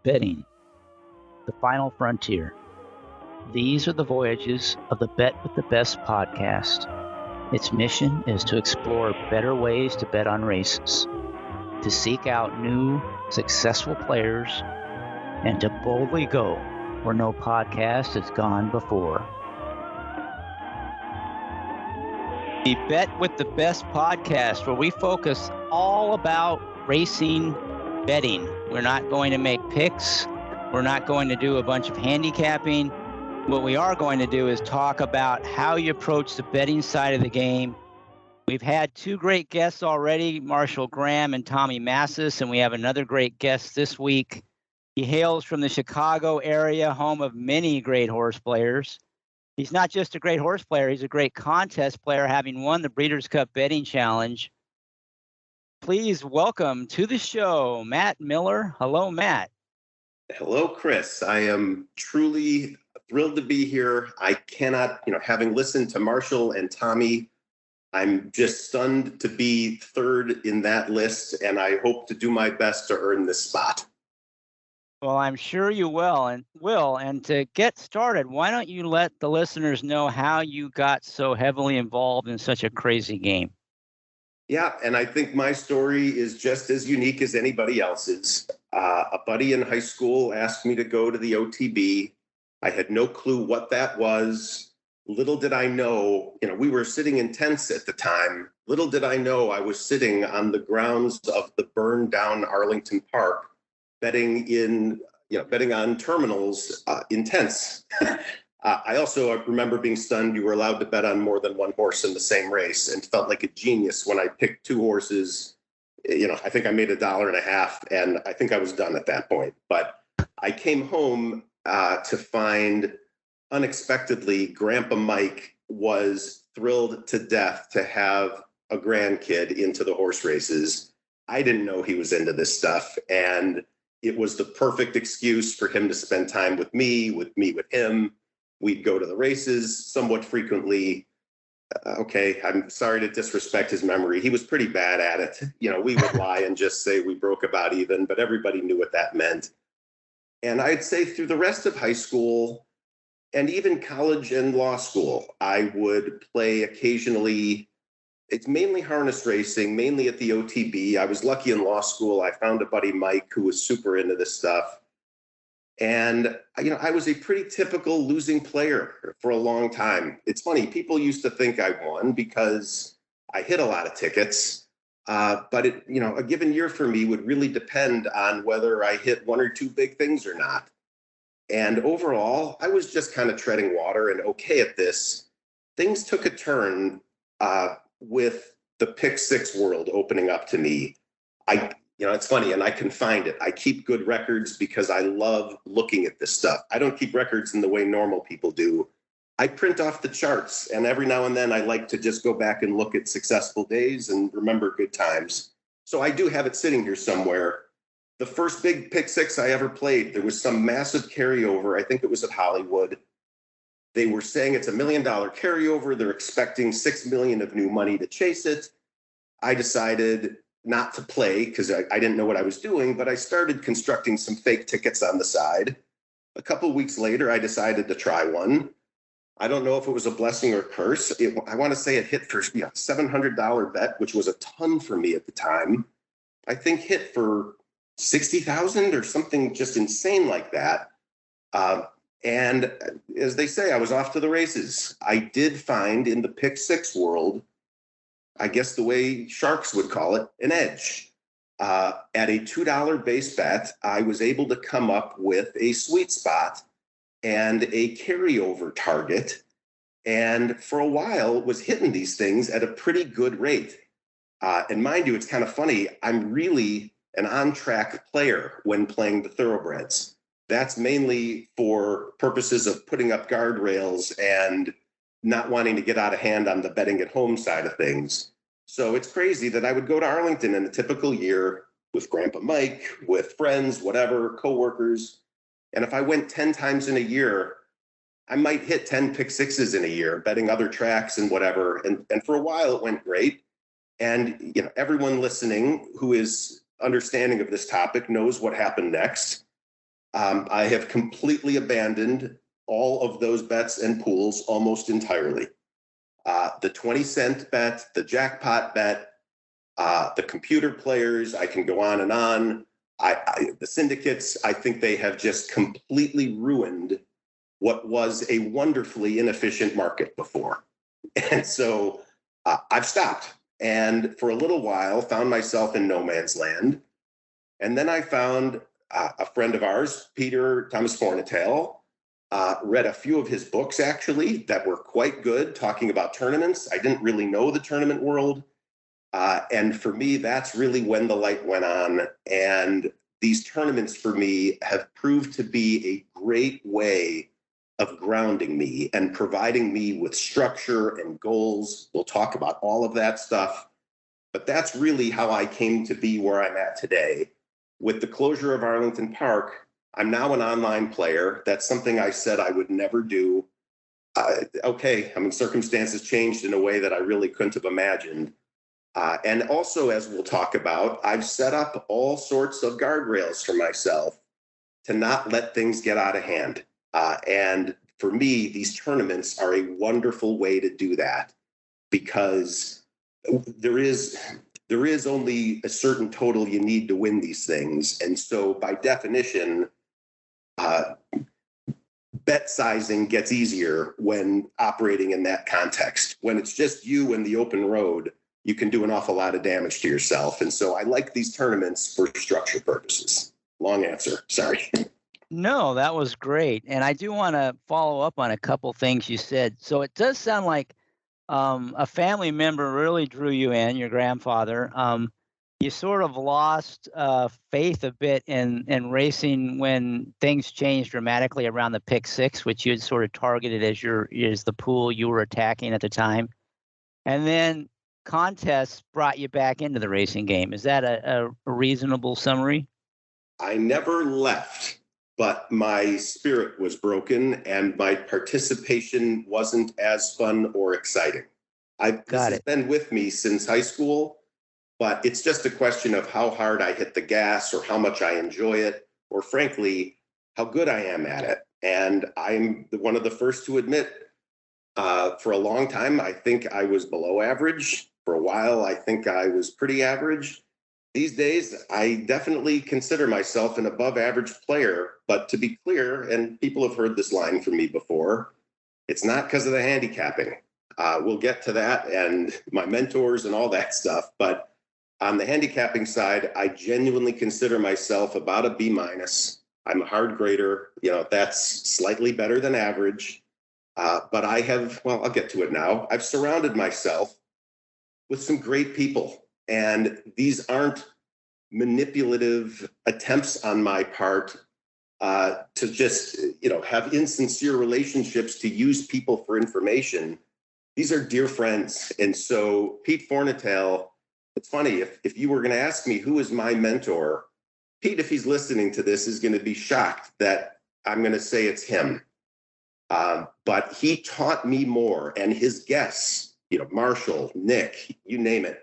Betting, the final frontier. These are the voyages of the Bet with the Best podcast. Its mission is to explore better ways to bet on races, to seek out new, successful players, and to boldly go where no podcast has gone before. The Bet with the Best podcast, where we focus all about racing betting. We're not going to make picks. We're not going to do a bunch of handicapping. What we are going to do is talk about how you approach the betting side of the game. We've had two great guests already, Marshall Graham and Tommy Massis, and we have another great guest this week. He hails from the Chicago area, home of many great horse players. He's not just a great horse player, he's a great contest player, having won the Breeders' Cup Betting Challenge. Please welcome to the show, Matt Miller. Hello, Matt. Hello, Chris. I am truly thrilled to be here. I cannot, having listened to Marshall and Tommy, I'm just stunned to be third in that list, and I hope to do my best to earn this spot. Well, I'm sure you will. And to get started, why don't you let the listeners know how you got so heavily involved in such a crazy game? Yeah, and I think my story is just as unique as anybody else's. A buddy in high school asked me to go to the OTB. I had no clue what that was. Little did I know, we were sitting in tents at the time. Little did I know I was sitting on the grounds of the burned down Arlington Park, betting on terminals in tents. I also remember being stunned you were allowed to bet on more than one horse in the same race, and felt like a genius when I picked two horses. I think I made $1.50, and I think I was done at that point. But I came home to find, unexpectedly, Grandpa Mike was thrilled to death to have a grandkid into the horse races. I didn't know he was into this stuff, and it was the perfect excuse for him to spend time with me with him. We'd go to the races somewhat frequently. Okay, I'm sorry to disrespect his memory. He was pretty bad at it. We would lie and just say we broke about even, but everybody knew what that meant. And I'd say through the rest of high school and even college and law school, I would play occasionally. It's mainly harness racing, mainly at the OTB. I was lucky in law school. I found a buddy, Mike, who was super into this stuff. And, I was a pretty typical losing player for a long time. It's funny, people used to think I won because I hit a lot of tickets. But a given year for me would really depend on whether I hit one or two big things or not. And overall, I was just kind of treading water and okay at this. Things took a turn with the pick six world opening up to me. It's funny, and I can find it. I keep good records because I love looking at this stuff. I don't keep records in the way normal people do. I print off the charts, and every now and then I like to just go back and look at successful days and remember good times. So I do have it sitting here somewhere. The first big pick six I ever played, there was some massive carryover. I think it was at Hollywood. They were saying it's $1 million carryover. They're expecting $6 million of new money to chase it. I decided not to play because I didn't know what I was doing, but I started constructing some fake tickets on the side. A couple of weeks later, I decided to try one. I don't know if it was a blessing or curse. I want to say it hit for $700 bet, which was a ton for me at the time. I think hit for 60,000 or something just insane like that. And as they say, I was off to the races. I did find in the pick six world, I guess the way sharks would call it, an edge. At a $2 base bet, I was able to come up with a sweet spot and a carryover target. And for a while was hitting these things at a pretty good rate. And mind you, it's kind of funny. I'm really an on-track player when playing the thoroughbreds. That's mainly for purposes of putting up guardrails and not wanting to get out of hand on the betting at home side of things. So it's crazy that I would go to Arlington in a typical year with Grandpa Mike, with friends, whatever, coworkers. And if I went 10 times in a year, I might hit 10 pick sixes in a year, betting other tracks and whatever. And for a while it went great. And everyone listening who is understanding of this topic knows what happened next. I have completely abandoned all of those bets and pools almost entirely. The 20-cent bet, the jackpot bet, the computer players, I can go on and on. The syndicates, I think they have just completely ruined what was a wonderfully inefficient market before. And so I've stopped, and for a little while found myself in no man's land. And then I found a friend of ours, Peter Thomas Fornatail, read a few of his books actually that were quite good, talking about tournaments. I didn't really know the tournament world. And for me, that's really when the light went on. And these tournaments for me have proved to be a great way of grounding me and providing me with structure and goals. We'll talk about all of that stuff. But that's really how I came to be where I'm at today. With the closure of Arlington Park, I'm now an online player. That's something I said I would never do. Circumstances changed in a way that I really couldn't have imagined. And also, as we'll talk about, I've set up all sorts of guardrails for myself to not let things get out of hand. And for me, these tournaments are a wonderful way to do that, because there is only a certain total you need to win these things. And so by definition, bet sizing gets easier when operating in that context. When it's just you and the open road, you can do an awful lot of damage to yourself. And so I like these tournaments for structure purposes. Long answer, sorry. No, that was great. And I do want to follow up on a couple things you said. So it does sound like a family member really drew you in, your grandfather. You sort of lost faith a bit in racing when things changed dramatically around the pick six, which you had sort of targeted as the pool you were attacking at the time. And then contests brought you back into the racing game. Is that a reasonable summary? I never left, but my spirit was broken and my participation wasn't as fun or exciting. This has been with me since high school, but it's just a question of how hard I hit the gas or how much I enjoy it, or frankly, how good I am at it. And I'm one of the first to admit, for a long time, I think I was below average. For a while, I think I was pretty average. These days, I definitely consider myself an above average player. But to be clear, and people have heard this line from me before, it's not because of the handicapping. We'll get to that and my mentors and all that stuff. But on the handicapping side, I genuinely consider myself about a B-. I'm a hard grader. That's slightly better than average. But I'll get to it now. I've surrounded myself with some great people. And these aren't manipulative attempts on my part to just, have insincere relationships to use people for information. These are dear friends. And so Pete Fornatail, it's funny, if you were going to ask me who is my mentor, Pete, if he's listening to this, is going to be shocked that I'm going to say it's him. But he taught me more, and his guests, Marshall, Nick, you name it.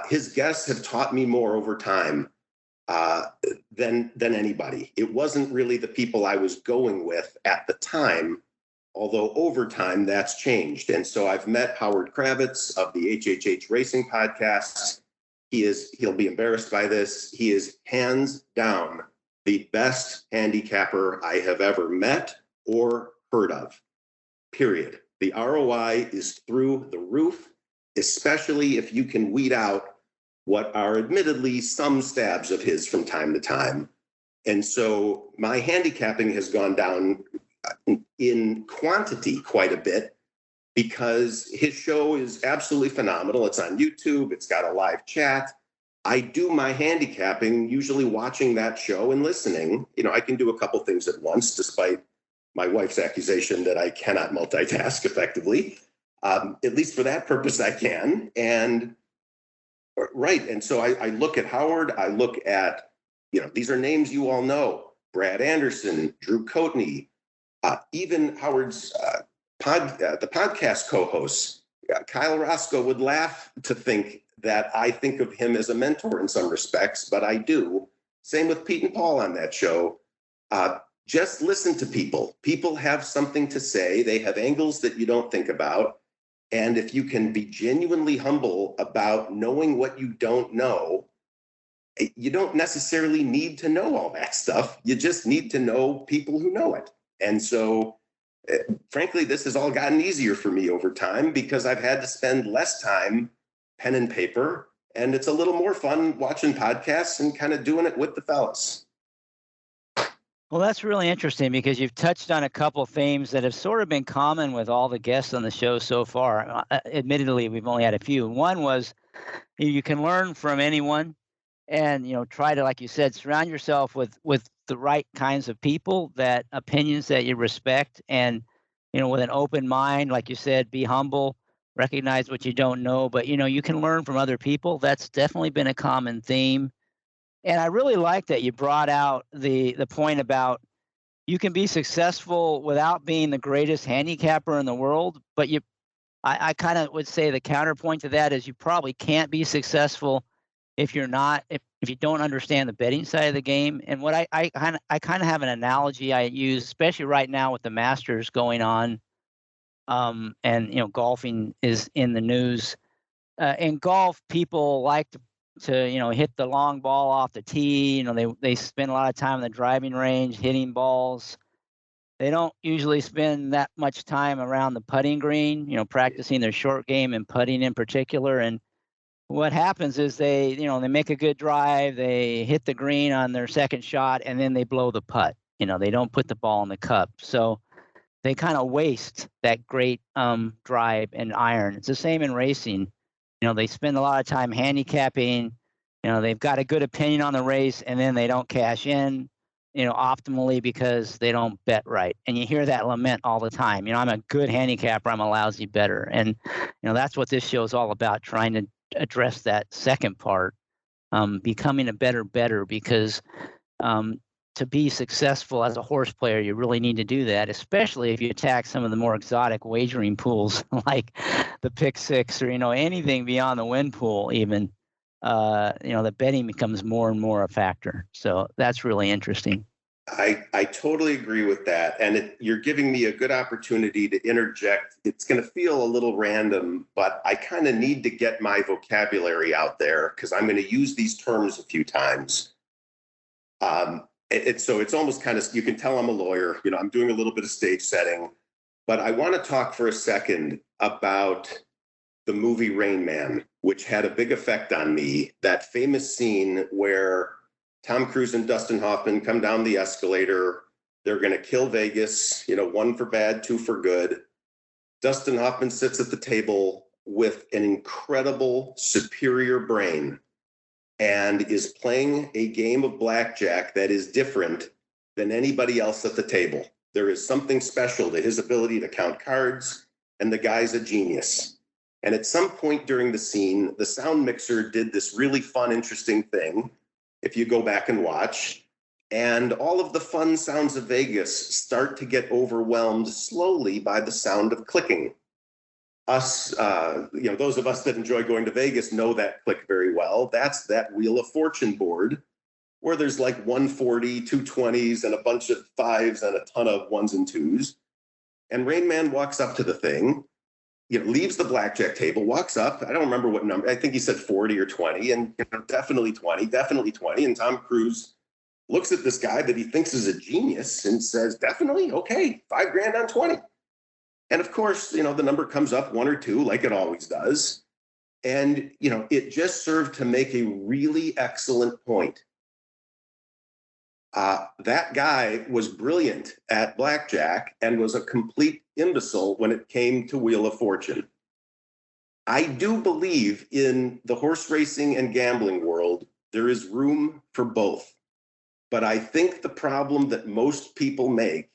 His guests have taught me more over time than anybody. It wasn't really the people I was going with at the time, although over time that's changed. And so I've met Howard Kravitz of the HHH Racing podcast. He'll be embarrassed by this. He is hands down the best handicapper I have ever met or heard of, period. The ROI is through the roof, especially if you can weed out what are admittedly some stabs of his from time to time. And so my handicapping has gone down in quantity quite a bit because his show is absolutely phenomenal. It's on YouTube. It's got a live chat. I do my handicapping usually watching that show and listening. I can do a couple things at once, despite my wife's accusation that I cannot multitask effectively. At least for that purpose, I can. And right. And so I look at Howard. I look at, these are names you all know: Brad Anderson, Drew Coatney, even Howard's the podcast co-hosts. Kyle Roscoe would laugh to think that I think of him as a mentor in some respects, but I do. Same with Pete and Paul on that show. Just listen to people. People have something to say. They have angles that you don't think about. And if you can be genuinely humble about knowing what you don't know, you don't necessarily need to know all that stuff. You just need to know people who know it. And so, frankly, this has all gotten easier for me over time because I've had to spend less time pen and paper. And it's a little more fun watching podcasts and kind of doing it with the fellas. Well, that's really interesting because you've touched on a couple themes that have sort of been common with all the guests on the show so far. Admittedly, we've only had a few. One was you can learn from anyone and, try to, like you said, surround yourself with the right kinds of people, that opinions that you respect, and, with an open mind, like you said, be humble, recognize what you don't know, but, you can learn from other people. That's definitely been a common theme. And I really like that you brought out the point about you can be successful without being the greatest handicapper in the world, but I kind of would say the counterpoint to that is you probably can't be successful if you're not if you don't understand the betting side of the game. And what I kind of have an analogy I use, especially right now with the Masters going on, and golfing is in the news. In golf, people like to hit the long ball off the tee. They spend a lot of time in the driving range hitting balls. They don't usually spend that much time around the putting green, practicing their short game and putting in particular. And what happens is they make a good drive, they hit the green on their second shot, and then they blow the putt. They don't put the ball in the cup. So they kind of waste that great drive and iron. It's the same in racing. They spend a lot of time handicapping. They've got a good opinion on the race, and then they don't cash in, optimally because they don't bet right. And you hear that lament all the time. I'm a good handicapper, I'm a lousy bettor. And, that's what this show is all about, trying to address that second part, becoming a better bettor, because to be successful as a horse player, you really need to do that, especially if you attack some of the more exotic wagering pools like the pick six or, anything beyond the win pool even. The betting becomes more and more a factor. So that's really interesting. I totally agree with that. And you're giving me a good opportunity to interject. It's going to feel a little random, but I kind of need to get my vocabulary out there because I'm going to use these terms a few times. So it's almost kind of, you can tell I'm a lawyer, I'm doing a little bit of stage setting, but I want to talk for a second about the movie Rain Man, which had a big effect on me. That famous scene where Tom Cruise and Dustin Hoffman come down the escalator. They're going to kill Vegas, one for bad, two for good. Dustin Hoffman sits at the table with an incredible, superior brain and is playing a game of blackjack that is different than anybody else at the table. There is something special to his ability to count cards, and the guy's a genius. And at some point during the scene, the sound mixer did this really fun, interesting thing, if you go back and watch, and all of the fun sounds of Vegas start to get overwhelmed slowly by the sound of clicking. Those of us that enjoy going to Vegas know that click very well. That's that Wheel of Fortune board where there's like 140, 220s, and a bunch of fives and a ton of ones and twos. And Rain Man walks up to the thing, leaves the blackjack table, walks up. I don't remember what number. I think he said 40 or 20, and definitely 20, definitely 20. And Tom Cruise looks at this guy that he thinks is a genius and says, definitely, okay, $5,000 on 20. And of course, the number comes up one or two, like it always does. And, it just served to make a really excellent point. That guy was brilliant at blackjack and was a complete imbecile when it came to Wheel of Fortune. I do believe in the horse racing and gambling world, there is room for both. But I think the problem that most people make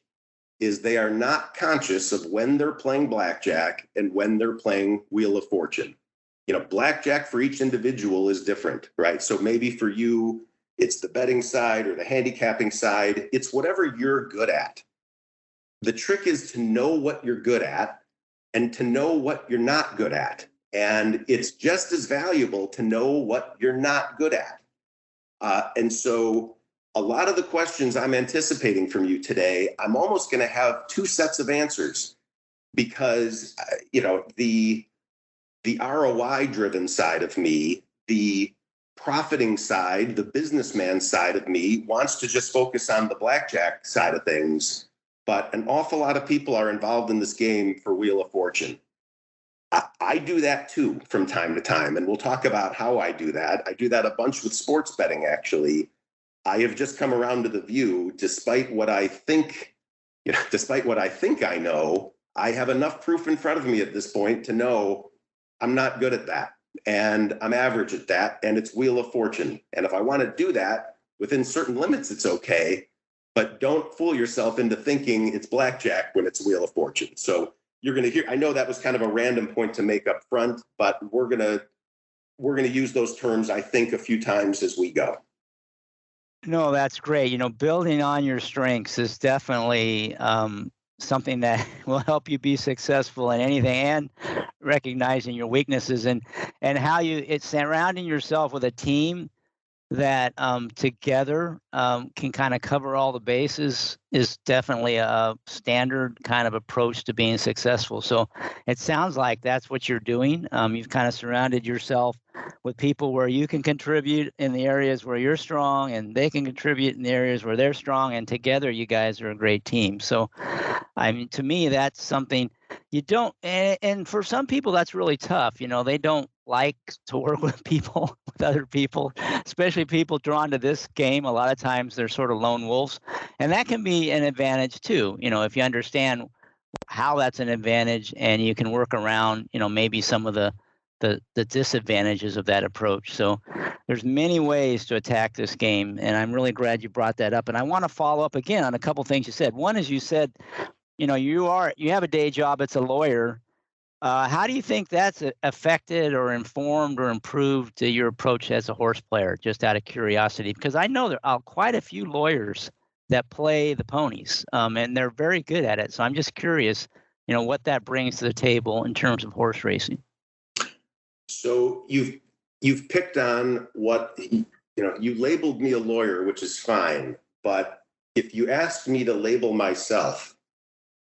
is they are not conscious of when they're playing blackjack and when they're playing Wheel of Fortune. Blackjack for each individual is different, right? So maybe for you, it's the betting side or the handicapping side. It's whatever you're good at. The trick is to know what you're good at and to know what you're not good at. And it's just as valuable to know what you're not good at. And so a lot of the questions I'm anticipating from you today, I'm almost going to have two sets of answers because, the ROI driven side of me, the profiting side, the businessman side of me wants to just focus on the blackjack side of things. But an awful lot of people are involved in this game for Wheel of Fortune. I do that too from time to time, and we'll talk about how I do that. I do that a bunch with sports betting, actually. I have just come around to the view, despite what I think I know, I have enough proof in front of me at this point to know I'm not good at that, and I'm average at that, and it's Wheel of Fortune. And if I want to do that within certain limits, it's okay, but don't fool yourself into thinking it's blackjack when it's Wheel of Fortune. So you're going to hear, I know that was kind of a random point to make up front, but we're going to use those terms, I think, a few times as we go. No, that's great. Building on your strengths is definitely something that will help you be successful in anything, and recognizing your weaknesses and how it's surrounding yourself with a team that together can kind of cover all the bases is definitely a standard kind of approach to being successful. So it sounds like that's what you're doing. You've kind of surrounded yourself with people where you can contribute in the areas where you're strong, and they can contribute in the areas where they're strong, and together you guys are a great team. So, to me, that's something you don't, and for some people that's really tough. They don't like to work with other people, especially people drawn to this game. A lot of times they're sort of lone wolves, and that can be an advantage too. If you understand how that's an advantage, and you can work around, maybe some of the disadvantages of that approach. So there's many ways to attack this game, and I'm really glad you brought that up. And I want to follow up again on a couple things you said. One is you said, you have a day job as a lawyer. How do you think that's affected or informed or improved your approach as a horse player, just out of curiosity? Because I know there are quite a few lawyers that play the ponies, and they're very good at it. So I'm just curious, what that brings to the table in terms of horse racing. So you've picked on what, you labeled me a lawyer, which is fine. But if you asked me to label myself,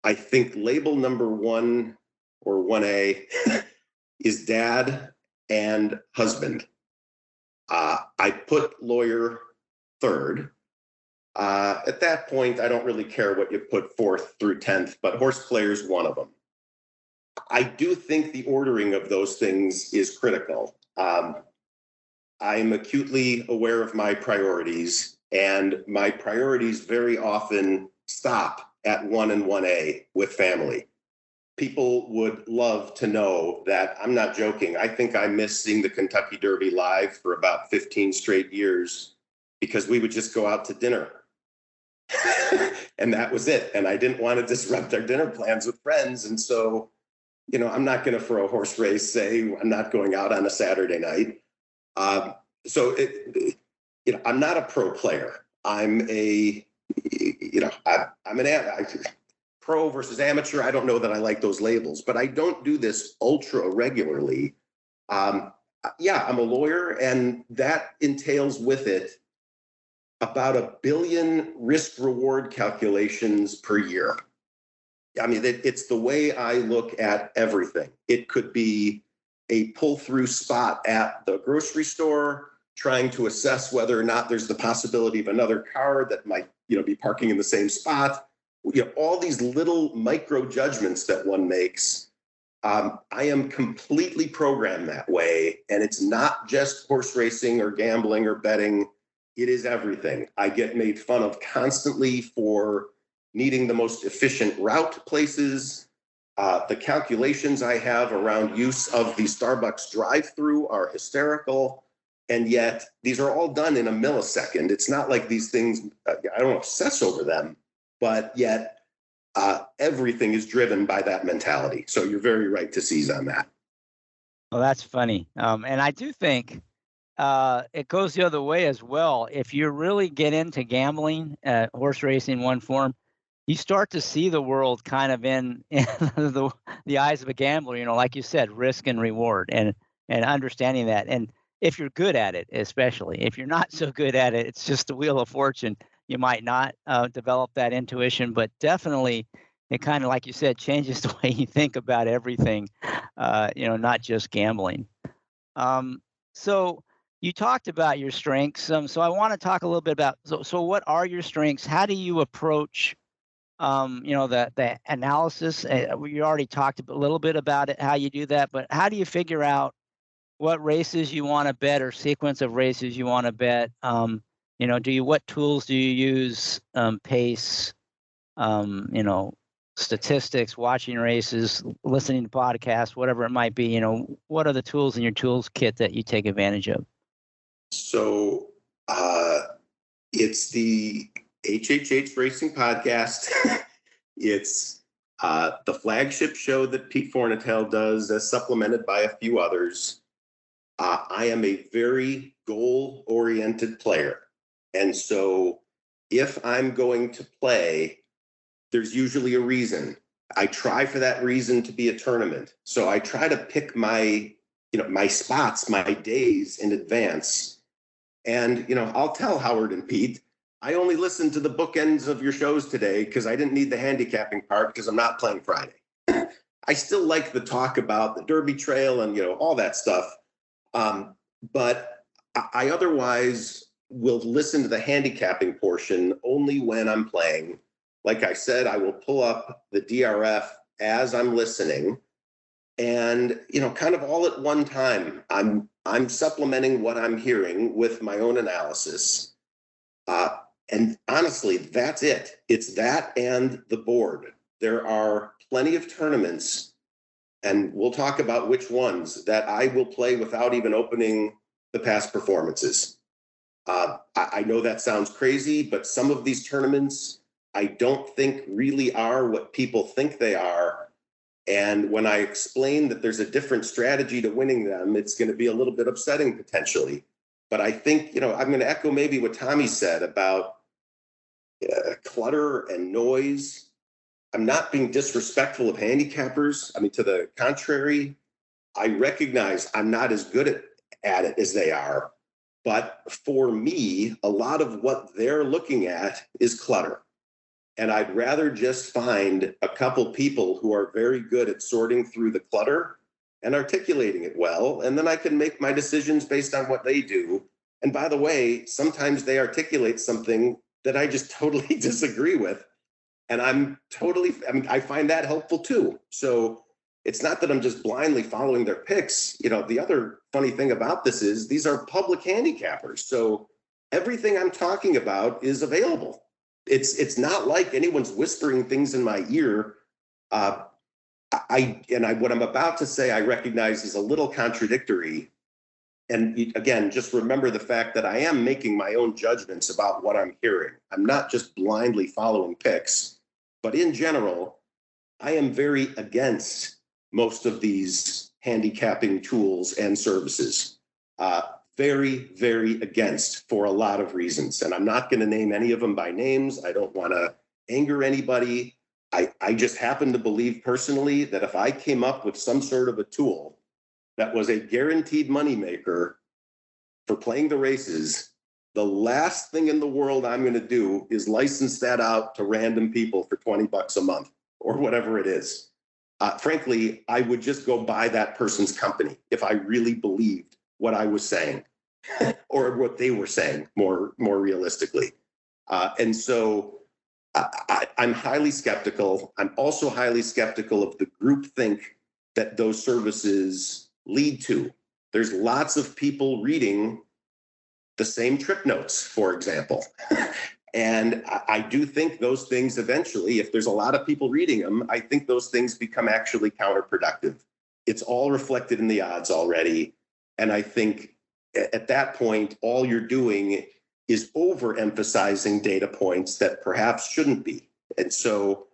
I think label number 1 or 1A is dad and husband. I put lawyer third. At that point, I don't really care what you put 4th through 10th, but horse player is one of them. I do think the ordering of those things is critical. I'm acutely aware of my priorities, and my priorities very often stop at 1 and 1A with family. People would love to know that I'm not joking. I think I missed seeing the Kentucky Derby live for about 15 straight years because we would just go out to dinner. And that was it. And I didn't want to disrupt our dinner plans with friends. And so, I'm not going to, for a horse race, say I'm not going out on a Saturday night. I'm not a pro player. I'm pro versus amateur. I don't know that I like those labels, but I don't do this ultra regularly. I'm a lawyer, and that entails with it about 1 billion risk reward calculations per year. I mean, it's the way I look at everything. It could be a pull-through spot at the grocery store, trying to assess whether or not there's the possibility of another car that might, be parking in the same spot. All these little micro judgments that one makes. I am completely programmed that way, and it's not just horse racing or gambling or betting. It is everything. I get made fun of constantly for needing the most efficient route places. The calculations I have around use of the Starbucks drive-through are hysterical. And yet these are all done in a millisecond. It's not like these things, I don't obsess over them, but yet everything is driven by that mentality. So you're very right to seize on that. Well, that's funny. And I do think it goes the other way as well. If you really get into gambling, horse racing in one form, you start to see the world kind of in the eyes of a gambler, like you said, risk and reward, and understanding that. And if you're good at it, especially. If you're not so good at it, it's just the wheel of fortune. You might not develop that intuition, but definitely it kind of, like you said, changes the way you think about everything, not just gambling. So you talked about your strengths. So I want to talk a little bit about, so what are your strengths? How do you approach, the analysis? You already talked a little bit about it, how you do that, but how do you figure out what races you want to bet or sequence of races you want to bet? What tools do you use? Pace, statistics, watching races, listening to podcasts, whatever it might be. What are the tools in your tools kit that you take advantage of? So it's the HHH Racing Podcast. It's the flagship show that Pete Fornatale does, as supplemented by a few others. I am a very goal-oriented player. And so if I'm going to play, there's usually a reason. I try for that reason to be a tournament. So I try to pick my spots, my days in advance. And, I'll tell Howard and Pete, I only listened to the bookends of your shows today because I didn't need the handicapping part because I'm not playing Friday. I still like the talk about the Derby Trail and, all that stuff. But I otherwise will listen to the handicapping portion only when I'm playing. Like I said, I will pull up the DRF as I'm listening, and kind of all at one time, I'm supplementing what I'm hearing with my own analysis. And honestly, that's it. It's that and the board. There are plenty of tournaments, and we'll talk about which ones that I will play without even opening the past performances. I know that sounds crazy, but some of these tournaments I don't think really are what people think they are. And when I explain that there's a different strategy to winning them, it's going to be a little bit upsetting potentially. But I think, I'm going to echo maybe what Tommy said about clutter and noise. I'm not being disrespectful of handicappers. I mean, to the contrary, I recognize I'm not as good at it as they are. But for me, a lot of what they're looking at is clutter. And I'd rather just find a couple people who are very good at sorting through the clutter and articulating it well. And then I can make my decisions based on what they do. And by the way, sometimes they articulate something that I just totally disagree with. And I find that helpful too. So it's not that I'm just blindly following their picks. The other funny thing about this is these are public handicappers. So everything I'm talking about is available. It's not like anyone's whispering things in my ear. What I'm about to say, I recognize is a little contradictory. And again, just remember the fact that I am making my own judgments about what I'm hearing. I'm not just blindly following picks, but in general, I am very against most of these handicapping tools and services. Very, very against for a lot of reasons. And I'm not going to name any of them by names. I don't want to anger anybody. I just happen to believe personally that if I came up with some sort of a tool that was a guaranteed moneymaker for playing the races, the last thing in the world I'm going to do is license that out to random people for $20 a month or whatever it is. Frankly, I would just go buy that person's company if I really believed what I was saying or what they were saying more realistically. And so I'm highly skeptical. I'm also highly skeptical of the groupthink that those services lead to. There's lots of people reading the same trip notes, for example. And I do think those things eventually, if there's a lot of people reading them, I think those things become actually counterproductive. It's all reflected in the odds already. And I think at that point, all you're doing is overemphasizing data points that perhaps shouldn't be. And so,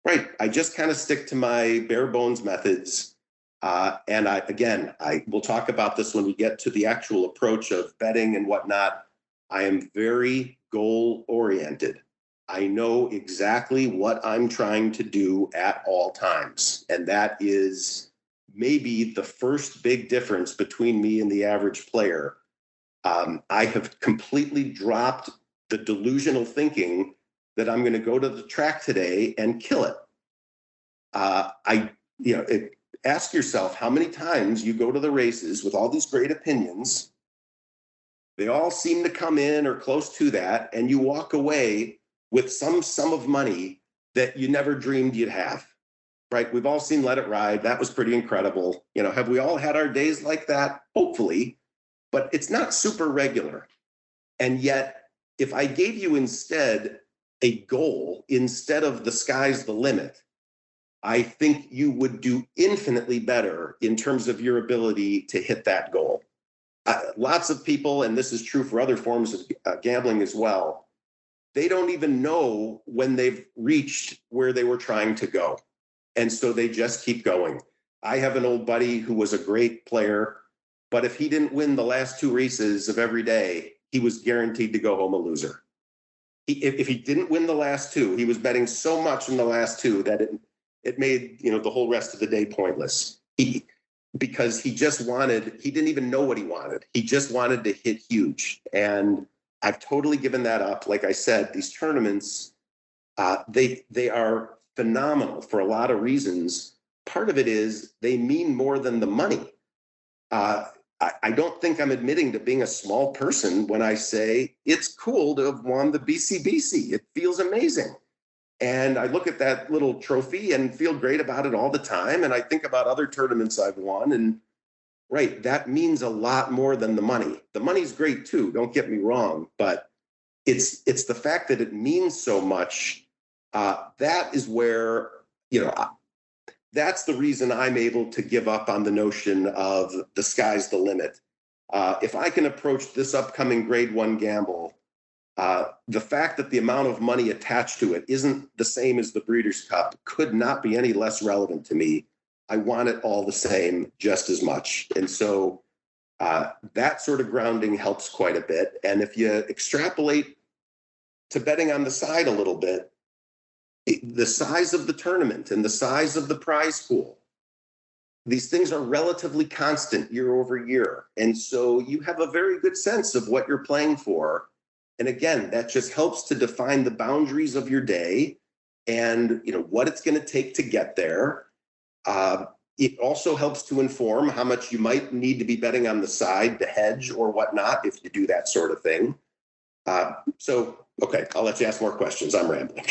right, I just kind of stick to my bare bones methods. And I will talk about this when we get to the actual approach of betting and whatnot. I am very goal oriented. I know exactly what I'm trying to do at all times. And that is maybe the first big difference between me and the average player. I have completely dropped the delusional thinking that I'm going to go to the track today and kill it. Ask yourself how many times you go to the races with all these great opinions. They all seem to come in or close to that, and you walk away with some sum of money that you never dreamed you'd have, right? We've all seen Let It Ride. That was pretty incredible. Have we all had our days like that? Hopefully, but it's not super regular. And yet, if I gave you instead a goal instead of the sky's the limit, I think you would do infinitely better in terms of your ability to hit that goal. Lots of people, and this is true for other forms of gambling as well, they don't even know when they've reached where they were trying to go. And so they just keep going. I have an old buddy who was a great player, but if he didn't win the last 2 races of every day, he was guaranteed to go home a loser. If he didn't win the last 2, he was betting so much in the last 2 that it made the whole rest of the day pointless. Because he didn't even know what he wanted. He just wanted to hit huge. And I've totally given that up. Like I said, these tournaments, they are phenomenal for a lot of reasons. Part of it is they mean more than the money. I don't think I'm admitting to being a small person when I say it's cool to have won the BCBC. It feels amazing. And I look at that little trophy and feel great about it all the time. And I think about other tournaments I've won, and right, that means a lot more than the money. The money's great too, don't get me wrong, but it's the fact that it means so much. That is where, that's the reason I'm able to give up on the notion of the sky's the limit. If I can approach this upcoming grade 1 gamble, the fact that the amount of money attached to it isn't the same as the Breeders' Cup could not be any less relevant to me. I want it all the same, just as much. And so that sort of grounding helps quite a bit. And if you extrapolate to betting on the side a little bit, the size of the tournament and the size of the prize pool, these things are relatively constant year over year. And so you have a very good sense of what you're playing for. And again, that just helps to define the boundaries of your day and what it's going to take to get there. It also helps to inform how much you might need to be betting on the side to hedge or whatnot if you do that sort of thing. Okay, I'll let you ask more questions. I'm rambling.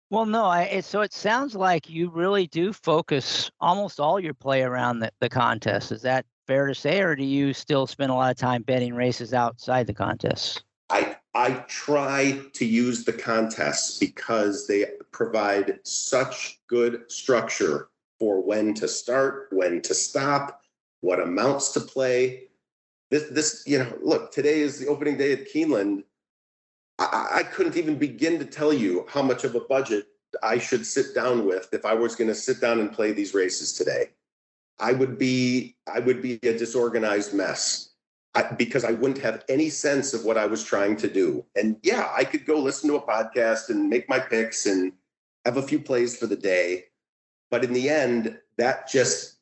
Well, no, so it sounds like you really do focus almost all your play around the contest. Is that fair to say, or do you still spend a lot of time betting races outside the contest? I try to use the contests because they provide such good structure for when to start, when to stop, what amounts to play. Look, today is the opening day at Keeneland. I couldn't even begin to tell you how much of a budget I should sit down with if I was going to sit down and play these races today. I would be a disorganized mess. Because I wouldn't have any sense of what I was trying to do. And yeah, I could go listen to a podcast and make my picks and have a few plays for the day. But in the end, that just,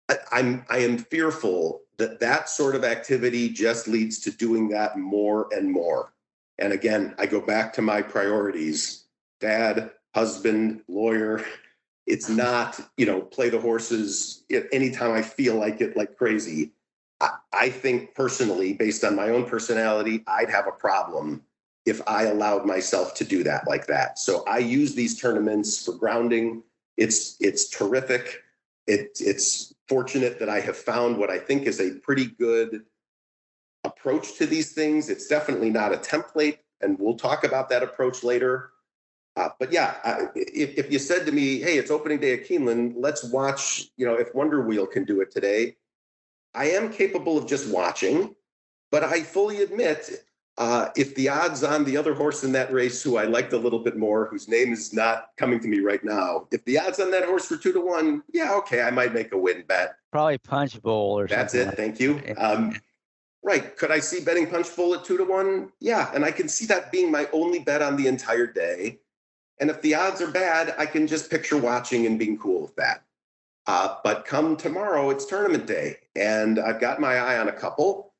I am fearful that sort of activity just leads to doing that more and more. And again, I go back to my priorities: dad, husband, lawyer. It's not, play the horses anytime I feel like it, like crazy. I think personally, based on my own personality, I'd have a problem if I allowed myself to do that like that. So I use these tournaments for grounding. It's terrific. It's fortunate that I have found what I think is a pretty good approach to these things. It's definitely not a template, and we'll talk about that approach later. But yeah, if you said to me, hey, it's opening day at Keeneland, let's watch, if Wonder Wheel can do it today, I am capable of just watching, but I fully admit, if the odds on the other horse in that race, who I liked a little bit more, whose name is not coming to me right now, if the odds on that horse were 2-1, yeah, okay, I might make a win bet. Probably Punch Bowl or That's something. That's it, thank you. Right, could I see betting Punch Bowl at 2-1? Yeah, and I can see that being my only bet on the entire day. And if the odds are bad, I can just picture watching and being cool with that. But come tomorrow, it's tournament day, and I've got my eye on a couple,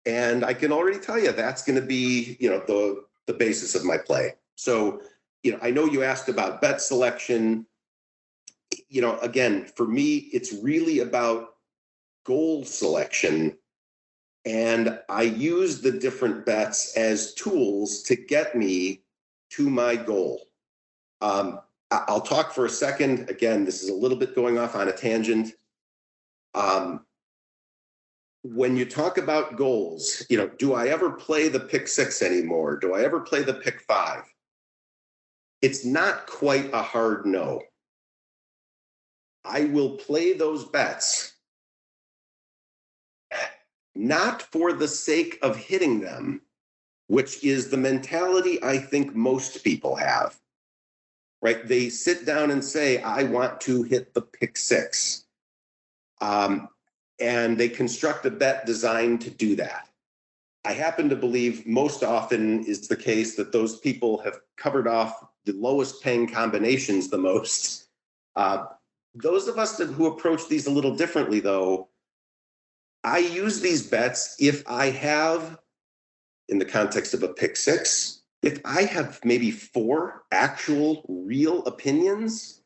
and I can already tell you that's going to be, the basis of my play. So, I know you asked about bet selection. Again, for me, it's really about goal selection. And I use the different bets as tools to get me to my goal. I'll talk for a second. Again, this is a little bit going off on a tangent. When you talk about goals, do I ever play the pick 6 anymore? Do I ever play the pick 5? It's not quite a hard no. I will play those bets, not for the sake of hitting them, which is the mentality I think most people have, right? They sit down and say, I want to hit the pick 6. And they construct a bet designed to do that. I happen to believe most often is the case that those people have covered off the lowest paying combinations the most. Those of us who approach these a little differently, though, I use these bets if I have, in the context of a pick 6, if I have maybe 4 actual real opinions,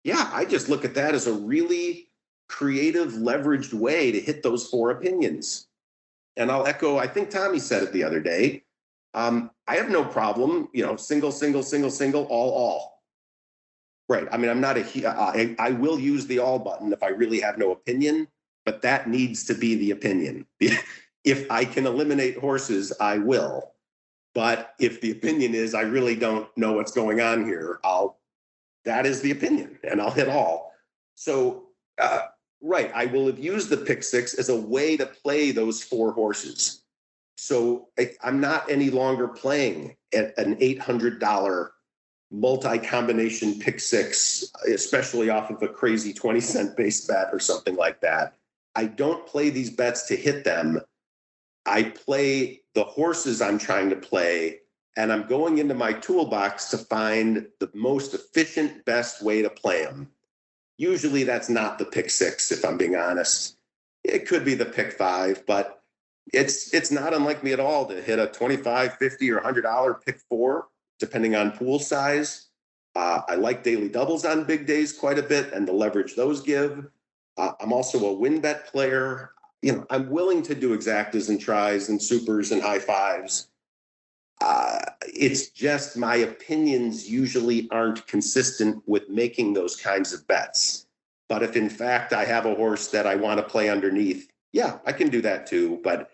I just look at that as a really creative, leveraged way to hit those 4 opinions. And I'll echo, I think Tommy said it the other day, I have no problem, single, single, single, single, all. Right. I mean, I'm not I will use the all button if I really have no opinion, but that needs to be the opinion. If I can eliminate horses, I will. But if the opinion is I really don't know what's going on here, that is the opinion, and I'll hit all. So, right, I will have used the pick 6 as a way to play those 4 horses. So I'm not any longer playing at an $800 multi-combination pick 6, especially off of a crazy 20-cent base bet or something like that. I don't play these bets to hit them. I play the horses I'm trying to play, and I'm going into my toolbox to find the most efficient, best way to play them. Usually that's not the pick 6, if I'm being honest. It could be the pick 5, but it's not unlike me at all to hit a $25, $50, or $100 pick 4, depending on pool size. I like daily doubles on big days quite a bit and the leverage those give. I'm also a win bet player. I'm willing to do exactas and tries and supers and high fives. It's just my opinions usually aren't consistent with making those kinds of bets. But if in fact I have a horse that I want to play underneath, I can do that too. But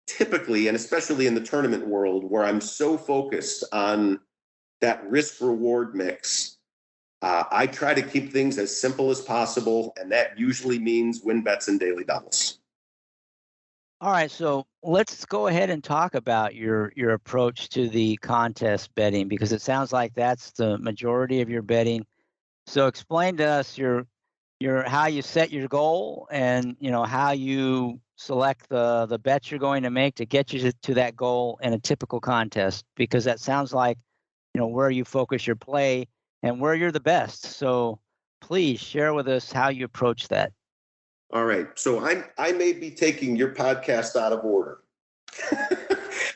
typically, and especially in the tournament world where I'm so focused on that risk reward mix, I try to keep things as simple as possible. And that usually means win bets and daily doubles. All right, so let's go ahead and talk about your approach to the contest betting, because it sounds like that's the majority of your betting. So explain to us your how you set your goal, and how you select the bets you're going to make to get you to that goal in a typical contest, because that sounds like where you focus your play and where you're the best. So please share with us how you approach that. All right. So I may be taking your podcast out of order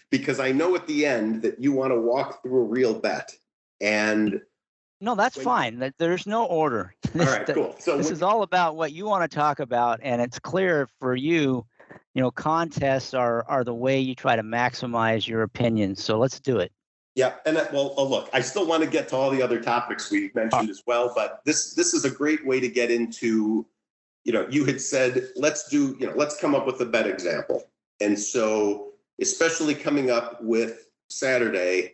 because I know at the end that you want to walk through a real bet. And no, that's fine. There's no order. All right, cool. So this is all about what you want to talk about. And it's clear for you, contests are the way you try to maximize your opinions. So let's do it. Yeah. And look, I still want to get to all the other topics we mentioned as well, but this is a great way to get into, you had said, let's come up with a bet example. And so, especially coming up with Saturday,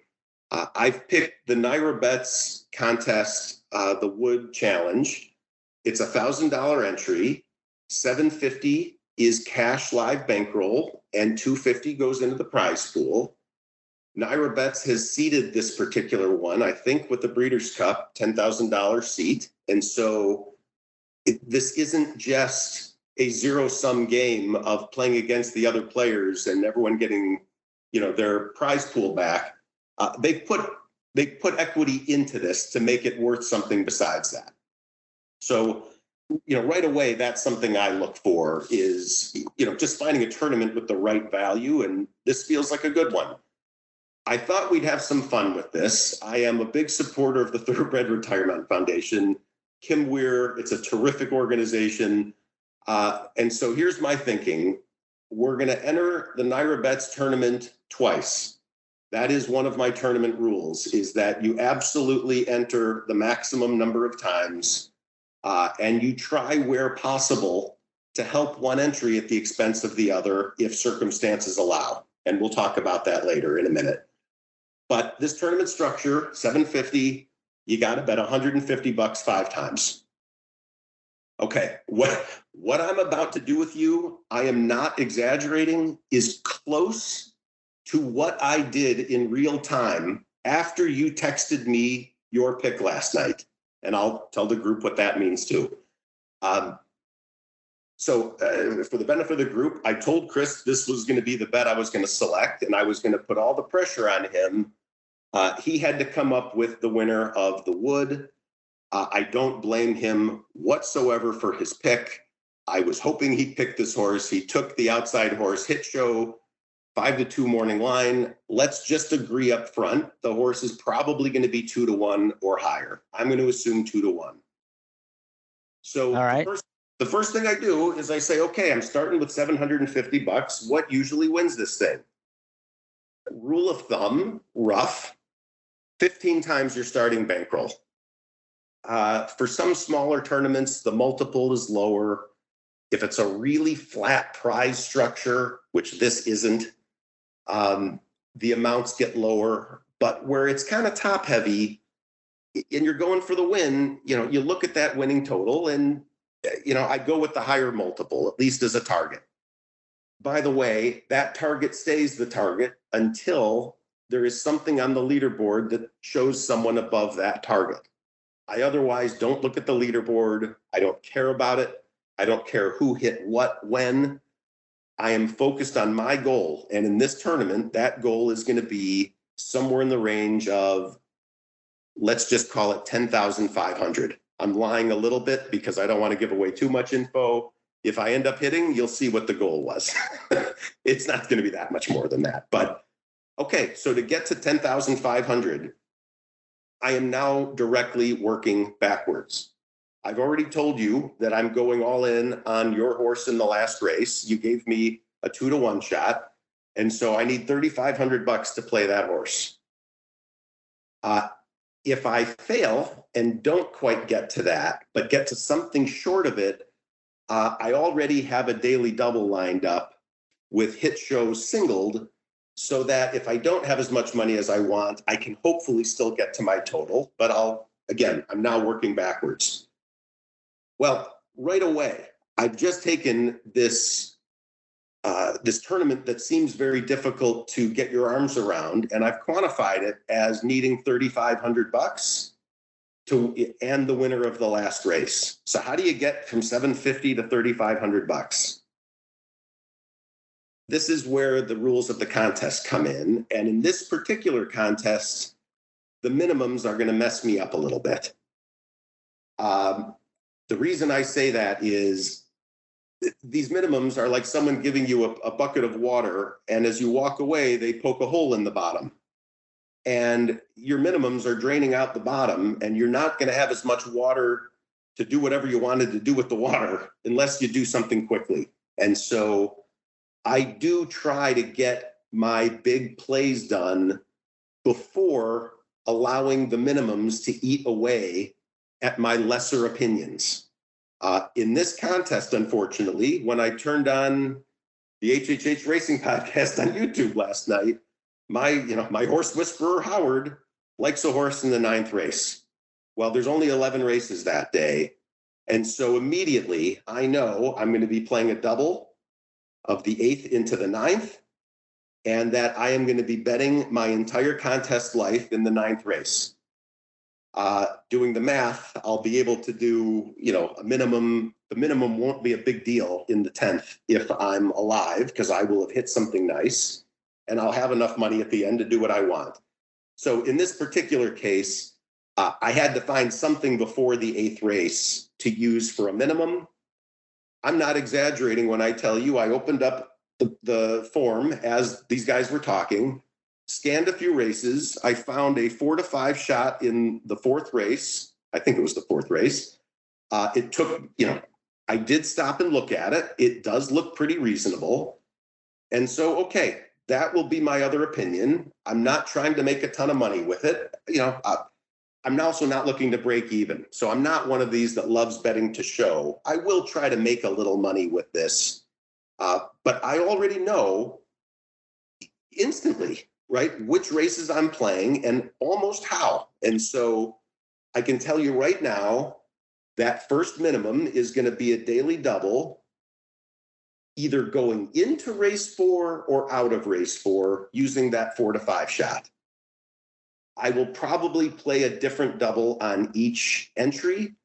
I've picked the NYRA Bets contest, the Wood Challenge. It's $1,000 entry, $750 is cash live bankroll, and $250 goes into the prize pool. NYRA Bets has seeded this particular one, I think, with the Breeders' Cup, $10,000 seat. And so this isn't just a zero-sum game of playing against the other players and everyone getting, their prize pool back. They put equity into this to make it worth something besides that. So right away, that's something I look for is, just finding a tournament with the right value. And this feels like a good one. I thought we'd have some fun with this. I am a big supporter of the Thoroughbred Retirement Foundation. Kim Weir, it's a terrific organization. And so here's my thinking. We're going to enter the NYRA Bets tournament twice. That is one of my tournament rules, is that you absolutely enter the maximum number of times, and you try where possible to help one entry at the expense of the other if circumstances allow. And we'll talk about that later in a minute. But this tournament structure, $750, you got to bet $150 5 times. Okay, what I'm about to do with you, I am not exaggerating, is close to what I did in real time after you texted me your pick last night. And I'll tell the group what that means too. So for the benefit of the group, I told Chris this was going to be the bet I was going to select, and I was going to put all the pressure on him. He had to come up with the winner of the Wood. I don't blame him whatsoever for his pick. I was hoping he'd pick this horse. He took the outside horse Hit Show, 5-2 morning line. Let's just agree up front. The horse is probably going to be 2-1 or higher. I'm going to assume 2-1. So all right. The first thing I do is I say, okay, I'm starting with $750. What usually wins this thing? Rule of thumb, rough, 15 times your starting bankroll. For some smaller tournaments, the multiple is lower. If it's a really flat prize structure, which this isn't, the amounts get lower. But where it's kind of top heavy and you're going for the win, you look at that winning total and, I go with the higher multiple, at least as a target. By the way, that target stays the target until there is something on the leaderboard that shows someone above that target. I otherwise don't look at the leaderboard. I don't care about it. I don't care who hit what, when. I am focused on my goal. And in this tournament, that goal is going to be somewhere in the range of, let's just call it 10,500. I'm lying a little bit because I don't want to give away too much info. If I end up hitting, you'll see what the goal was. It's not going to be that much more than that. But okay, so to get to 10,500, I am now directly working backwards. I've already told you that I'm going all in on your horse in the last race. You gave me a 2-1 shot. And so I need $3,500 to play that horse. If I fail and don't quite get to that, but get to something short of it, I already have a daily double lined up with Hit Show singled, so that if I don't have as much money as I want, I can hopefully still get to my total. But I'm now working backwards. Well, right away, I've just taken this tournament that seems very difficult to get your arms around, and I've quantified it as needing $3,500 and the winner of the last race. So how do you get from $750 to $3,500? This is where the rules of the contest come in. And in this particular contest, the minimums are going to mess me up a little bit. The reason I say that is these minimums are like someone giving you a bucket of water, and as you walk away, they poke a hole in the bottom. And your minimums are draining out the bottom, and you're not going to have as much water to do whatever you wanted to do with the water unless you do something quickly. And so I do try to get my big plays done before allowing the minimums to eat away at my lesser opinions. In this contest, unfortunately, when I turned on the HHH Racing podcast on YouTube last night, my horse whisperer Howard likes a horse in the 9th race. Well, there's only 11 races that day. And so immediately I know I'm going to be playing a double of the 8th into the 9th, and that I am going to be betting my entire contest life in the 9th race. Doing the math, I'll be able to do, a minimum. The minimum won't be a big deal in the 10th if I'm alive, because I will have hit something nice and I'll have enough money at the end to do what I want. So in this particular case, I had to find something before the 8th race to use for a minimum. I'm not exaggerating when I tell you I opened up the form as these guys were talking, scanned a few races. I found a 4 to 5 shot in the 4th race. I think it was the 4th race. It took, I did stop and look at it. It does look pretty reasonable. And so, okay, that will be my other opinion. I'm not trying to make a ton of money with it. I'm also not looking to break even. So I'm not one of these that loves betting to show. I will try to make a little money with this. But I already know instantly, right, which races I'm playing and almost how. And so I can tell you right now, that first minimum is going to be a daily double, either going into race 4 or out of race 4 using that 4 to 5 shot. I will probably play a different double on each entry,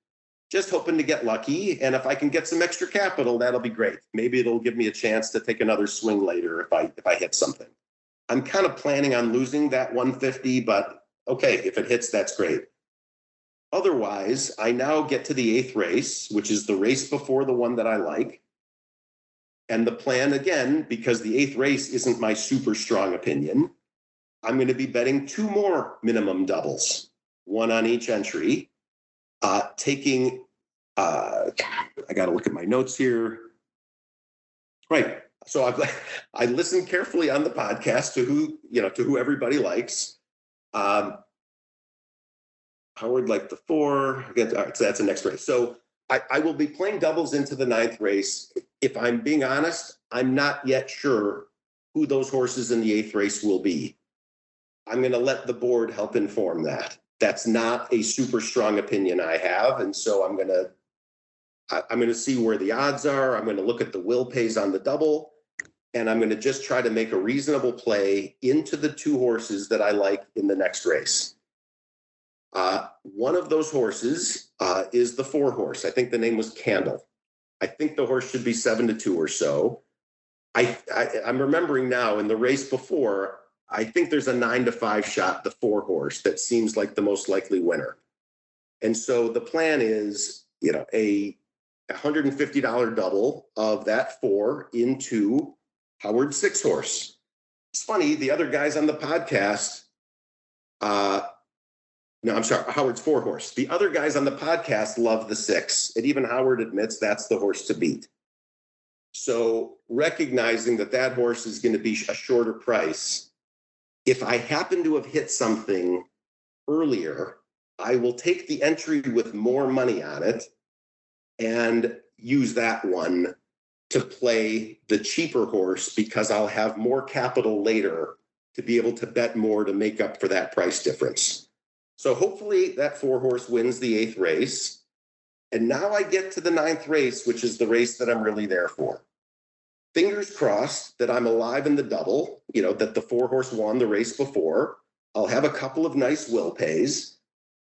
just hoping to get lucky. And if I can get some extra capital, that'll be great. Maybe it'll give me a chance to take another swing later if I hit something. I'm kind of planning on losing that 150, but okay, if it hits, that's great. Otherwise, I now get to the 8th race, which is the race before the one that I like. And the plan, again, because the 8th race isn't my super strong opinion, I'm going to be betting 2 more minimum doubles, 1 on each entry, taking, I got to look at my notes here. Right. So I listened carefully on the podcast to who everybody likes. Howard liked the 4. Again, all right, so that's the next race. So I will be playing doubles into the 9th race. If I'm being honest, I'm not yet sure who those horses in the 8th race will be. I'm going to let the board help inform that. That's not a super strong opinion I have. And so I'm going to see where the odds are. I'm going to look at the will pays on the double. And I'm going to just try to make a reasonable play into the 2 horses that I like in the next race. One of those horses is the 4 horse. I think the name was Candle. I think the horse should be 7 to 2 or so. I'm remembering now in the race before, I think there's a 9 to 5 shot, the 4 horse, that seems like the most likely winner. And so the plan is, a $150 double of that 4 into Howard's 6 horse. It's funny, the other guys on the podcast, Howard's 4 horse. The other guys on the podcast love the 6, and even Howard admits that's the horse to beat. So recognizing that horse is going to be a shorter price, if I happen to have hit something earlier, I will take the entry with more money on it and use that one to play the cheaper horse because I'll have more capital later to be able to bet more to make up for that price difference. So hopefully that 4 horse wins the 8th race. And now I get to the 9th race, which is the race that I'm really there for. Fingers crossed that I'm alive in the double, that the 4 horse won the race before. I'll have a couple of nice will pays.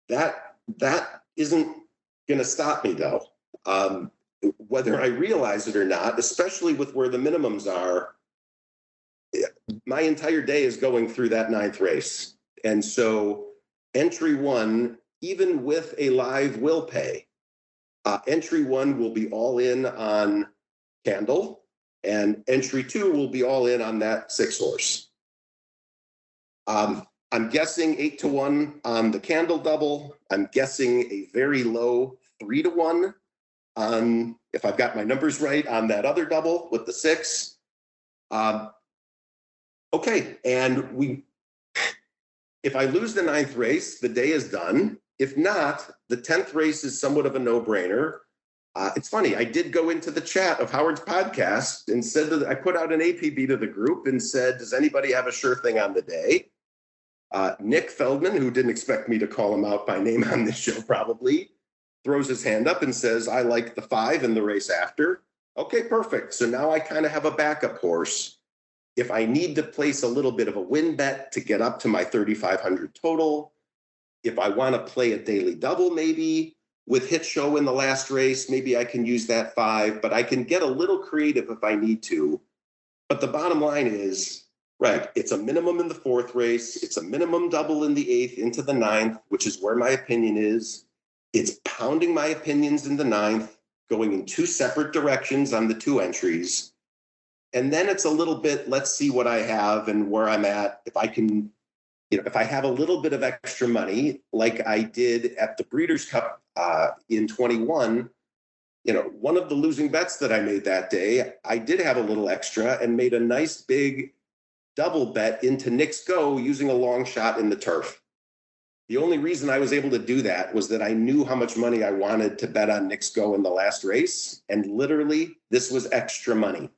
That isn't going to stop me, though. Whether I realize it or not, especially with where the minimums are, my entire day is going through that 9th race. And so entry 1, even with a live will pay, entry 1 will be all in on Candle. And entry 2 will be all in on that 6 horse. I'm guessing 8 to 1 on the Candle double. I'm guessing a very low 3 to 1 on, if I've got my numbers right, on that other double with the 6. Okay, and if I lose the 9th race, the day is done. If not, the 10th race is somewhat of a no-brainer. It's funny, I did go into the chat of Howard's podcast and said that I put out an APB to the group and said, does anybody have a sure thing on the day? Nick Feldman, who didn't expect me to call him out by name on this show probably, throws his hand up and says, I like the 5 in the race after. Okay, perfect. So now I kind of have a backup horse. If I need to place a little bit of a win bet to get up to my 3,500 total, if I want to play a daily double maybe, with hit show in the last race, maybe I can use that 5, but I can get a little creative if I need to. But the bottom line is Right. It's a minimum in the fourth race. It's a minimum double in the eighth into the ninth, which is where my opinion is. It's pounding my opinions in the ninth, going in two separate directions on the two entries. And then it's a little bit, let's see what I have and where I'm at. If I can, if I have a little bit of extra money, like I did at the Breeders' Cup in 21, one of the losing bets that I made that day, I did have a little extra and made a nice big double bet into Nick's Go using a long shot in the turf. The only reason I was able to do that was that I knew how much money I wanted to bet on Nick's Go in the last race. And literally, this was extra money.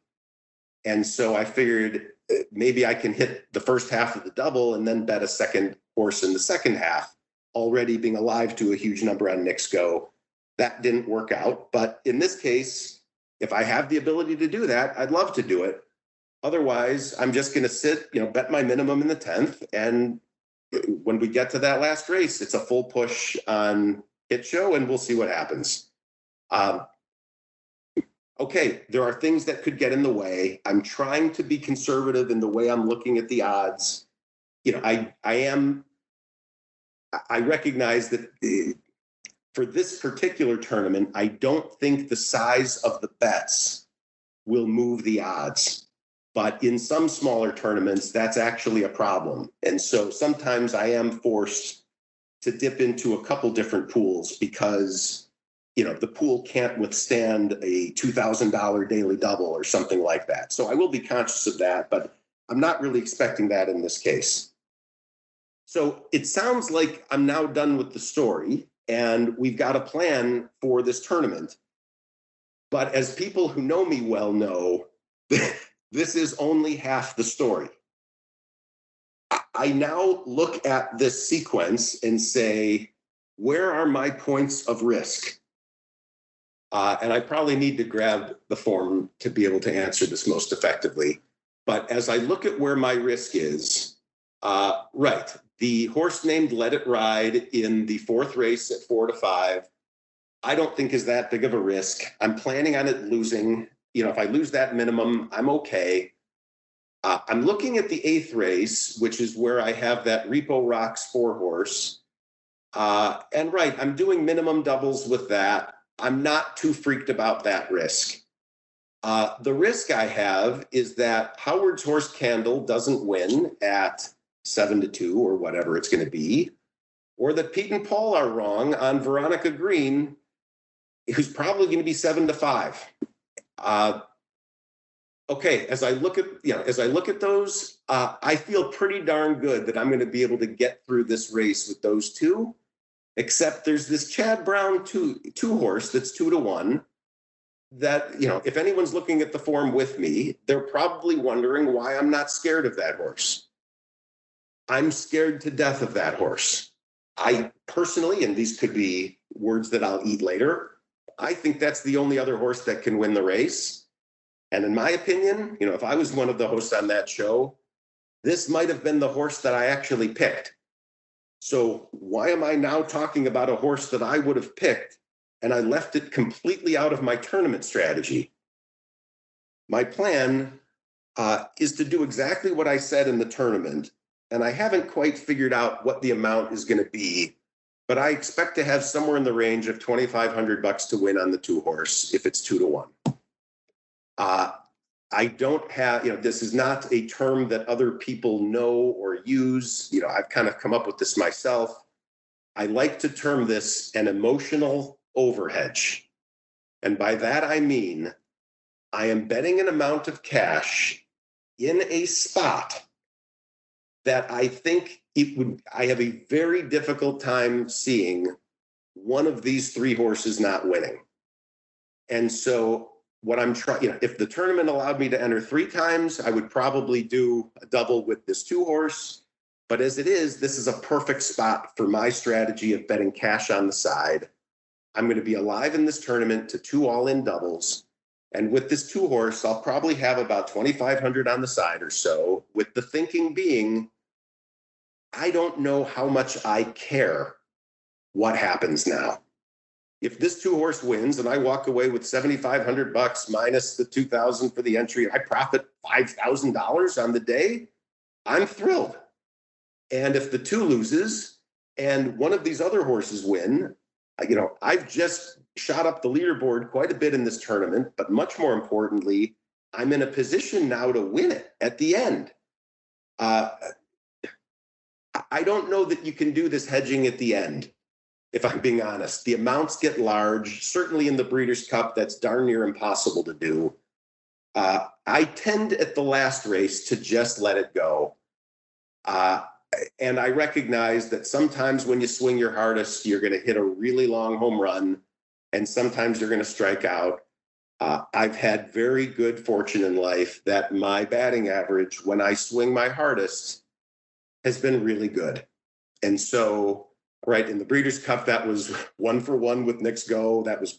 And so I figured maybe I can hit the first half of the double and then bet a second horse in the second half, already being alive to a huge number on Nick's Go. That didn't work out. But in this case, if I have the ability to do that, I'd love to do it. Otherwise, I'm just going to sit, bet my minimum in the 10th. And when we get to that last race, it's a full push on Hit Show, and we'll see what happens. Okay, there are things that could get in the way. I'm trying to be conservative in the way I'm looking at the odds. I recognize that for this particular tournament, I don't think the size of the bets will move the odds. But in some smaller tournaments, that's actually a problem. And so sometimes I am forced to dip into a couple different pools because, the pool can't withstand a $2,000 daily double or something like that. So I will be conscious of that, but I'm not really expecting that in this case. So it sounds like I'm now done with the story and we've got a plan for this tournament. But as people who know me well know, this is only half the story. I now look at this sequence and say, where are my points of risk? And I probably need to grab the form to be able to answer this most effectively. But as I look at where my risk is, right, the horse named Let It Ride in the fourth race at 4-5, I don't think is that big of a risk. I'm planning on it losing. If I lose that minimum, I'm okay. I'm looking at the eighth race, which is where I have that Repo Rocks 4-horse. And right, I'm doing minimum doubles with that. I'm not too freaked about that risk. The risk I have is that Howard's horse Candle doesn't win at 7-2 or whatever it's going to be, or that Pete and Paul are wrong on Veronica Green, who's probably going to be 7-5. Okay, as I look at those, I feel pretty darn good that I'm going to be able to get through this race with those two. Except there's this Chad Brown two horse that's 2-1. That if anyone's looking at the form with me, they're probably wondering why I'm not scared of that horse. I'm scared to death of that horse. I personally, and these could be words that I'll eat later, I think that's the only other horse that can win the race. And in my opinion, if I was one of the hosts on that show, this might have been the horse that I actually picked. So why am I now talking about a horse that I would have picked and I left it completely out of my tournament strategy? My plan is to do exactly what I said in the tournament, and I haven't quite figured out what the amount is going to be, but I expect to have somewhere in the range of $2,500 to win on the 2-horse if it's 2-1. I don't have, this is not a term that other people know or use. I've kind of come up with this myself. I like to term this an emotional overhedge. And by that, I mean, I am betting an amount of cash in a spot that I think I have a very difficult time seeing one of these 3 horses not winning. And so what I'm trying, if the tournament allowed me to enter 3 times, I would probably do a double with this 2-horse. But as it is, this is a perfect spot for my strategy of betting cash on the side. I'm going to be alive in this tournament to 2 all-in doubles. And with this 2-horse, I'll probably have about 2,500 on the side or so, with the thinking being, I don't know how much I care what happens now. If this 2-horse wins and I walk away with $7,500 minus the $2,000 for the entry, I profit $5,000 on the day. I'm thrilled. And if the 2 loses and one of these other horses win, I've just shot up the leaderboard quite a bit in this tournament, but much more importantly, I'm in a position now to win it at the end. I don't know that you can do this hedging at the end, if I'm being honest. The amounts get large. Certainly in the Breeders' Cup, that's darn near impossible to do. I tend at the last race to just let it go. And I recognize that sometimes when you swing your hardest, you're going to hit a really long home run, and sometimes you're going to strike out. I've had very good fortune in life that my batting average when I swing my hardest has been really good. And so, right, in the Breeders' Cup, that was 1 for 1 with Nick's Go. That was,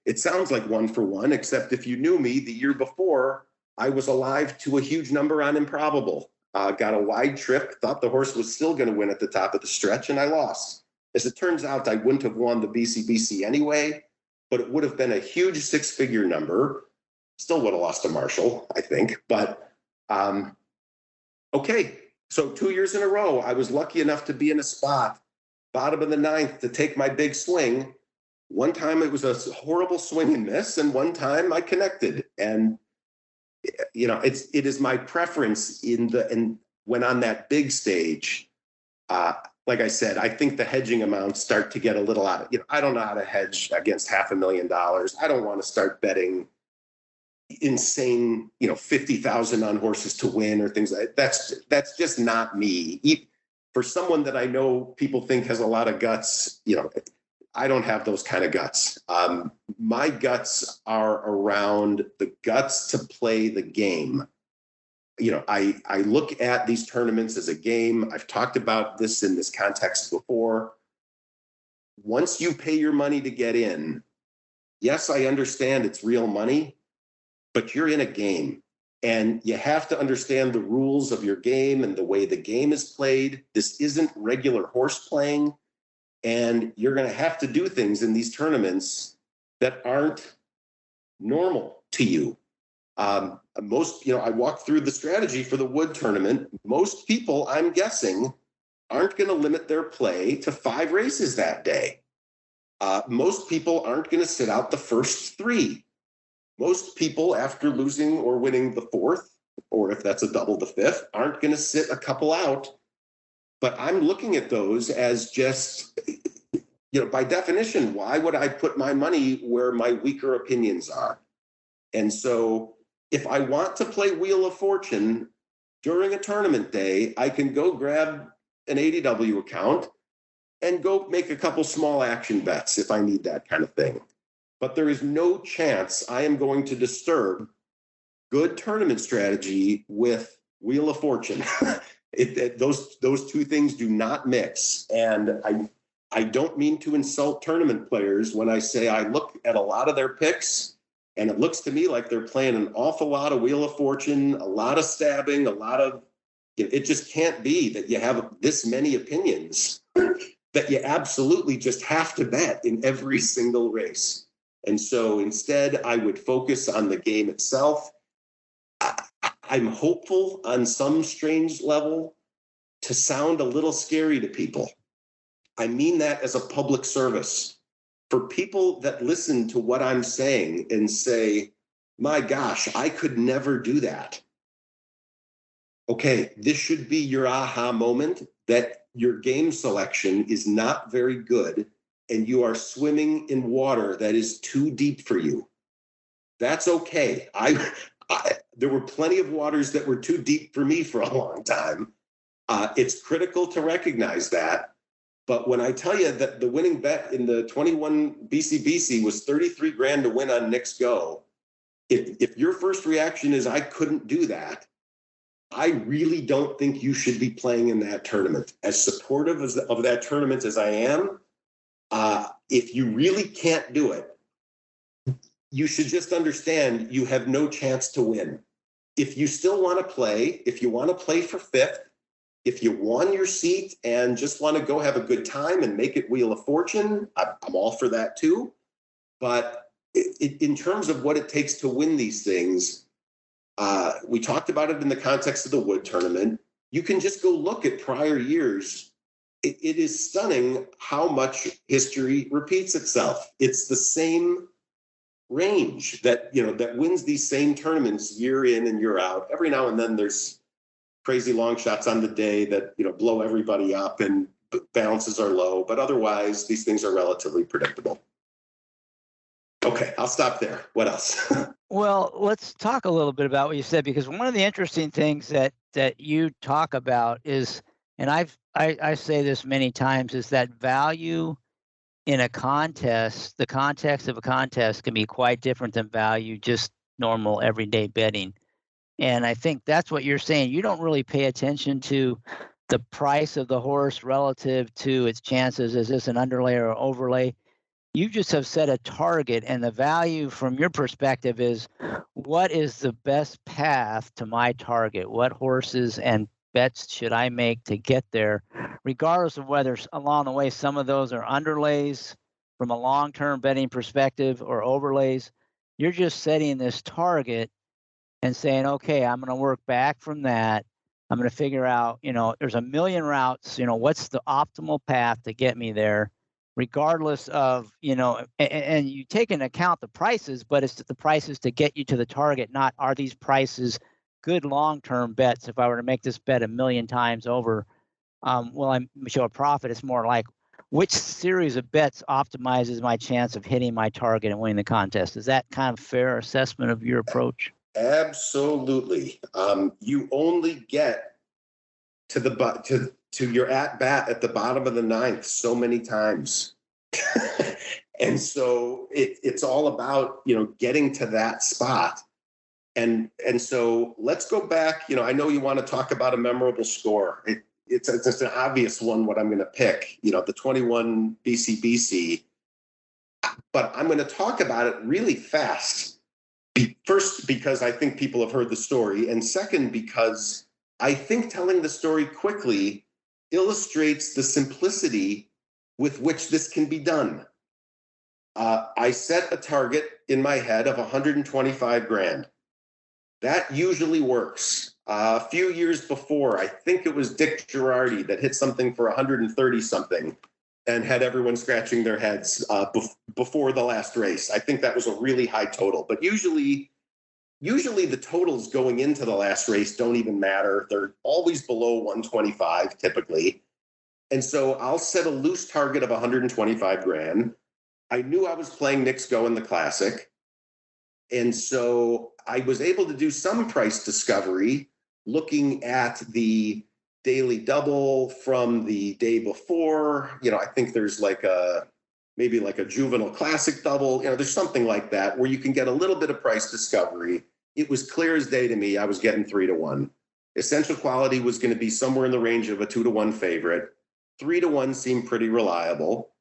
it sounds like 1 for 1, except if you knew me the year before, I was alive to a huge number on Improbable. Got a wide trip, thought the horse was still going to win at the top of the stretch, and I lost. As it turns out, I wouldn't have won the BCBC anyway, but it would have been a huge 6-figure number. Still would have lost to Marshall, I think. But okay, so 2 years in a row, I was lucky enough to be in a spot, bottom of the 9th, to take my big swing. One time it was a horrible swing and miss, and one time I connected. And it is my preference when on that big stage. Like I said, I think the hedging amounts start to get a little out of, I don't know how to hedge against $500,000. I don't want to start betting insane, 50,000 on horses to win or things like that. That's just not me. For someone that I know people think has a lot of guts, I don't have those kind of guts. My guts are around the guts to play the game. I look at these tournaments as a game. I've talked about this in this context before. Once you pay your money to get in, yes, I understand it's real money, but you're in a game. And you have to understand the rules of your game and the way the game is played. This isn't regular horse playing. And you're going to have to do things in these tournaments that aren't normal to you. I walked through the strategy for the Wood tournament. Most people, I'm guessing, aren't going to limit their play to 5 races that day. Most people aren't going to sit out the first 3. Most people, after losing or winning the 4th, or if that's a double, the 5th, aren't going to sit a couple out. But I'm looking at those as just, by definition, why would I put my money where my weaker opinions are? And so if I want to play Wheel of Fortune during a tournament day, I can go grab an ADW account and go make a couple small action bets if I need that kind of thing. But there is no chance I am going to disturb good tournament strategy with Wheel of Fortune. Those 2 things do not mix. And I don't mean to insult tournament players when I say I look at a lot of their picks, and it looks to me like they're playing an awful lot of Wheel of Fortune, a lot of stabbing, a lot of, it just can't be that you have this many opinions that you absolutely just have to bet in every single race. And so instead, I would focus on the game itself. I'm hopeful on some strange level to sound a little scary to people. I mean that as a public service. For people that listen to what I'm saying and say, my gosh, I could never do that. Okay, this should be your aha moment that your game selection is not very good and you are swimming in water that is too deep for you. That's okay. There were plenty of waters that were too deep for me for a long time. It's critical to recognize that. But when I tell you that the winning bet in the 21 BCBC was 33 grand to win on Nick's Go, if your first reaction is I couldn't do that, I really don't think you should be playing in that tournament. As supportive of that tournament as I am, if you really can't do it, you should just understand you have no chance to win. If you still want to play, if you want to play for 5th, if you won your seat and just want to go have a good time and make it Wheel of Fortune, I'm all for that too. But in terms of what it takes to win these things, We talked about it in the context of the Wood tournament. You can just go look at prior years. It is stunning how much history repeats itself. It's the same range that wins these same tournaments year in and year out. Every now and then there's crazy long shots on the day that blow everybody up and balances are low, but otherwise these things are relatively predictable. Okay, I'll stop there. What else? Well, let's talk a little bit about what you said, because one of the interesting things that you talk about is, and I say this many times, is that value in a contest, the context of a contest can be quite different than value just normal everyday betting. And I think that's what you're saying. You don't really pay attention to the price of the horse relative to its chances. Is this an underlay or overlay? You just have set a target, and the value from your perspective is, what is the best path to my target? What horses and bets should I make to get there, regardless of whether along the way some of those are underlays from a long-term betting perspective or overlays. You're just setting this target and saying, okay, I'm going to work back from that. I'm going to figure out, there's a million routes, what's the optimal path to get me there, regardless of, and you take into account the prices, but it's the prices to get you to the target, not are these prices good long-term bets. If I were to make this bet 1,000,000 times over, will I show a profit? It's more like, which series of bets optimizes my chance of hitting my target and winning the contest? Is that kind of fair assessment of your approach? Absolutely. You only get to the to your at bat at the bottom of the ninth so many times. And so it's all about, getting to that spot. And so let's go back. I know you want to talk about a memorable score. It's an obvious one, what I'm going to pick, the 21 BCBC. But I'm going to talk about it really fast. First, because I think people have heard the story. And second, because I think telling the story quickly illustrates the simplicity with which this can be done. I set a target in my head of 125 grand. That usually works. A few years before, I think it was Dick Girardi that hit something for 130 something and had everyone scratching their heads before the last race. I think that was a really high total, but usually the totals going into the last race don't even matter. They're always below 125 typically. And so I'll set a loose target of 125 grand. I knew I was playing Knicks Go in the Classic. And so I was able to do some price discovery looking at the daily double from the day before. I think there's maybe like a juvenile classic double. There's something like that where you can get a little bit of price discovery. It was clear as day to me I was getting 3-1. Essential Quality was going to be somewhere in the range of a 2-1 favorite. 3-1 seemed pretty reliable.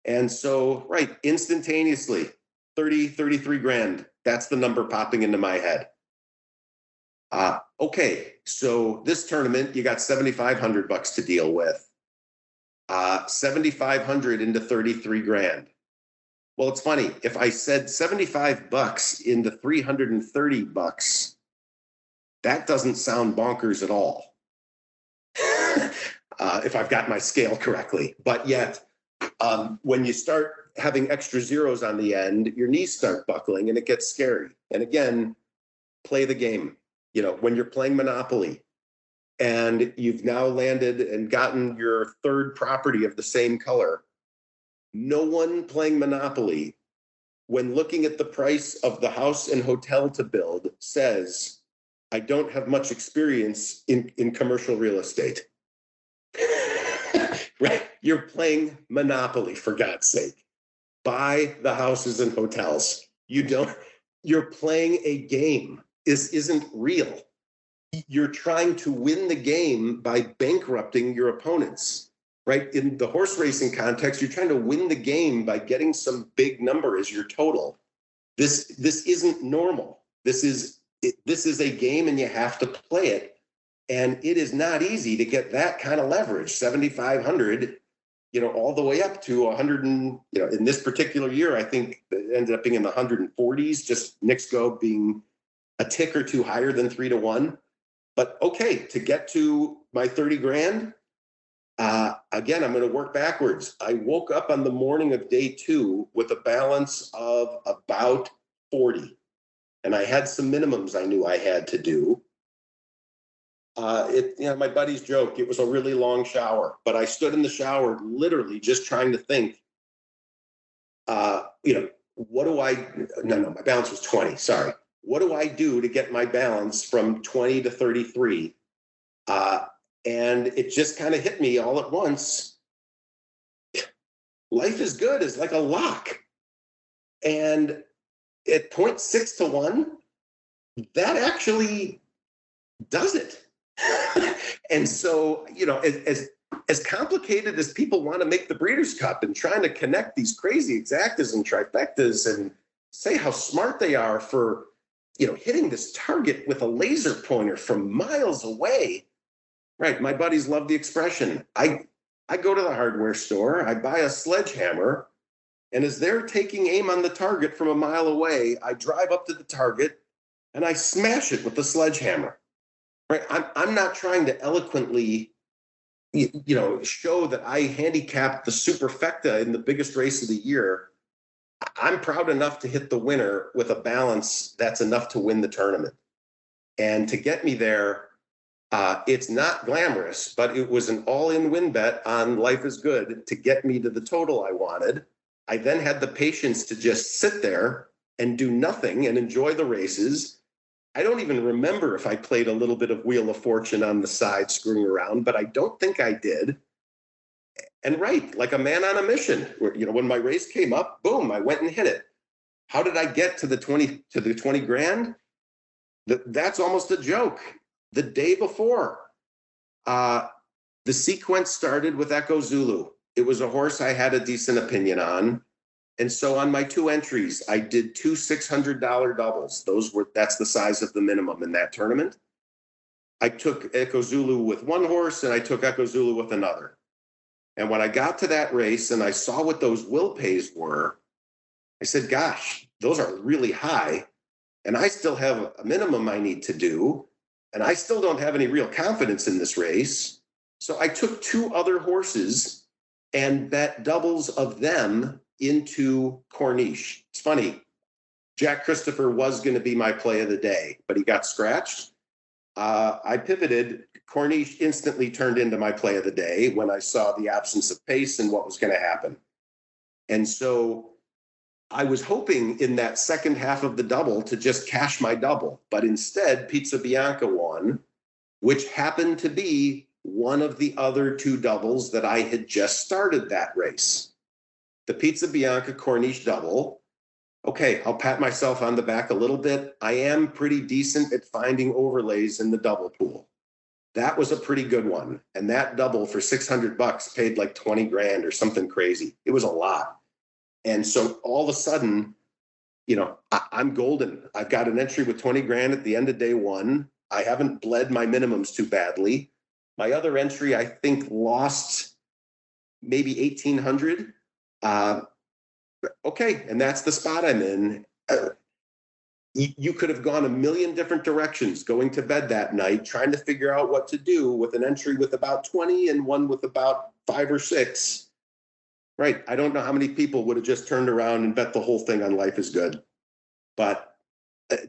And so, right, instantaneously, 33 grand. That's the number popping into my head. Okay, so this tournament, you got $7,500 to deal with. 7,500 into 33 grand. Well, it's funny. If I said $75 into $330, that doesn't sound bonkers at all. If I've got my scale correctly. But yet, when you start having extra zeros on the end, your knees start buckling and it gets scary. And again, play the game. When you're playing Monopoly and you've now landed and gotten your third property of the same color, no one playing Monopoly, when looking at the price of the house and hotel to build, says, I don't have much experience in commercial real estate. Right? You're playing Monopoly, for God's sake. Buy the houses and hotels. You're playing a game. This isn't real. You're trying to win the game by bankrupting your opponents, right? In the horse racing context, you're trying to win the game by getting some big number as your total. This isn't normal. This is a game and you have to play it. And it is not easy to get that kind of leverage, 7,500, all the way up to 100. And, in this particular year, I think it ended up being in the 140s, just Knicks Go being a tick or two higher than 3-1. But okay, to get to my 30 grand, again, I'm going to work backwards. I woke up on the morning of day 2 with a balance of about 40. And I had some minimums I knew I had to do. My buddies joke, it was a really long shower, but I stood in the shower literally just trying to think, what do my balance was 20, sorry. What do I do to get my balance from 20 to 33? And it just kind of hit me all at once. Life is good is like a lock. And at 0.6 to 1, that actually does it. And so, as complicated as people want to make the Breeders' Cup and trying to connect these crazy exactas and trifectas and say how smart they are for, hitting this target with a laser pointer from miles away. Right. My buddies love the expression. I go to the hardware store, I buy a sledgehammer, and as they're taking aim on the target from a mile away, I drive up to the target and I smash it with the sledgehammer. Right. I'm not trying to eloquently, show that I handicapped the superfecta in the biggest race of the year. I'm proud enough to hit the winner with a balance that's enough to win the tournament. And to get me there, it's not glamorous, but it was an all-in win bet on Life is Good to get me to the total I wanted. I then had the patience to just sit there and do nothing and enjoy the races. I don't even remember if I played a little bit of Wheel of Fortune on the side screwing around, but I don't think I did. And right, like a man on a mission, where, when my race came up, boom, I went and hit it. How did I get to the 20 grand? That's almost a joke. The day before, the sequence started with Echo Zulu. It was a horse I had a decent opinion on. And so on my 2 entries, I did 2 $600 doubles. That's the size of the minimum in that tournament. I took Echo Zulu with one horse and I took Echo Zulu with another. And when I got to that race and I saw what those will pays were, I said, gosh, those are really high. And I still have a minimum I need to do. And I still don't have any real confidence in this race. So I took 2 other horses and bet doubles of them into Corniche. It's funny, Jack Christopher was going to be my play of the day, but he got scratched. I pivoted. Corniche instantly turned into my play of the day when I saw the absence of pace and what was going to happen. And so I was hoping in that second half of the double to just cash my double, but instead Pizza Bianca won, which happened to be one of the other 2 doubles that I had just started that race. The Pizza Bianca Corniche double. Okay, I'll pat myself on the back a little bit. I am pretty decent at finding overlays in the double pool. That was a pretty good one. And that double for $600 paid like 20 grand or something crazy. It was a lot. And so all of a sudden, I'm golden. I've got an entry with 20 grand at the end of day 1. I haven't bled my minimums too badly. My other entry, I think, lost maybe 1,800. Okay, and that's the spot I'm in. You could have gone a million different directions going to bed that night, trying to figure out what to do with an entry with about 20 and one with about 5 or 6. Right. I don't know how many people would have just turned around and bet the whole thing on Life is Good. But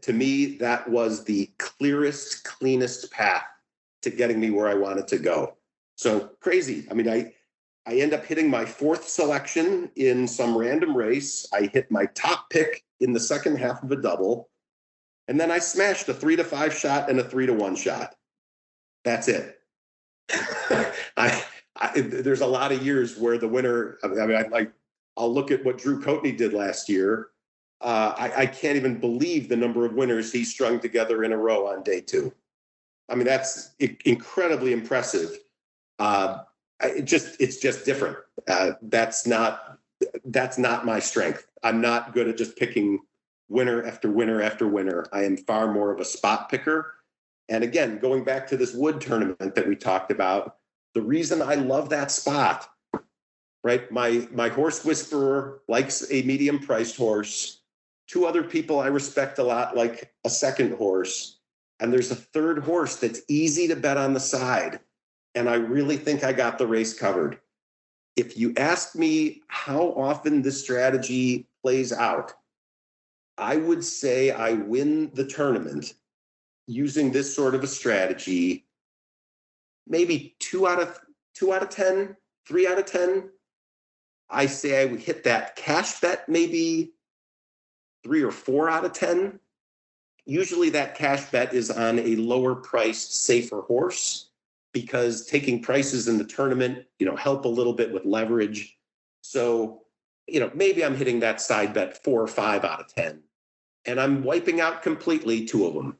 to me, that was the clearest, cleanest path to getting me where I wanted to go. So crazy. I mean, I end up hitting my 4th selection in some random race. I hit my top pick in the second half of a double. And then I smashed a 3 to 5 shot and a 3 to 1 shot. That's it. There's a lot of years where the winner, I'll look at what Drew Coatney did last year. I can't even believe the number of winners he strung together in a row on day 2. I mean, that's incredibly impressive. It's just different. That's not my strength. I'm not good at just picking winner after winner after winner. I am far more of a spot picker. And again, going back to this Wood tournament that we talked about, the reason I love that spot, right? My horse whisperer likes a medium priced horse. two other people I respect a lot, like a second horse, and there's a third horse that's easy to bet on the side. And I really think I got the race covered. If you ask me how often this strategy plays out, I would say I win the tournament using this sort of a strategy, maybe 2 out of 10, 3 out of 10. I say I would hit that cash bet maybe 3 or 4 out of 10. Usually that cash bet is on a lower priced, safer horse, because taking prices in the tournament, help a little bit with leverage. So, maybe I'm hitting that side bet 4 or 5 out of 10, and I'm wiping out completely 2 of them.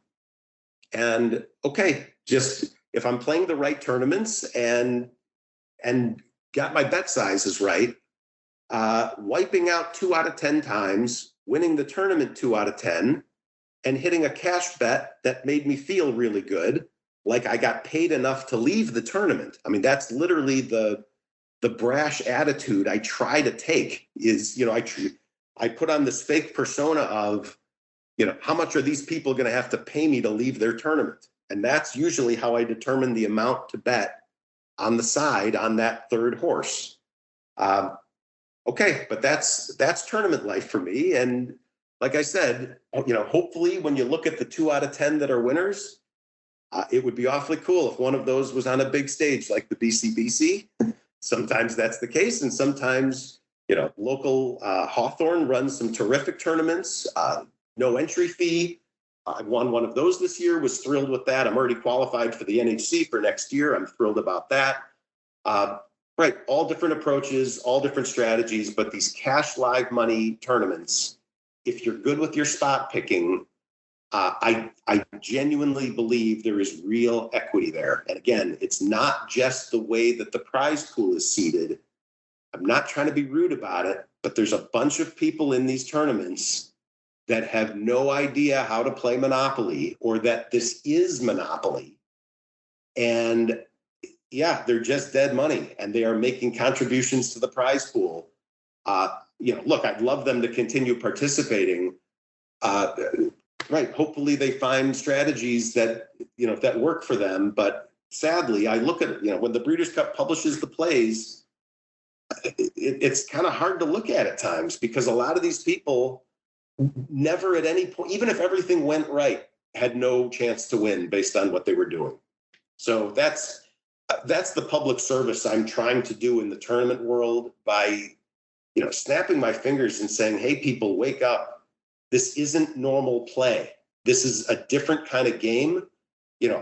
And okay, just if I'm playing the right tournaments and got my bet sizes right, wiping out 2 out of 10 times, winning the tournament 2 out of 10, and hitting a cash bet that made me feel really good, like I got paid enough to leave the tournament. I mean, that's literally the brash attitude I try to take is, I put on this fake persona of, how much are these people going to have to pay me to leave their tournament? And that's usually how I determine the amount to bet on the side on that third horse. Okay, but that's tournament life for me. And like I said, hopefully when you look at the 2 out of 10 that are winners, it would be awfully cool if one of those was on a big stage like the BCBC. Sometimes that's the case. And sometimes, local Hawthorne runs some terrific tournaments, no entry fee. I won one of those this year, was thrilled with that. I'm already qualified for the NHC for next year. I'm thrilled about that. Right, all different approaches, all different strategies, but these cash live money tournaments, if you're good with your spot picking, I genuinely believe there is real equity there. And again, it's not just the way that the prize pool is seated. I'm not trying to be rude about it, but there's a bunch of people in these tournaments that have no idea how to play Monopoly, or that this is Monopoly. And yeah, they're just dead money, and they are making contributions to the prize pool. Look, I'd love them to continue participating. Right. Hopefully they find strategies that, that work for them. But sadly, I look at, when the Breeders' Cup publishes the plays, it's kind of hard to look at times, because a lot of these people never at any point, even if everything went right, had no chance to win based on what they were doing. So that's the public service I'm trying to do in the tournament world by, snapping my fingers and saying, hey, people, wake up. This isn't normal play. This is a different kind of game.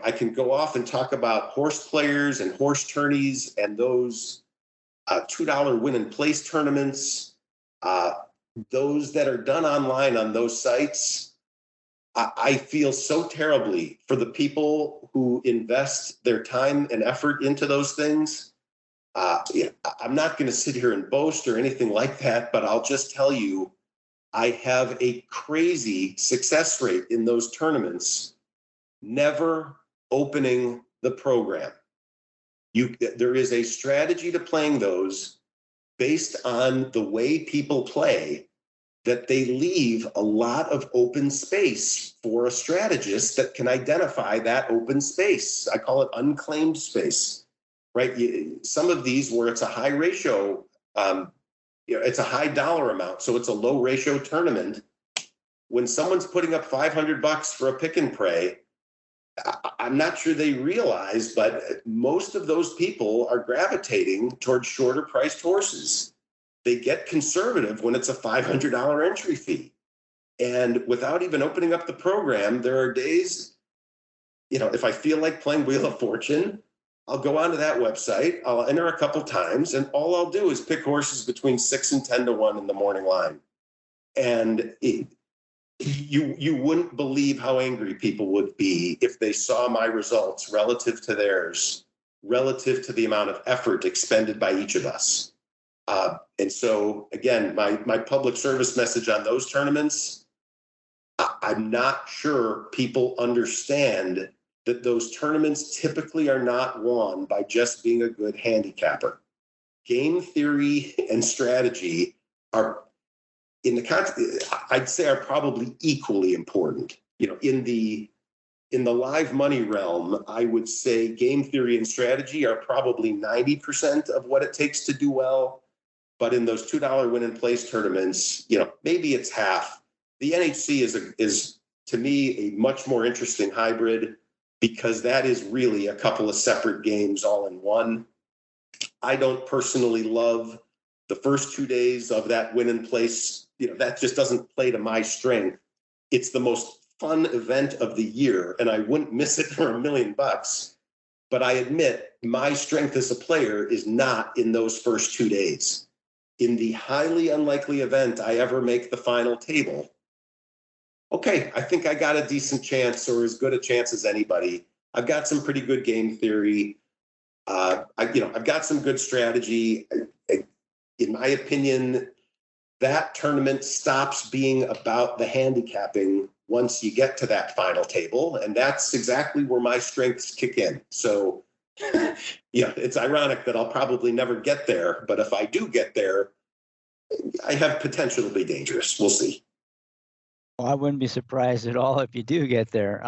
I can go off and talk about horse players and horse tourneys and those $2 win and place tournaments, those that are done online on those sites. I feel so terribly for the people who invest their time and effort into those things. I'm not going to sit here and boast or anything like that, but I'll just tell you, I have a crazy success rate in those tournaments, never opening the program. There is a strategy to playing those based on the way people play, that they leave a lot of open space for a strategist that can identify that open space. I call it unclaimed space, right? Some of these where it's a high ratio, it's a high dollar amount, so it's a low ratio tournament. When someone's putting up $500 for a pick and pray, I'm not sure they realize, but most of those people are gravitating towards shorter priced horses. They get conservative when it's a $500 entry fee. And without even opening up the program, there are days, if I feel like playing Wheel of Fortune, I'll go onto that website, I'll enter a couple times, and all I'll do is pick horses between 6 and 10 to 1 in the morning line. And you wouldn't believe how angry people would be if they saw my results relative to theirs, relative to the amount of effort expended by each of us. And so, again, my public service message on those tournaments, I'm not sure people understand that those tournaments typically are not won by just being a good handicapper. Game theory and strategy are in the context, I'd say are probably equally important. In the live money realm, I would say game theory and strategy are probably 90% of what it takes to do well. But in those $2 win and place tournaments, maybe it's half. The NHC is to me a much more interesting hybrid, because that is really a couple of separate games all in one. I don't personally love the first 2 days of that win and place. That just doesn't play to my strength. It's the most fun event of the year, and I wouldn't miss it for $1 million. But I admit my strength as a player is not in those first 2 days. In the highly unlikely event I ever make the final table, okay, I think I got a decent chance, or as good a chance as anybody. I've got some pretty good game theory. I've got some good strategy. In my opinion, that tournament stops being about the handicapping once you get to that final table, and that's exactly where my strengths kick in. So, it's ironic that I'll probably never get there, but if I do get there, I have potential to be dangerous. We'll see. Well, I wouldn't be surprised at all if you do get there.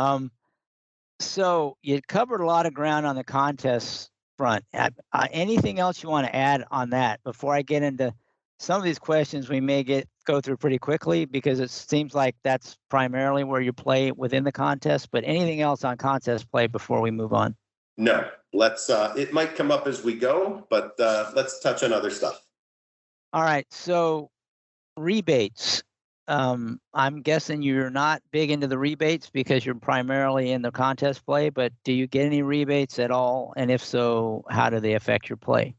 So you covered a lot of ground on the contest front. Anything else you want to add on that before I get into some of these questions? We may go through pretty quickly because it seems like that's primarily where you play within the contest. But anything else on contest play before we move on? No, let's. It might come up as we go, but let's touch on other stuff. All right. So rebates. I'm guessing you're not big into the rebates because you're primarily in the contest play, but do you get any rebates at all? And if so, how do they affect your play?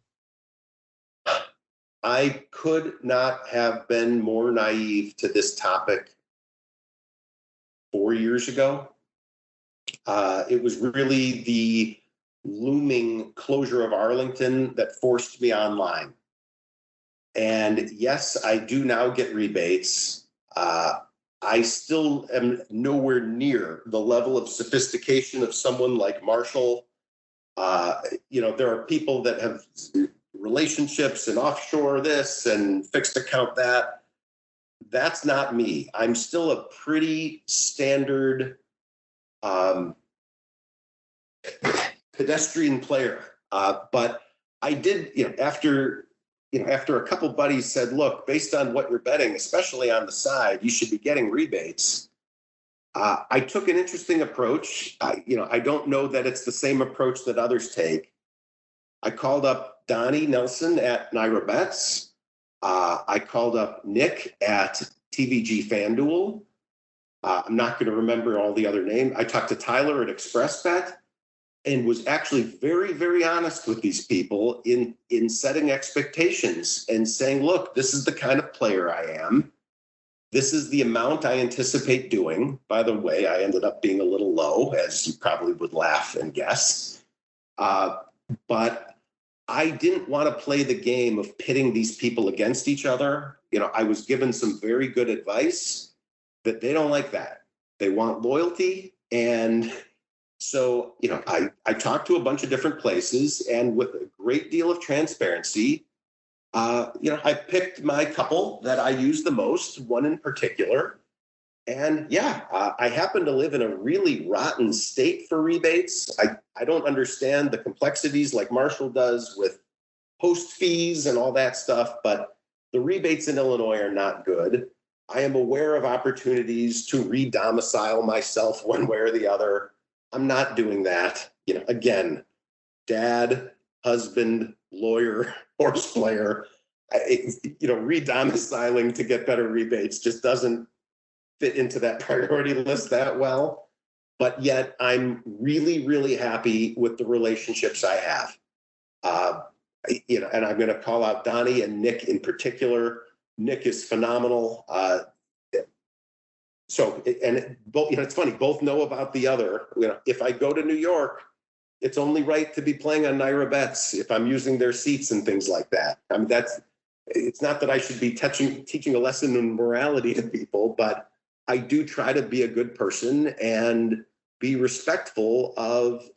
I could not have been more naive to this topic 4 years ago. It was really the looming closure of Arlington that forced me online. And yes, I do now get rebates. I still am nowhere near the level of sophistication of someone like Marshall. There are people that have relationships and offshore this and fixed account that. That's not me. I'm still a pretty standard pedestrian player. But I did, after a couple buddies said, look, based on what you're betting, especially on the side, you should be getting rebates. I took an interesting approach. I don't know that it's the same approach that others take. I called up Donnie Nelson at NYRA Bets. I called up Nick at TVG FanDuel. I'm not going to remember all the other names. I talked to Tyler at ExpressBet, and was actually very, very honest with these people in setting expectations and saying, look, this is the kind of player I am. This is the amount I anticipate doing. By the way, I ended up being a little low, as you probably would laugh and guess. But I didn't want to play the game of pitting these people against each other. I was given some very good advice that they don't like that. They want loyalty. And so, I talked to a bunch of different places, and with a great deal of transparency, I picked my couple that I use the most, one in particular. And I happen to live in a really rotten state for rebates. I don't understand the complexities like Marshall does with host fees and all that stuff, but the rebates in Illinois are not good. I am aware of opportunities to re-domicile myself one way or the other. I'm not doing that. Again, dad, husband, lawyer, horse player, re-domiciling to get better rebates just doesn't fit into that priority list that well. But yet I'm really, really happy with the relationships I have. And I'm going to call out Donnie and Nick in particular. Nick is phenomenal. It's funny, both know about the other. If I go to New York, it's only right to be playing on NYRA Bets if I'm using their seats and things like that. I mean, it's not that I should be teaching a lesson in morality to people, but I do try to be a good person and be respectful of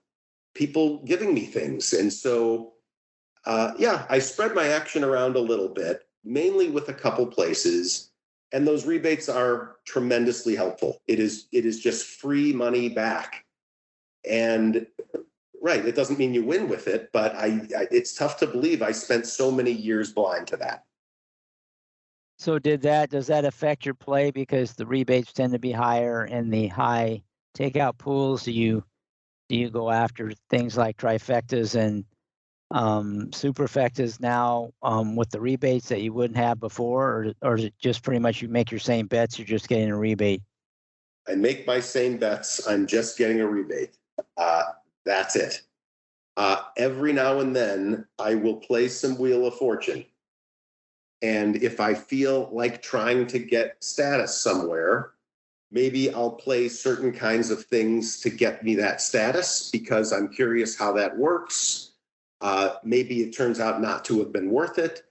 people giving me things. And so, I spread my action around a little bit, mainly with a couple places. And those rebates are tremendously helpful. It is just free money back. And right, it doesn't mean you win with it, but it's tough to believe I spent so many years blind to that. So does that affect your play because the rebates tend to be higher in the high takeout pools? Do you go after things like trifectas and superfectas now with the rebates that you wouldn't have before, or is it just pretty much you make your same bets, you're just getting a rebate? I make my same bets. I'm just getting a rebate. That's it. Every now and then I will play some Wheel of Fortune. And if I feel like trying to get status somewhere, maybe I'll play certain kinds of things to get me that status because I'm curious how that works. Maybe it turns out not to have been worth it.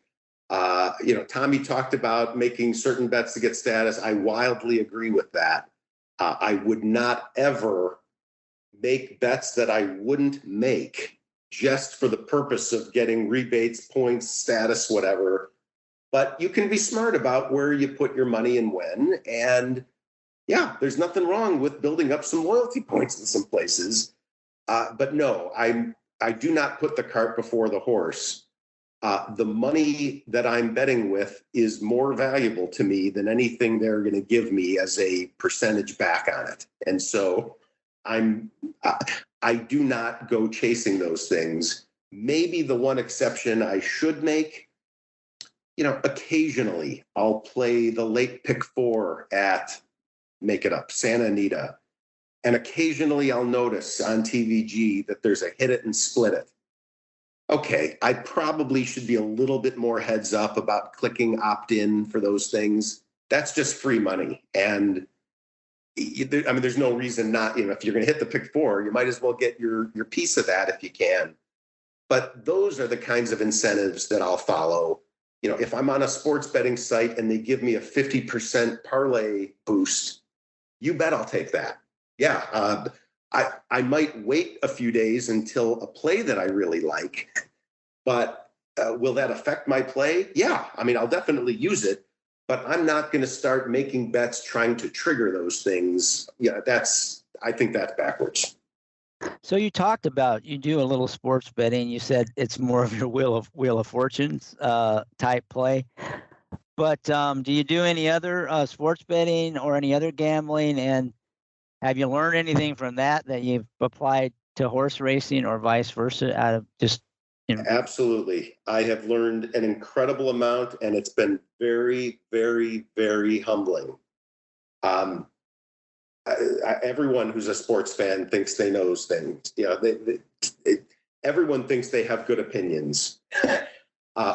Tommy talked about making certain bets to get status. I wildly agree with that. I would not ever make bets that I wouldn't make just for the purpose of getting rebates, points, status, whatever. But you can be smart about where you put your money and when. And yeah, there's nothing wrong with building up some loyalty points in some places. But no, I do not put the cart before the horse. The money that I'm betting with is more valuable to me than anything they're going to give me as a percentage back on it. And so I do not go chasing those things. Maybe the one exception I should make, occasionally I'll play the late pick 4 at, make it up, Santa Anita. And occasionally I'll notice on TVG that there's a hit it and split it. Okay, I probably should be a little bit more heads up about clicking opt-in for those things. That's just free money. And there's no reason not, if you're going to hit the pick 4, you might as well get your piece of that if you can. But those are the kinds of incentives that I'll follow. If I'm on a sports betting site and they give me a 50% parlay boost, you bet I'll take that. Yeah, I might wait a few days until a play that I really like, but will that affect my play? Yeah, I'll definitely use it, but I'm not going to start making bets trying to trigger those things. Yeah, I think that's backwards. So you talked about you do a little sports betting. You said it's more of your Wheel of Fortunes type play. But do you do any other sports betting or any other gambling? And have you learned anything from that you've applied to horse racing or vice versa out of just, Absolutely. I have learned an incredible amount, and it's been very, very, very humbling. Everyone who's a sports fan thinks they know things. Everyone thinks they have good opinions.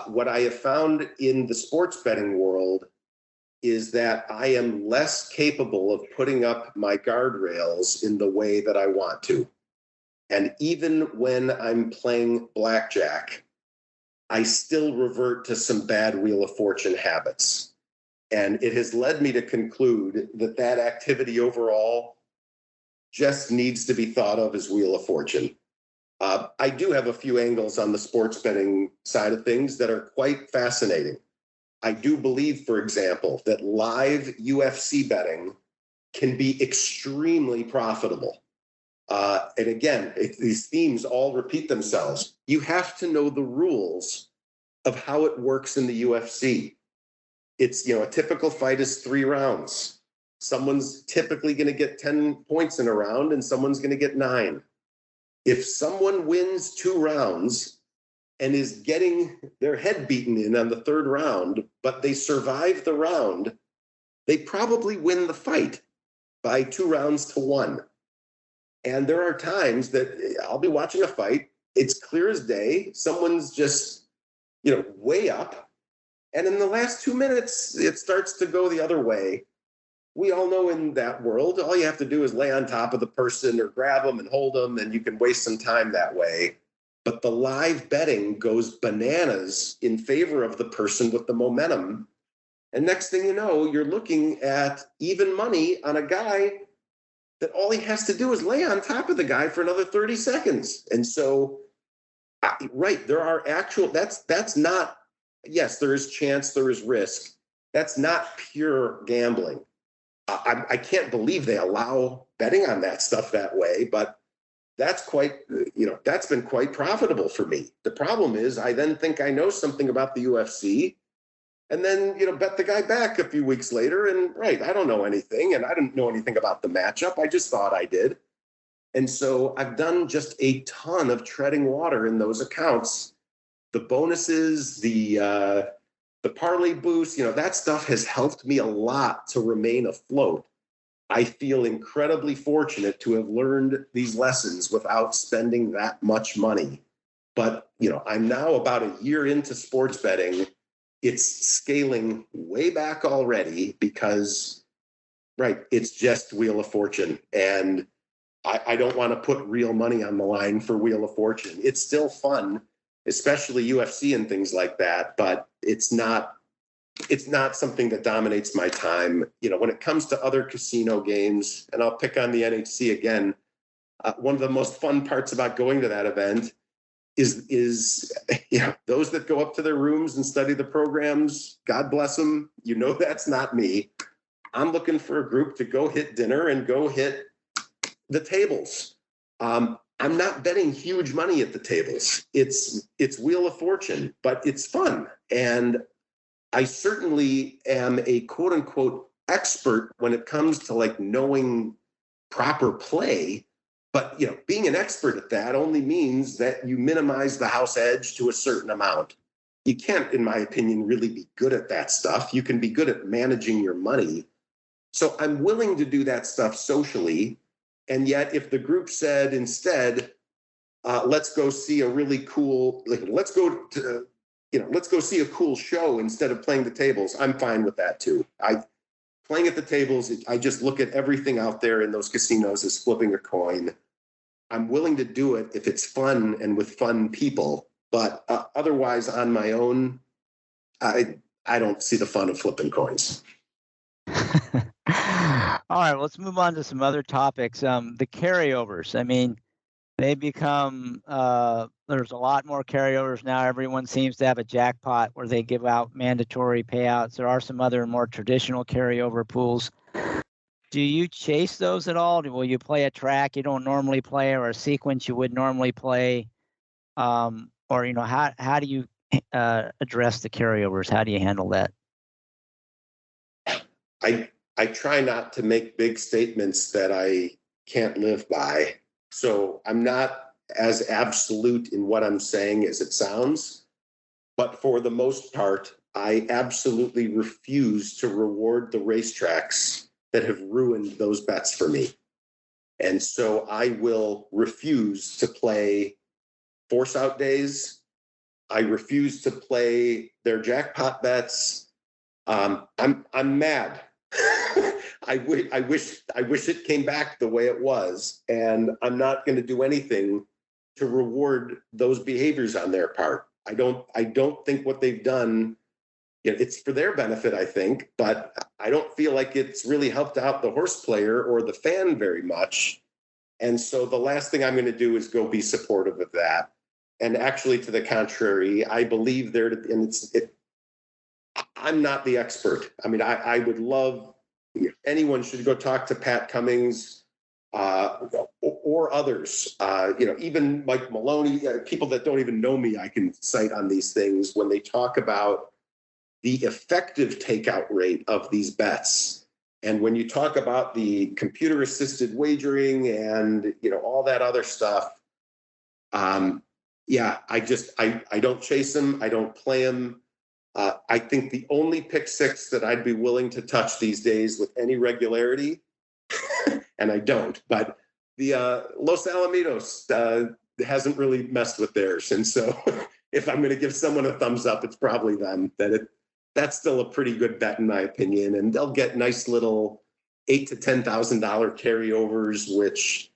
What I have found in the sports betting world is that I am less capable of putting up my guardrails in the way that I want to. And even when I'm playing blackjack, I still revert to some bad Wheel of Fortune habits. And it has led me to conclude that activity overall just needs to be thought of as Wheel of Fortune. I do have a few angles on the sports betting side of things that are quite fascinating. I do believe, for example, that live UFC betting can be extremely profitable. And again, these themes all repeat themselves. You have to know the rules of how it works in the UFC. It's, a typical fight is 3 rounds. Someone's typically going to get 10 points in a round and someone's going to get 9. If someone wins 2 rounds and is getting their head beaten in on the 3rd round, but they survive the round, they probably win the fight by 2 rounds to 1. And there are times that I'll be watching a fight. It's clear as day. Someone's just, way up. And in the last 2 minutes, it starts to go the other way. We all know in that world, all you have to do is lay on top of the person or grab them and hold them, and you can waste some time that way. But the live betting goes bananas in favor of the person with the momentum. And next thing you know, you're looking at even money on a guy that all he has to do is lay on top of the guy for another 30 seconds. And so, right, there are that's not, yes, there is chance, there is risk, That's not pure gambling. I can't believe they allow betting on that stuff that way, but that's that's been quite profitable for me. The problem is I then think I know something about the UFC and then, bet the guy back a few weeks later and I don't know anything and I didn't know anything about the matchup. I just thought I did. And so I've done just a ton of treading water in those accounts. The bonuses, the parlay boost, that stuff has helped me a lot to remain afloat. I feel incredibly fortunate to have learned these lessons without spending that much money. But, I'm now about a year into sports betting. It's scaling way back already because, it's just Wheel of Fortune. And I don't want to put real money on the line for Wheel of Fortune. It's still fun, especially UFC and things like that, but it's not something that dominates my time. When it comes to other casino games, and I'll pick on the NHC again, one of the most fun parts about going to that event is those that go up to their rooms and study the programs, God bless them. That's not me. I'm looking for a group to go hit dinner and go hit the tables. I'm not betting huge money at the tables. It's Wheel of Fortune, but it's fun. And I certainly am a quote unquote expert when it comes to knowing proper play. But, being an expert at that only means that you minimize the house edge to a certain amount. You can't, in my opinion, really be good at that stuff. You can be good at managing your money. So I'm willing to do that stuff socially. And yet if the group said instead, let's go see a really cool, let's go see a cool show instead of playing the tables, I'm fine with that too. Playing at the tables, I just look at everything out there in those casinos as flipping a coin. I'm willing to do it if it's fun and with fun people, but otherwise on my own, I don't see the fun of flipping coins. All right, let's move on to some other topics. The carryovers. I mean, they become, there's a lot more carryovers now. Everyone seems to have a jackpot where they give out mandatory payouts. There are some other more traditional carryover pools. Do you chase those at all? Will you play a track you don't normally play or a sequence you would normally play? Or, how do you address the carryovers? How do you handle that? I try not to make big statements that I can't live by. So I'm not as absolute in what I'm saying as it sounds. But for the most part, I absolutely refuse to reward the racetracks that have ruined those bets for me. And so I will refuse to play force out days. I refuse to play their jackpot bets. I'm mad. I wish it came back the way it was, and I'm not going to do anything to reward those behaviors on their part. I don't think what they've done, it's for their benefit, I think, but I don't feel like it's really helped out the horse player or the fan very much. And so the last thing I'm going to do is go be supportive of that. And actually, to the contrary, I believe I'm not the expert. I mean, I would love, anyone should go talk to Pat Cummings or others, even Mike Maloney, people that don't even know me, I can cite on these things when they talk about the effective takeout rate of these bets. And when you talk about the computer assisted wagering and, all that other stuff, I don't chase them. I don't play them. I think the only pick six that I'd be willing to touch these days with any regularity, and I don't, but the Los Alamitos hasn't really messed with theirs. And so if I'm going to give someone a thumbs up, it's probably them. That's still a pretty good bet in my opinion. And they'll get nice little $8,000 to $10,000 carryovers, which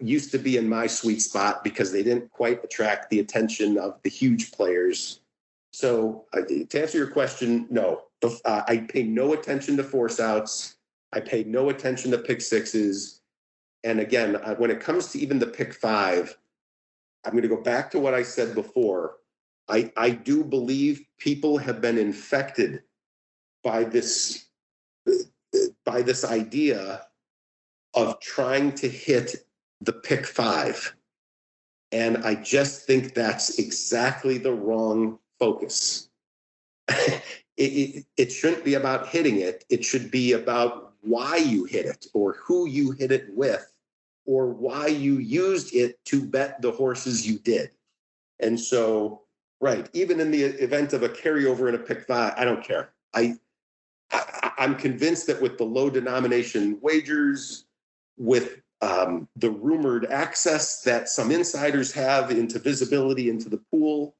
used to be in my sweet spot because they didn't quite attract the attention of the huge players. So to answer your question, no, I pay no attention to force outs. I pay no attention to pick sixes. And again, when it comes to even the pick five, I'm going to go back to what I said before. I do believe people have been infected by this idea of trying to hit the pick five. And I just think that's exactly the wrong focus. It shouldn't be about hitting it. It should be about why you hit it, or who you hit it with, or why you used it to bet the horses you did. And so, right, even in the event of a carryover in a pick five, I don't care. I'm convinced that with the low denomination wagers, with the rumored access that some insiders have into visibility into the pool,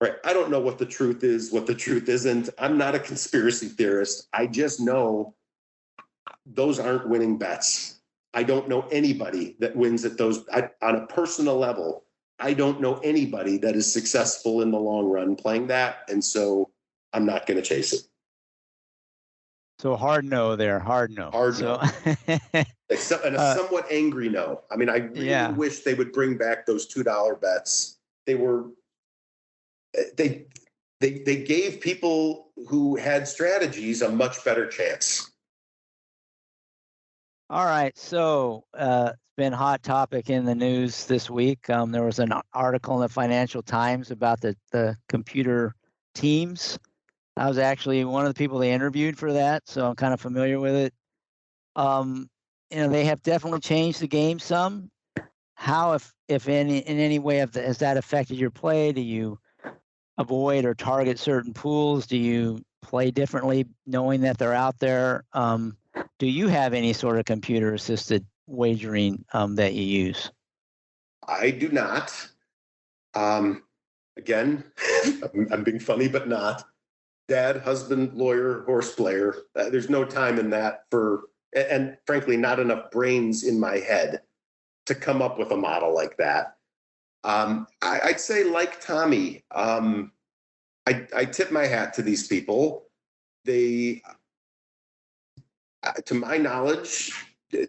right? I don't know what the truth is, what the truth isn't. I'm not a conspiracy theorist. I just know those aren't winning bets. I don't know anybody that wins at those on a personal level. I don't know anybody that is successful in the long run playing that. And so I'm not going to chase it. So hard no there, hard no. Hard no. And a somewhat angry no. I mean, I really wish they would bring back those $2 bets. They gave people who had strategies a much better chance. All right, so it's been a hot topic in the news this week. There was an article in the Financial Times about the computer teams. I was actually one of the people they interviewed for that, so I'm kind of familiar with it. They have definitely changed the game some. How, if in any way, has that affected your play? Do you avoid or target certain pools? Do you play differently knowing that they're out there? Do you have any sort of computer-assisted wagering that you use? I do not. Again, I'm being funny, but not. Dad, husband, lawyer, horse player. There's no time in that and frankly, not enough brains in my head to come up with a model like that. I'd say, like Tommy, I tip my hat to these people. They, to my knowledge,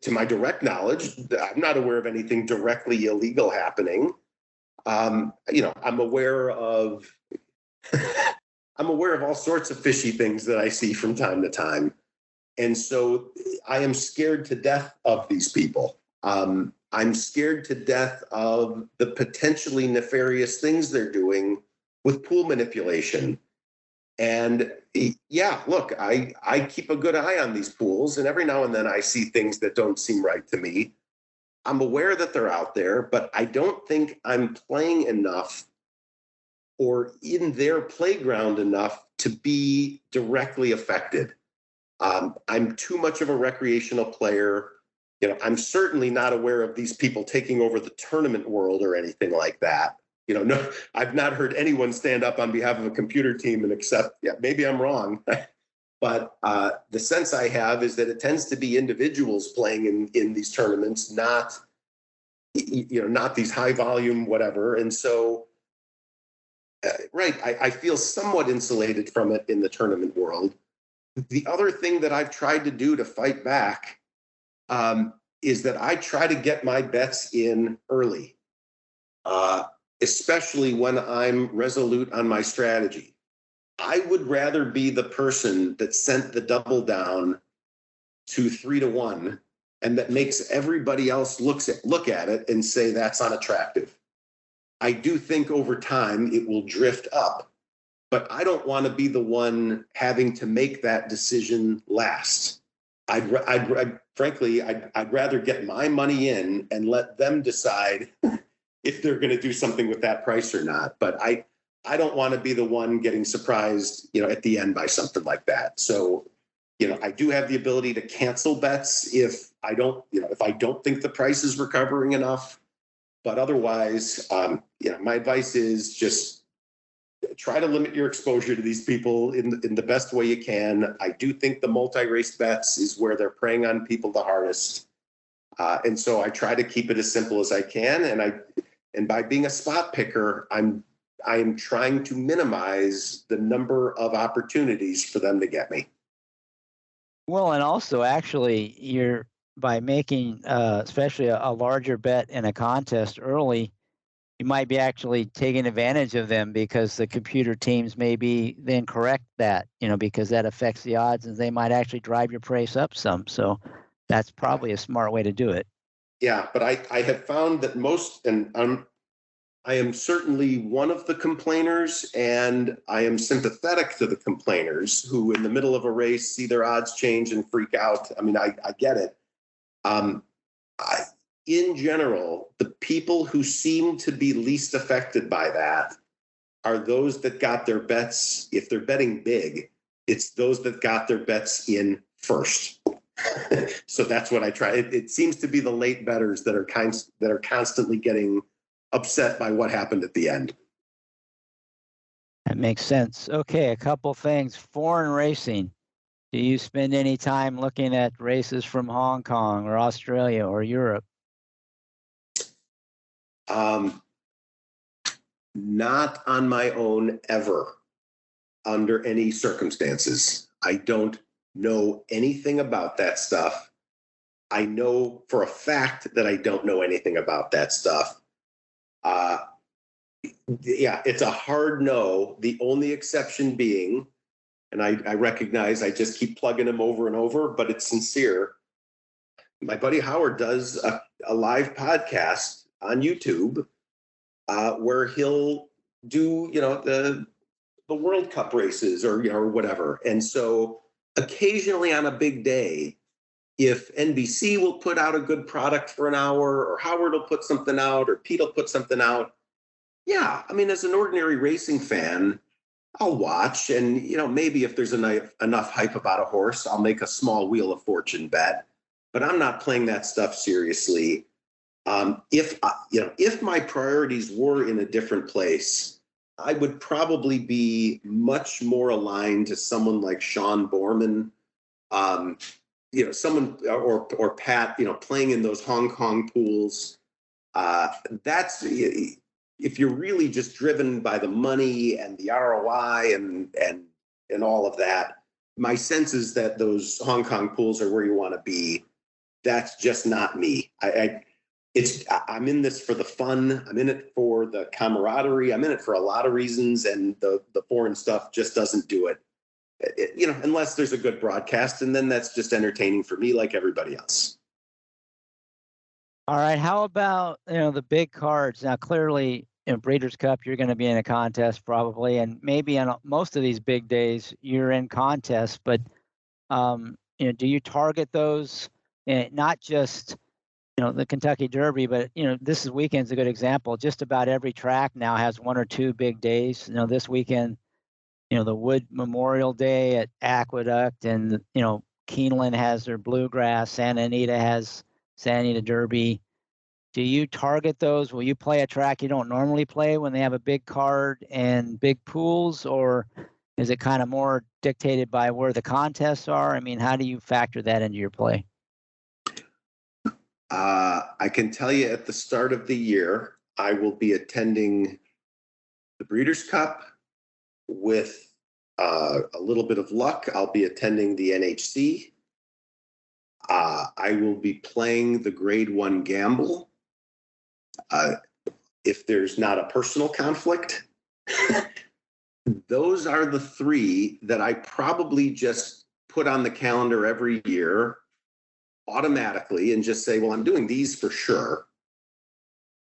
to my direct knowledge, I'm not aware of anything directly illegal happening. I'm aware of all sorts of fishy things that I see from time to time. And so I am scared to death of these people. I'm scared to death of the potentially nefarious things they're doing with pool manipulation. And yeah, look, I keep a good eye on these pools, and every now and then I see things that don't seem right to me. I'm aware that they're out there, but I don't think I'm playing enough or in their playground enough to be directly affected. I'm too much of a recreational player. I'm certainly not aware of these people taking over the tournament world or anything like that. No, I've not heard anyone stand up on behalf of a computer team and accept, maybe I'm wrong. But the sense I have is that it tends to be individuals playing in these tournaments, not these high volume, whatever. And so, I feel somewhat insulated from it in the tournament world. The other thing that I've tried to do to fight back is that I try to get my bets in early, especially when I'm resolute on my strategy. I would rather be the person that sent the double down to 3-1 and that makes everybody else look at it and say that's unattractive. I do think over time it will drift up, but I don't want to be the one having to make that decision last. Frankly, I'd rather get my money in and let them decide if they're going to do something with that price or not. But I don't want to be the one getting surprised, at the end by something like that. So, I do have the ability to cancel bets if I don't think the price is recovering enough. But otherwise, my advice is just try to limit your exposure to these people in the best way you can. I do think the multi-race bets is where they're preying on people the hardest. And so I try to keep it as simple as I can. And by being a spot picker, I am trying to minimize the number of opportunities for them to get me. Well, and also actually by making especially a larger bet in a contest early, you might be actually taking advantage of them because the computer teams maybe then correct that, because that affects the odds and they might actually drive your price up some. So that's probably a smart way to do it. Yeah, but I have found that I am certainly one of the complainers, and I am sympathetic to the complainers who in the middle of a race see their odds change and freak out. I mean, I get it. In general, the people who seem to be least affected by that are those that got their bets. If they're betting big, it's those that got their bets in first. So that's what I try. It seems to be the late bettors that are constantly getting upset by what happened at the end. That makes sense. Okay, a couple things. Foreign racing. Do you spend any time looking at races from Hong Kong or Australia or Europe? Not on my own ever, under any circumstances. I don't know anything about that stuff. I know for a fact that I don't know anything about that stuff. Yeah, it's a hard no. The only exception being, and I recognize I just keep plugging him over and over, but it's sincere. My buddy Howard does a live podcast on YouTube where he'll do, the World Cup races or whatever. And so occasionally on a big day, if NBC will put out a good product for an hour, or Howard will put something out, or Pete will put something out. Yeah, I mean, as an ordinary racing fan, I'll watch, and maybe if there's enough hype about a horse, I'll make a small Wheel of Fortune bet. But I'm not playing that stuff seriously. If my priorities were in a different place, I would probably be much more aligned to someone like Sean Borman, someone or Pat, playing in those Hong Kong pools. That's if you're really just driven by the money and the ROI and all of that. My sense is that those Hong Kong pools are where you want to be. That's just not me. I'm in this for the fun. I'm in it for the camaraderie. I'm in it for a lot of reasons, and the foreign stuff just doesn't do it. Unless there's a good broadcast, and then that's just entertaining for me, like everybody else. All right. How about the big cards? Now, clearly, Breeders' Cup, you're going to be in a contest probably, and maybe on most of these big days, you're in contests. But do you target those? Not just the Kentucky Derby, but this weekend's a good example. Just about every track now has one or two big days. This weekend, the Wood Memorial Day at Aqueduct, and Keeneland has their Bluegrass. Santa Anita has Santa Anita Derby. Do you target those? Will you play a track you don't normally play when they have a big card and big pools, or is it kind of more dictated by where the contests are? I mean, how do you factor that into your play? I can tell you at the start of the year, I will be attending the Breeders' Cup. With a little bit of luck, I'll be attending the NHC. I will be playing the Grade 1 Gamble. If there's not a personal conflict. Those are the three that I probably just put on the calendar every year automatically and just say, well, I'm doing these for sure.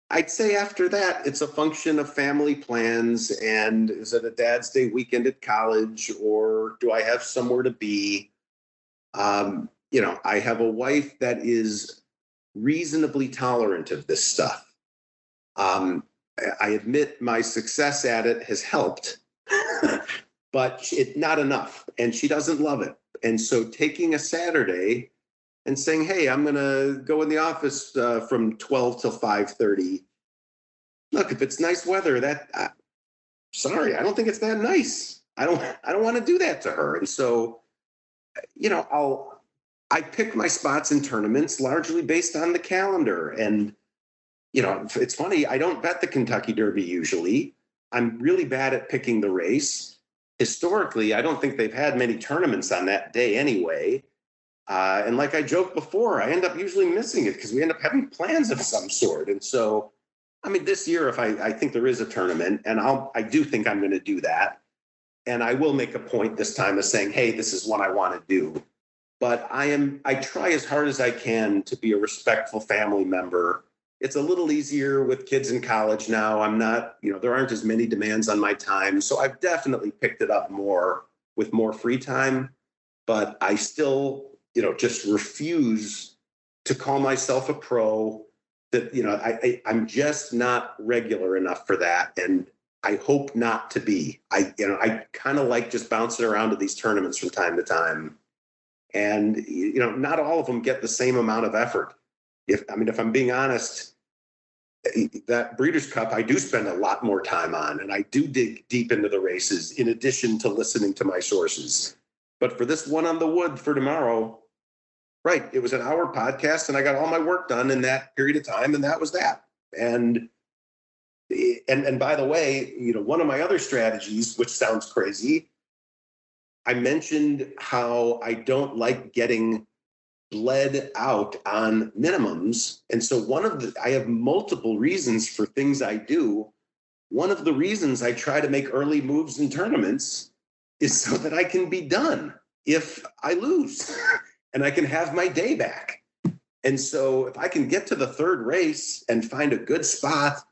I'd say after that, it's a function of family plans, and is it a Dad's Day weekend at college, or do I have somewhere to be? I have a wife that is reasonably tolerant of this stuff. I admit my success at it has helped, but it's not enough, and she doesn't love it. And so taking a Saturday and saying, hey, I'm going to go in the office from 12 till 5:30. Look, if it's nice weather, sorry, I don't think it's that nice. I don't want to do that to her. And so, I pick my spots in tournaments largely based on the calendar. And, it's funny, I don't bet the Kentucky Derby usually. I'm really bad at picking the race. Historically, I don't think they've had many tournaments on that day anyway. And like I joked before, I end up usually missing it because we end up having plans of some sort. And so I mean, this year, if I think there is a tournament, and I do think I'm going to do that, and I will make a point this time of saying, hey, this is what I want to do. But I try as hard as I can to be a respectful family member. It's a little easier with kids in college now. I'm not, there aren't as many demands on my time. So I've definitely picked it up more with more free time, but I still, just refuse to call myself a pro. That, I'm just not regular enough for that. And I hope not to be. I kind of like just bouncing around to these tournaments from time to time. And, not all of them get the same amount of effort. If I'm being honest, that Breeders' Cup, I do spend a lot more time on, and I do dig deep into the races in addition to listening to my sources. But for this one on the wood for tomorrow, right, it was an hour podcast, and I got all my work done in that period of time, and that was that. And by the way, one of my other strategies, which sounds crazy, I mentioned how I don't like getting bled out on minimums. And so I have multiple reasons for things I do. One of the reasons I try to make early moves in tournaments is so that I can be done if I lose and I can have my day back. And so if I can get to the third race and find a good spot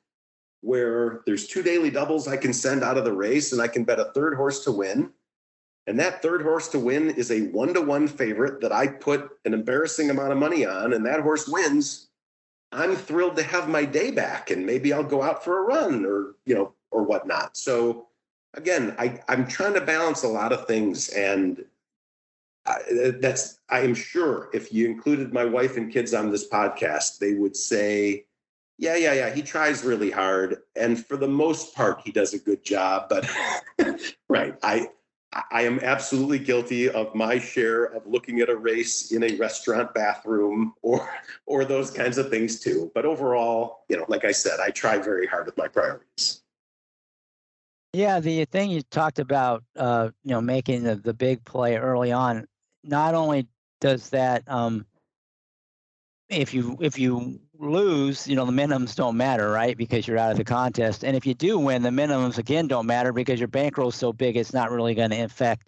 where there's 2 daily doubles I can send out of the race and I can bet a third horse to win, and that third horse to win is a 1-to-1 favorite that I put an embarrassing amount of money on, and that horse wins, I'm thrilled to have my day back, and maybe I'll go out for a run or whatnot. So again, I'm trying to balance a lot of things, and I am sure if you included my wife and kids on this podcast, they would say, yeah, he tries really hard, and for the most part, he does a good job. But right, I am absolutely guilty of my share of looking at a race in a restaurant bathroom or those kinds of things too. But overall, like I said, I try very hard with my priorities. Yeah, the thing you talked about, making the big play early on, not only does that, if you lose, the minimums don't matter, right? Because you're out of the contest. And if you do win, the minimums again don't matter because your bankroll is so big, it's not really going to affect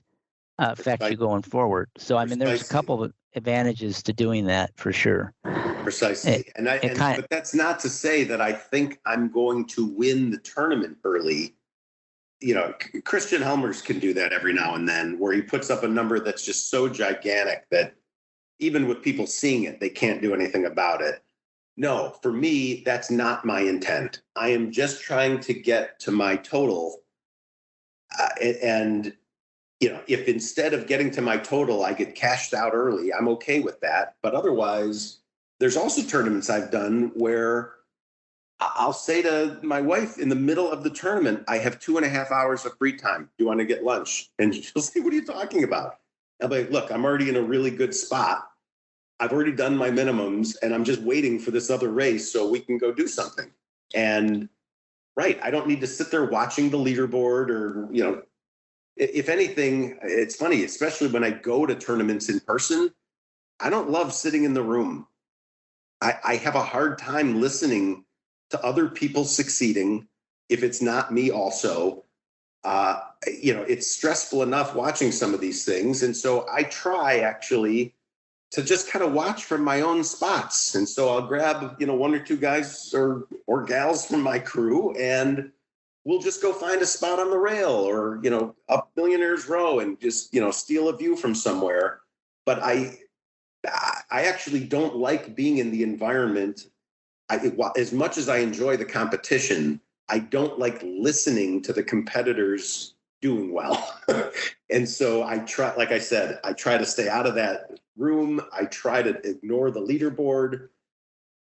you going forward. So there's a couple of advantages to doing that for sure. Precisely. But that's not to say that I think I'm going to win the tournament early. Christian Helmers can do that every now and then, where he puts up a number that's just so gigantic that even with people seeing it, they can't do anything about it. No, for me, that's not my intent. I am just trying to get to my total. If instead of getting to my total, I get cashed out early, I'm okay with that. But otherwise, there's also tournaments I've done where I'll say to my wife in the middle of the tournament, I have 2.5 hours of free time. Do you want to get lunch? And she'll say, what are you talking about? I'll be like, look, I'm already in a really good spot. I've already done my minimums and I'm just waiting for this other race so we can go do something. And right, I don't need to sit there watching the leaderboard or, if anything, it's funny, especially when I go to tournaments in person, I don't love sitting in the room. I have a hard time listening to other people succeeding if it's not me also. It's stressful enough watching some of these things. And so I try actually to just kind of watch from my own spots. And so I'll grab, 1 or 2 guys or gals from my crew, and we'll just go find a spot on the rail or, up Millionaire's Row and just, steal a view from somewhere. But I actually don't like being in the environment. As much as I enjoy the competition, I don't like listening to the competitors doing well. And so I try, like I said, I try to stay out of that room. I try to ignore the leaderboard.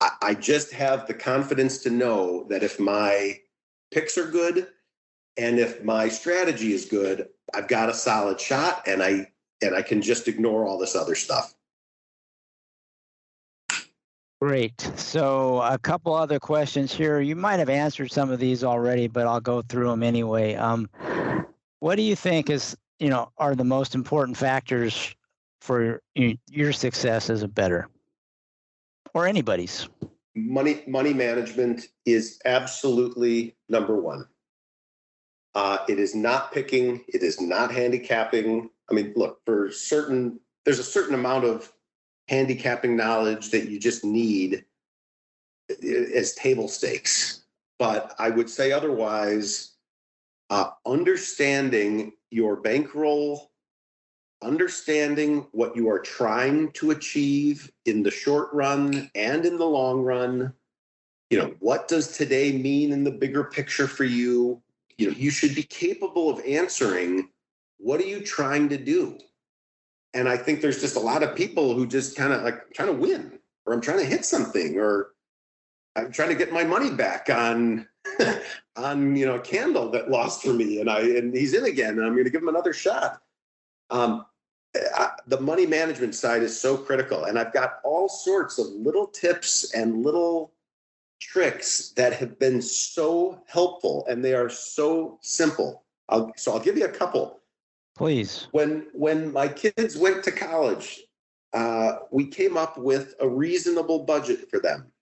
I just have the confidence to know that if my picks are good and if my strategy is good, I've got a solid shot, and I can just ignore all this other stuff. Great. So a couple other questions here. You might have answered some of these already, but I'll go through them anyway. What do you think are the most important factors for your success as a bettor, or anybody's? money management is absolutely number one. It is not picking. It is not handicapping. I mean, look, there's a certain amount of handicapping knowledge that you just need as table stakes. But I would say otherwise, understanding your bankroll, understanding what you are trying to achieve in the short run and in the long run. What does today mean in the bigger picture for you? You should be capable of answering, what are you trying to do? And I think there's just a lot of people who just kind of like trying to win, or I'm trying to hit something, or I'm trying to get my money back on a candle that lost for me, and he's in again, and I'm going to give him another shot. The money management side is so critical, and I've got all sorts of little tips and little tricks that have been so helpful, and they are so simple. I'll give you a couple. Please. When my kids went to college, we came up with a reasonable budget for them.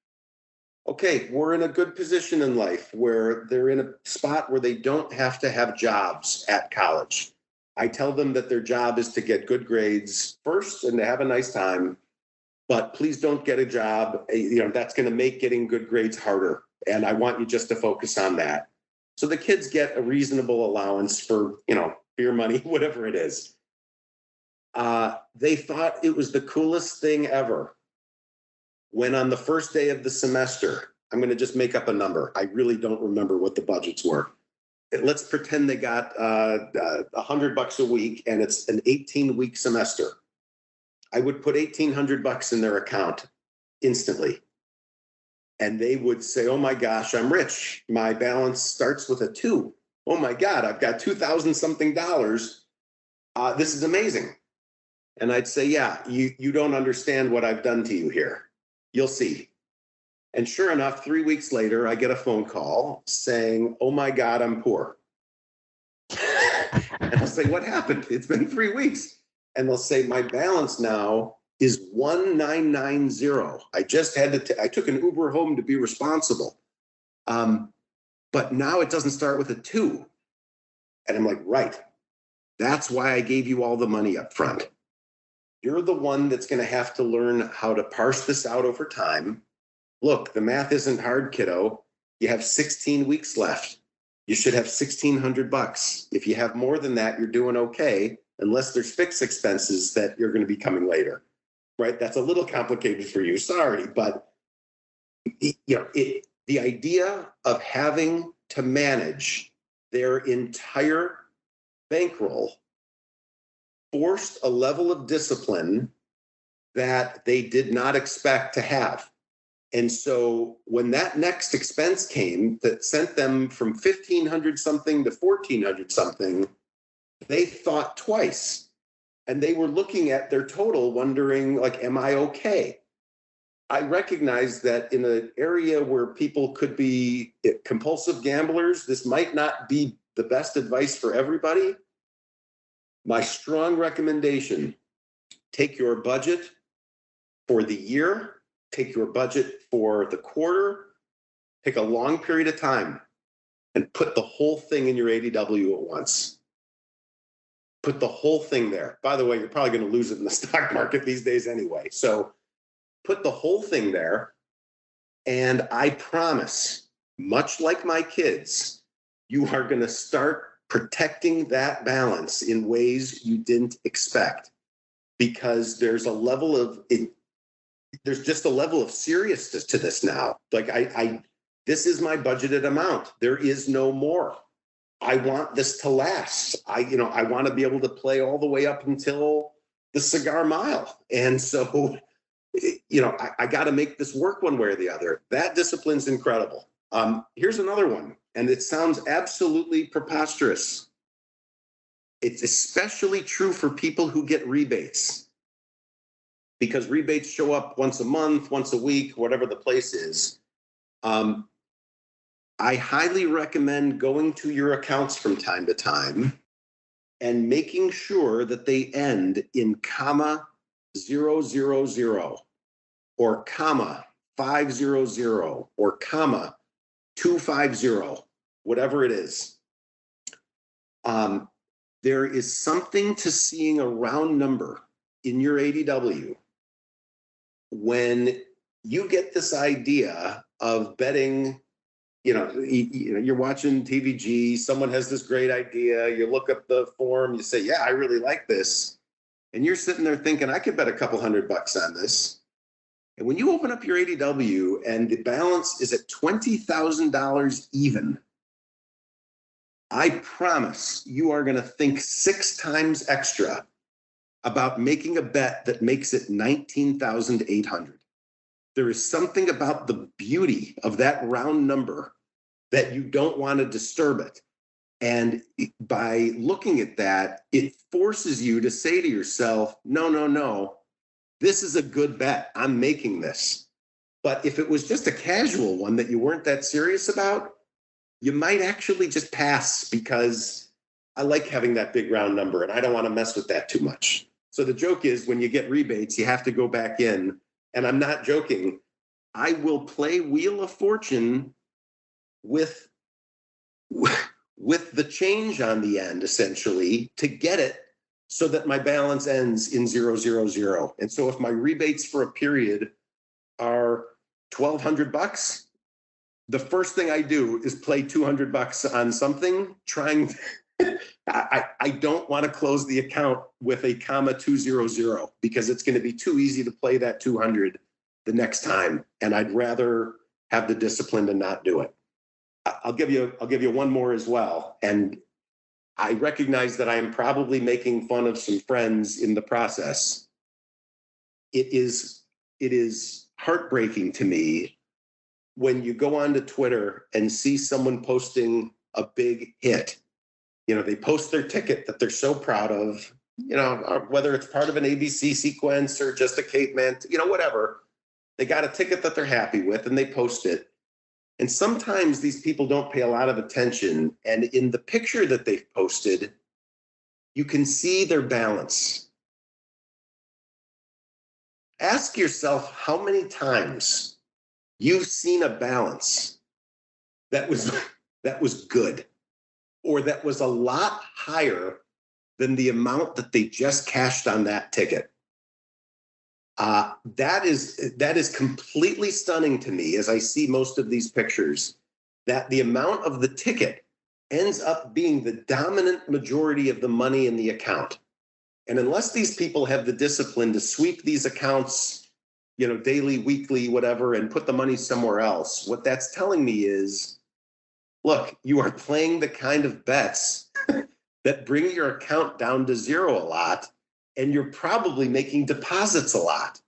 Okay, we're in a good position in life where they're in a spot where they don't have to have jobs at college. I tell them that their job is to get good grades first and to have a nice time, but please don't get a job. That's going to make getting good grades harder. And I want you just to focus on that. So the kids get a reasonable allowance for, beer money, whatever it is. They thought it was the coolest thing ever when on the first day of the semester, I'm going to just make up a number. I really don't remember what the budgets were. Let's pretend they got $100 a week and it's an 18-week semester. I would put $1,800 in their account instantly. And they would say, oh my gosh, I'm rich. My balance starts with a 2. Oh my God, I've got $2,000 something. This is amazing. And I'd say, yeah, you don't understand what I've done to you here. You'll see. And sure enough, 3 weeks later, I get a phone call saying, oh my God, I'm poor. And I'll say, what happened? It's been 3 weeks. And they'll say, my balance now is 1990. I just had I took an Uber home to be responsible. But now it doesn't start with a 2. And I'm like, right. That's why I gave you all the money up front. You're the one that's going to have to learn how to parse this out over time. Look, the math isn't hard, kiddo. You have 16 weeks left. You should have $1,600. If you have more than that, you're doing okay, unless there's fixed expenses that you're going to be coming later, right? That's a little complicated for you. Sorry, but the idea of having to manage their entire bankroll forced a level of discipline that they did not expect to have. And so when that next expense came that sent them from $1,500 something to $1,400 something, they thought twice. And they were looking at their total wondering, like, am I okay? I recognize that in an area where people could be compulsive gamblers, this might not be the best advice for everybody. My strong recommendation, take your budget for the year, take your budget for the quarter, pick a long period of time, and put the whole thing in your ADW at once. Put the whole thing there. By the way, you're probably going to lose it in the stock market these days anyway. So put the whole thing there, and I promise, much like my kids, you are going to start protecting that balance in ways you didn't expect, because there's just a level of seriousness to this now. Like this is my budgeted amount. There is no more. I want this to last. I want to be able to play all the way up until the cigar mile. And so, I got to make this work one way or the other. That discipline's incredible. Here's another one, and it sounds absolutely preposterous. It's especially true for people who get rebates, because rebates show up once a month, once a week, whatever the place is. I highly recommend going to your accounts from time to time and making sure that they end in comma 000 or comma 500 or comma 250, whatever it is. There is something to seeing a round number in your ADW when you get this idea of betting. You're watching TVG, someone has this great idea, you look up the form, you say, yeah, I really like this. And you're sitting there thinking, I could bet a couple $100 on this. And when you open up your ADW and the balance is at $20,000 even, I promise you are going to think 6 times extra about making a bet that makes it 19,800. There is something about the beauty of that round number that you don't want to disturb it. And by looking at that, it forces you to say to yourself, no, this is a good bet. I'm making this. But if it was just a casual one that you weren't that serious about, you might actually just pass, because I like having that big round number and I don't want to mess with that too much. So the joke is, when you get rebates, you have to go back in. And I'm not joking. I will play Wheel of Fortune with the change on the end, essentially, to get it so that my balance ends in 000. And so if my rebates for a period are $1,200, the first thing I do is play $200 on something, trying. I don't want to close the account with a comma 200, because it's going to be too easy to play that 200 the next time, and I'd rather have the discipline to not do it. I'll give you one more as well, and I recognize that I am probably making fun of some friends in the process. It is heartbreaking to me when you go onto Twitter and see someone posting a big hit. They post their ticket that they're so proud of, whether it's part of an ABC sequence or just a Cape Mint, whatever. They got a ticket that they're happy with and they post it. And sometimes these people don't pay a lot of attention. And in the picture that they've posted, you can see their balance. Ask yourself how many times you've seen a balance that was good, or that was a lot higher than the amount that they just cashed on that ticket. That is completely stunning to me, as I see most of these pictures, that the amount of the ticket ends up being the dominant majority of the money in the account. And unless these people have the discipline to sweep these accounts, daily, weekly, whatever, and put the money somewhere else, what that's telling me is, look, you are playing the kind of bets that bring your account down to zero a lot, and you're probably making deposits a lot.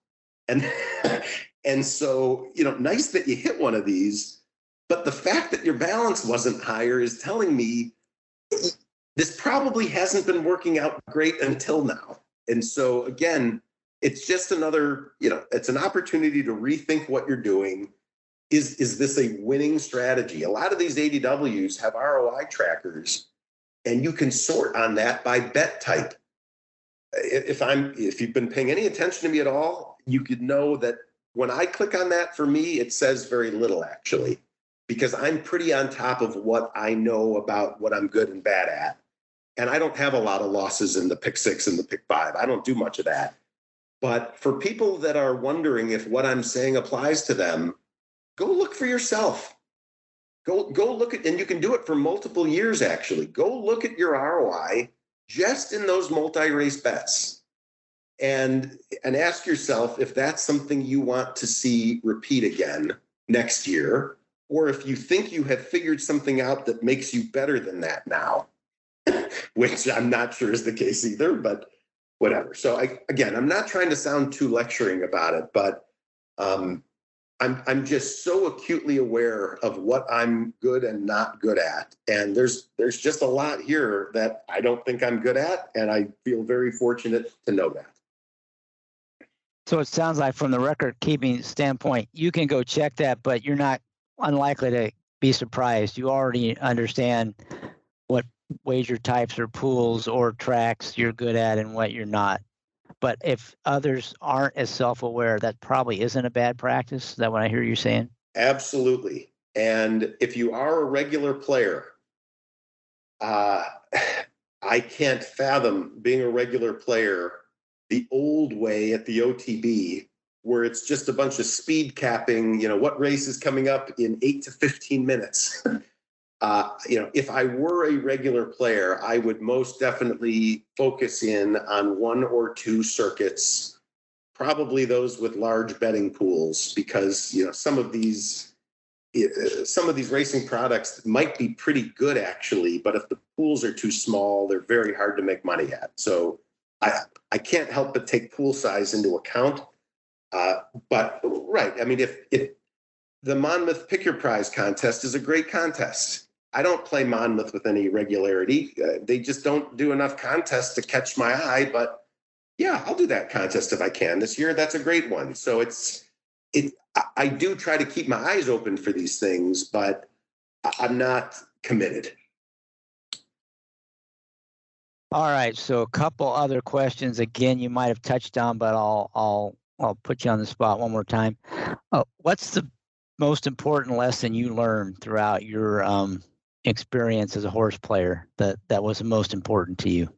And so, nice that you hit one of these, but the fact that your balance wasn't higher is telling me this probably hasn't been working out great until now. And so again, it's just another, it's an opportunity to rethink what you're doing. Is this a winning strategy? A lot of these ADWs have ROI trackers, and you can sort on that by bet type. If you've been paying any attention to me at all, you could know that when I click on that, for me, it says very little, actually, because I'm pretty on top of what I know about what I'm good and bad at. And I don't have a lot of losses in the pick 6 and the pick 5. I don't do much of that. But for people that are wondering if what I'm saying applies to them, go look for yourself. Go look at, and you can do it for multiple years, actually. Go look at your ROI just in those multi-race bets, and ask yourself if that's something you want to see repeat again next year, or if you think you have figured something out that makes you better than that now, which I'm not sure is the case either, but whatever. So I'm not trying to sound too lecturing about it, but I'm just so acutely aware of what I'm good and not good at. And there's just a lot here that I don't think I'm good at. And I feel very fortunate to know that. So it sounds like, from the record keeping standpoint, you can go check that, but you're not unlikely to be surprised. You already understand what wager types or pools or tracks you're good at and what you're not. but if others aren't as self-aware, that probably isn't a bad practice. Is that what I hear you saying? Absolutely. And if you are a regular player, I can't fathom being a regular player the old way at the OTB, where it's just a bunch of speed capping, what race is coming up in 8 to 15 minutes. If I were a regular player, I would most definitely focus in on 1 or 2 circuits, probably those with large betting pools, because, some of these racing products might be pretty good actually, but if the pools are too small, they're very hard to make money at. So I can't help but take pool size into account. But right, I mean, if the Monmouth Pick Your Prize contest is a great contest. I don't play Monmouth with any regularity. They just don't do enough contests to catch my eye. But yeah, I'll do that contest if I can this year. That's a great one. So I do try to keep my eyes open for these things, but I'm not committed. All right. So a couple other questions. Again, you might have touched on, but I'll put you on the spot one more time. What's the most important lesson you learned throughout your experience as a horse player that was the most important to you?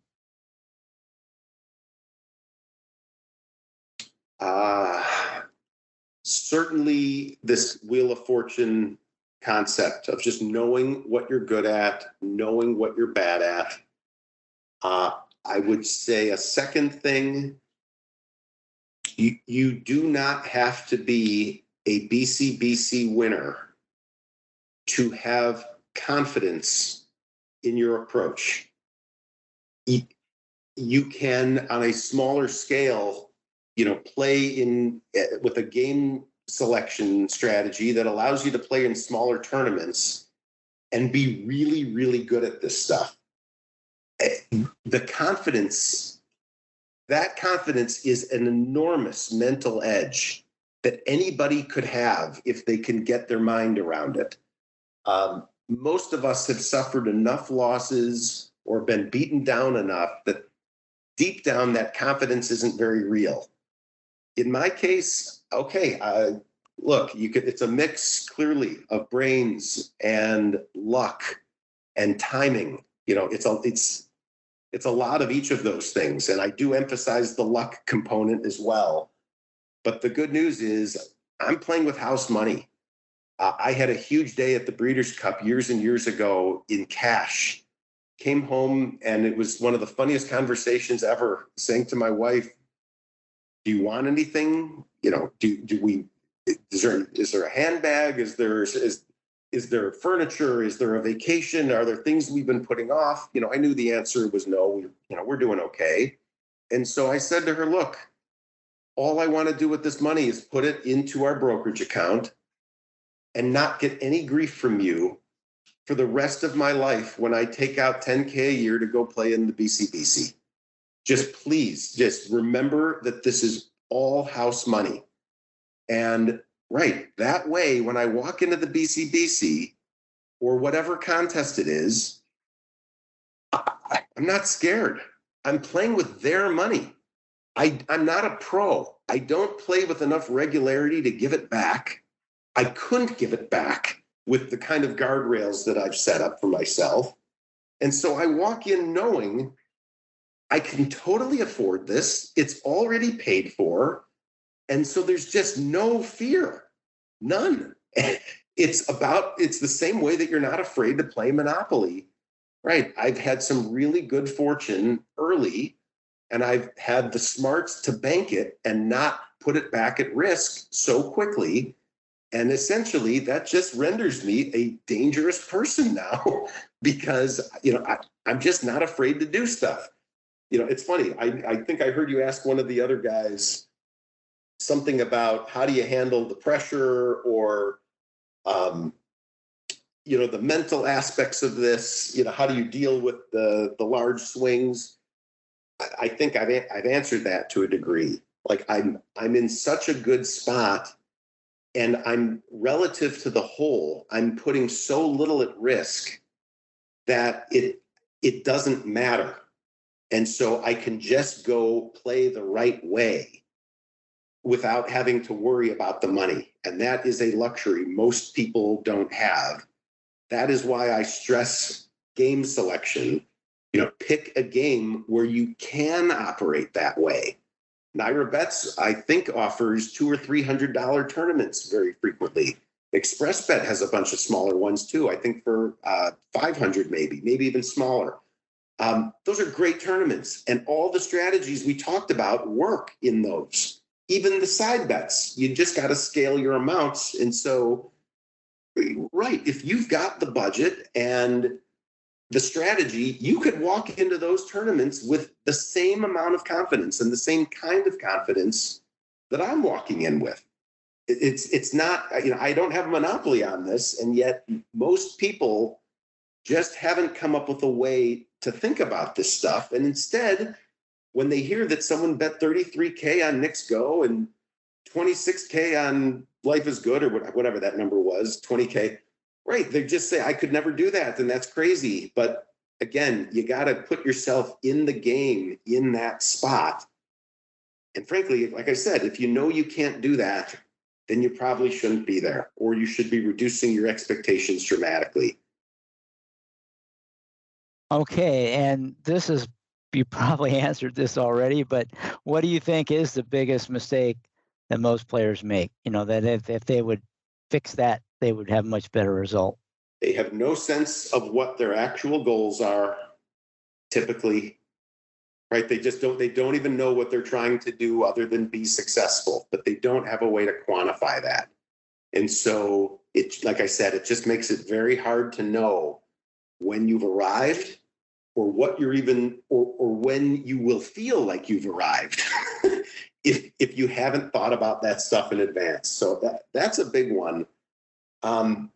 Certainly this Wheel of Fortune concept of just knowing what you're good at, knowing what you're bad at. I would say a second thing, you do not have to be a BCBC winner to have confidence in your approach. You can, on a smaller scale, play with a game selection strategy that allows you to play in smaller tournaments and be really, really good at this stuff. That confidence is an enormous mental edge that anybody could have if they can get their mind around it. Most of us have suffered enough losses or been beaten down enough that deep down that confidence isn't very real. In my case, okay, look, it's a mix clearly of brains and luck and timing. It's a lot of each of those things. And I do emphasize the luck component as well. But the good news is I'm playing with house money. I had a huge day at the Breeders' Cup years and years ago in cash. Came home and it was one of the funniest conversations ever, saying to my wife, do you want anything? Is there a handbag? Is there furniture? Is there a vacation? Are there things we've been putting off? I knew the answer was no. We're doing okay. And so I said to her, look, all I want to do with this money is put it into our brokerage account and not get any grief from you for the rest of my life when I take out $10K a year to go play in the BCBC. Please remember that this is all house money. And right, that way, when I walk into the BCBC or whatever contest it is, I'm not scared. I'm playing with their money. I'm not a pro. I don't play with enough regularity to give it back. I couldn't give it back with the kind of guardrails that I've set up for myself. And so I walk in knowing I can totally afford this. It's already paid for. And so there's just no fear, none. It's the same way that you're not afraid to play Monopoly, right? I've had some really good fortune early, and I've had the smarts to bank it and not put it back at risk so quickly. And essentially that just renders me a dangerous person now because, I'm just not afraid to do stuff. It's funny. I think I heard you ask one of the other guys something about how do you handle the pressure or, the mental aspects of this, how do you deal with the large swings? I think I've answered that to a degree. Like I'm in such a good spot and I'm relative to the whole, I'm putting so little at risk that it doesn't matter. And so I can just go play the right way without having to worry about the money. And that is a luxury most people don't have. That is why I stress game selection. Pick a game where you can operate that way. NYRA Bets, I think, offers $200 or $300 tournaments very frequently. ExpressBet has a bunch of smaller ones too. I think for 500, maybe even smaller. Those are great tournaments, and all the strategies we talked about work in those. Even the side bets, you just got to scale your amounts. And so, right, if you've got the budget and the strategy, you could walk into those tournaments with the same amount of confidence and the same kind of confidence that I'm walking in with. It's not, I don't have a monopoly on this, and yet most people just haven't come up with a way to think about this stuff. And instead, when they hear that someone bet 33K on Knicks Go and 26K on Life is Good, or whatever that number was, 20K, right, they just say, I could never do that, and that's crazy. But again, you got to put yourself in the game in that spot. And frankly, like I said, if you know you can't do that, then you probably shouldn't be there, or you should be reducing your expectations dramatically. Okay, and you probably answered this already, but what do you think is the biggest mistake that most players make? That if they would fix that, they would have a much better result. They have no sense of what their actual goals are, typically, right? They don't even know what they're trying to do other than be successful, but they don't have a way to quantify that. And so like I said, it just makes it very hard to know when you've arrived, or what you're even, or when you will feel like you've arrived if you haven't thought about that stuff in advance. So that's a big one. I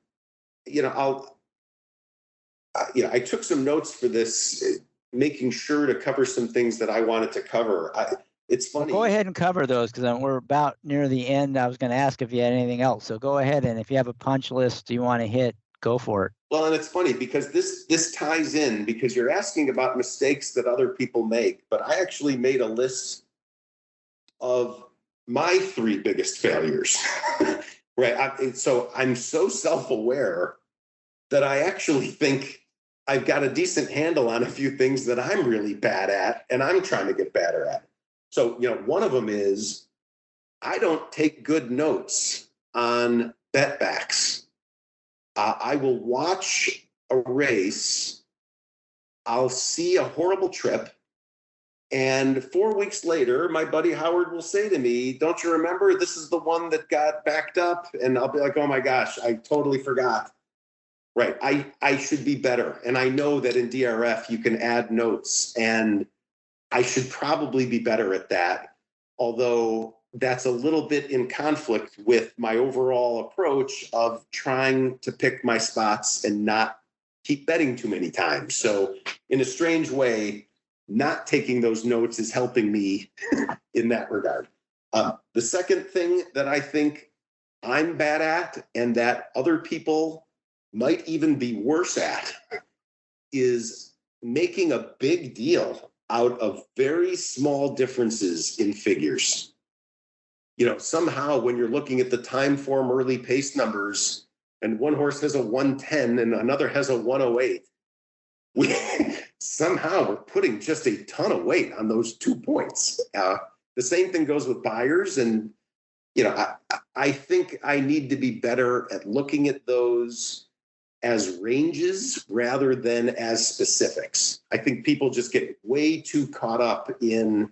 took some notes for this, making sure to cover some things that I wanted to cover. It's funny. Well, go ahead and cover those, because we're about near the end. I was going to ask if you had anything else. So go ahead, and if you have a punch list you want to hit, go for it. Well, and it's funny because this ties in, because you're asking about mistakes that other people make, but I actually made a list of my 3 biggest failures. Right. So I'm so self-aware that I actually think I've got a decent handle on a few things that I'm really bad at and I'm trying to get better at. So, one of them is I don't take good notes on bet backs. I will watch a race, I'll see a horrible trip, and 4 weeks later, my buddy Howard will say to me, don't you remember, this is the one that got backed up? And I'll be like, oh my gosh, I totally forgot. Right, I should be better. And I know that in DRF, you can add notes, and I should probably be better at that. Although that's a little bit in conflict with my overall approach of trying to pick my spots and not keep betting too many times. So in a strange way, not taking those notes is helping me in that regard. The second thing that I think I'm bad at, and that other people might even be worse at, is making a big deal out of very small differences in figures. Somehow when you're looking at the time form early pace numbers, and one horse has a 110 and another has a 108, we're putting just a ton of weight on those 2 points. The same thing goes with buyers. And, I think I need to be better at looking at those as ranges rather than as specifics. I think people just get way too caught up in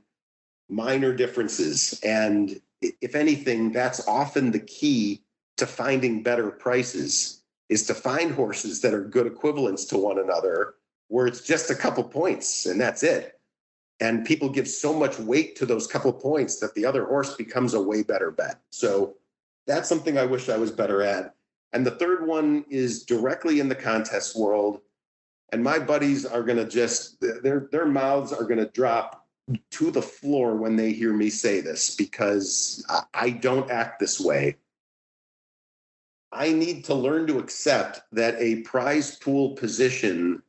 minor differences. And if anything, that's often the key to finding better prices, is to find horses that are good equivalents to one another, where it's just a couple points and that's it. And people give so much weight to those couple points that the other horse becomes a way better bet. So that's something I wish I was better at. And the third one is directly in the contest world. And my buddies are going to their mouths are going to drop to the floor when they hear me say this, because I don't act this way. I need to learn to accept that a prize pool position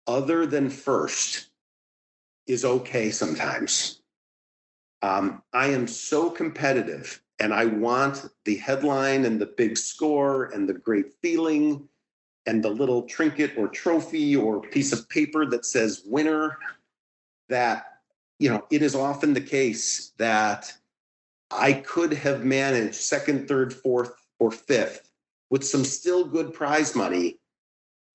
other than first is okay sometimes. I am so competitive, and I want the headline and the big score and the great feeling and the little trinket or trophy or piece of paper that says winner, that, it is often the case that I could have managed second, third, fourth, or fifth with some still good prize money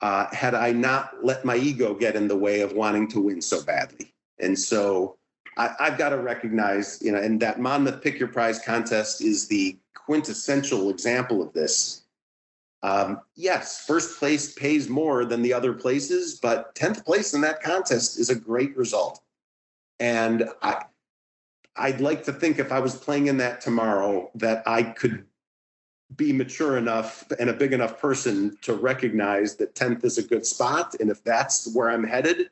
had I not let my ego get in the way of wanting to win so badly. And so I've got to recognize, and that Monmouth Pick Your Prize contest is the quintessential example of this. Yes, first place pays more than the other places, but 10th place in that contest is a great result. And I'd like to think if I was playing in that tomorrow that I could be mature enough and a big enough person to recognize that 10th is a good spot. And if that's where I'm headed,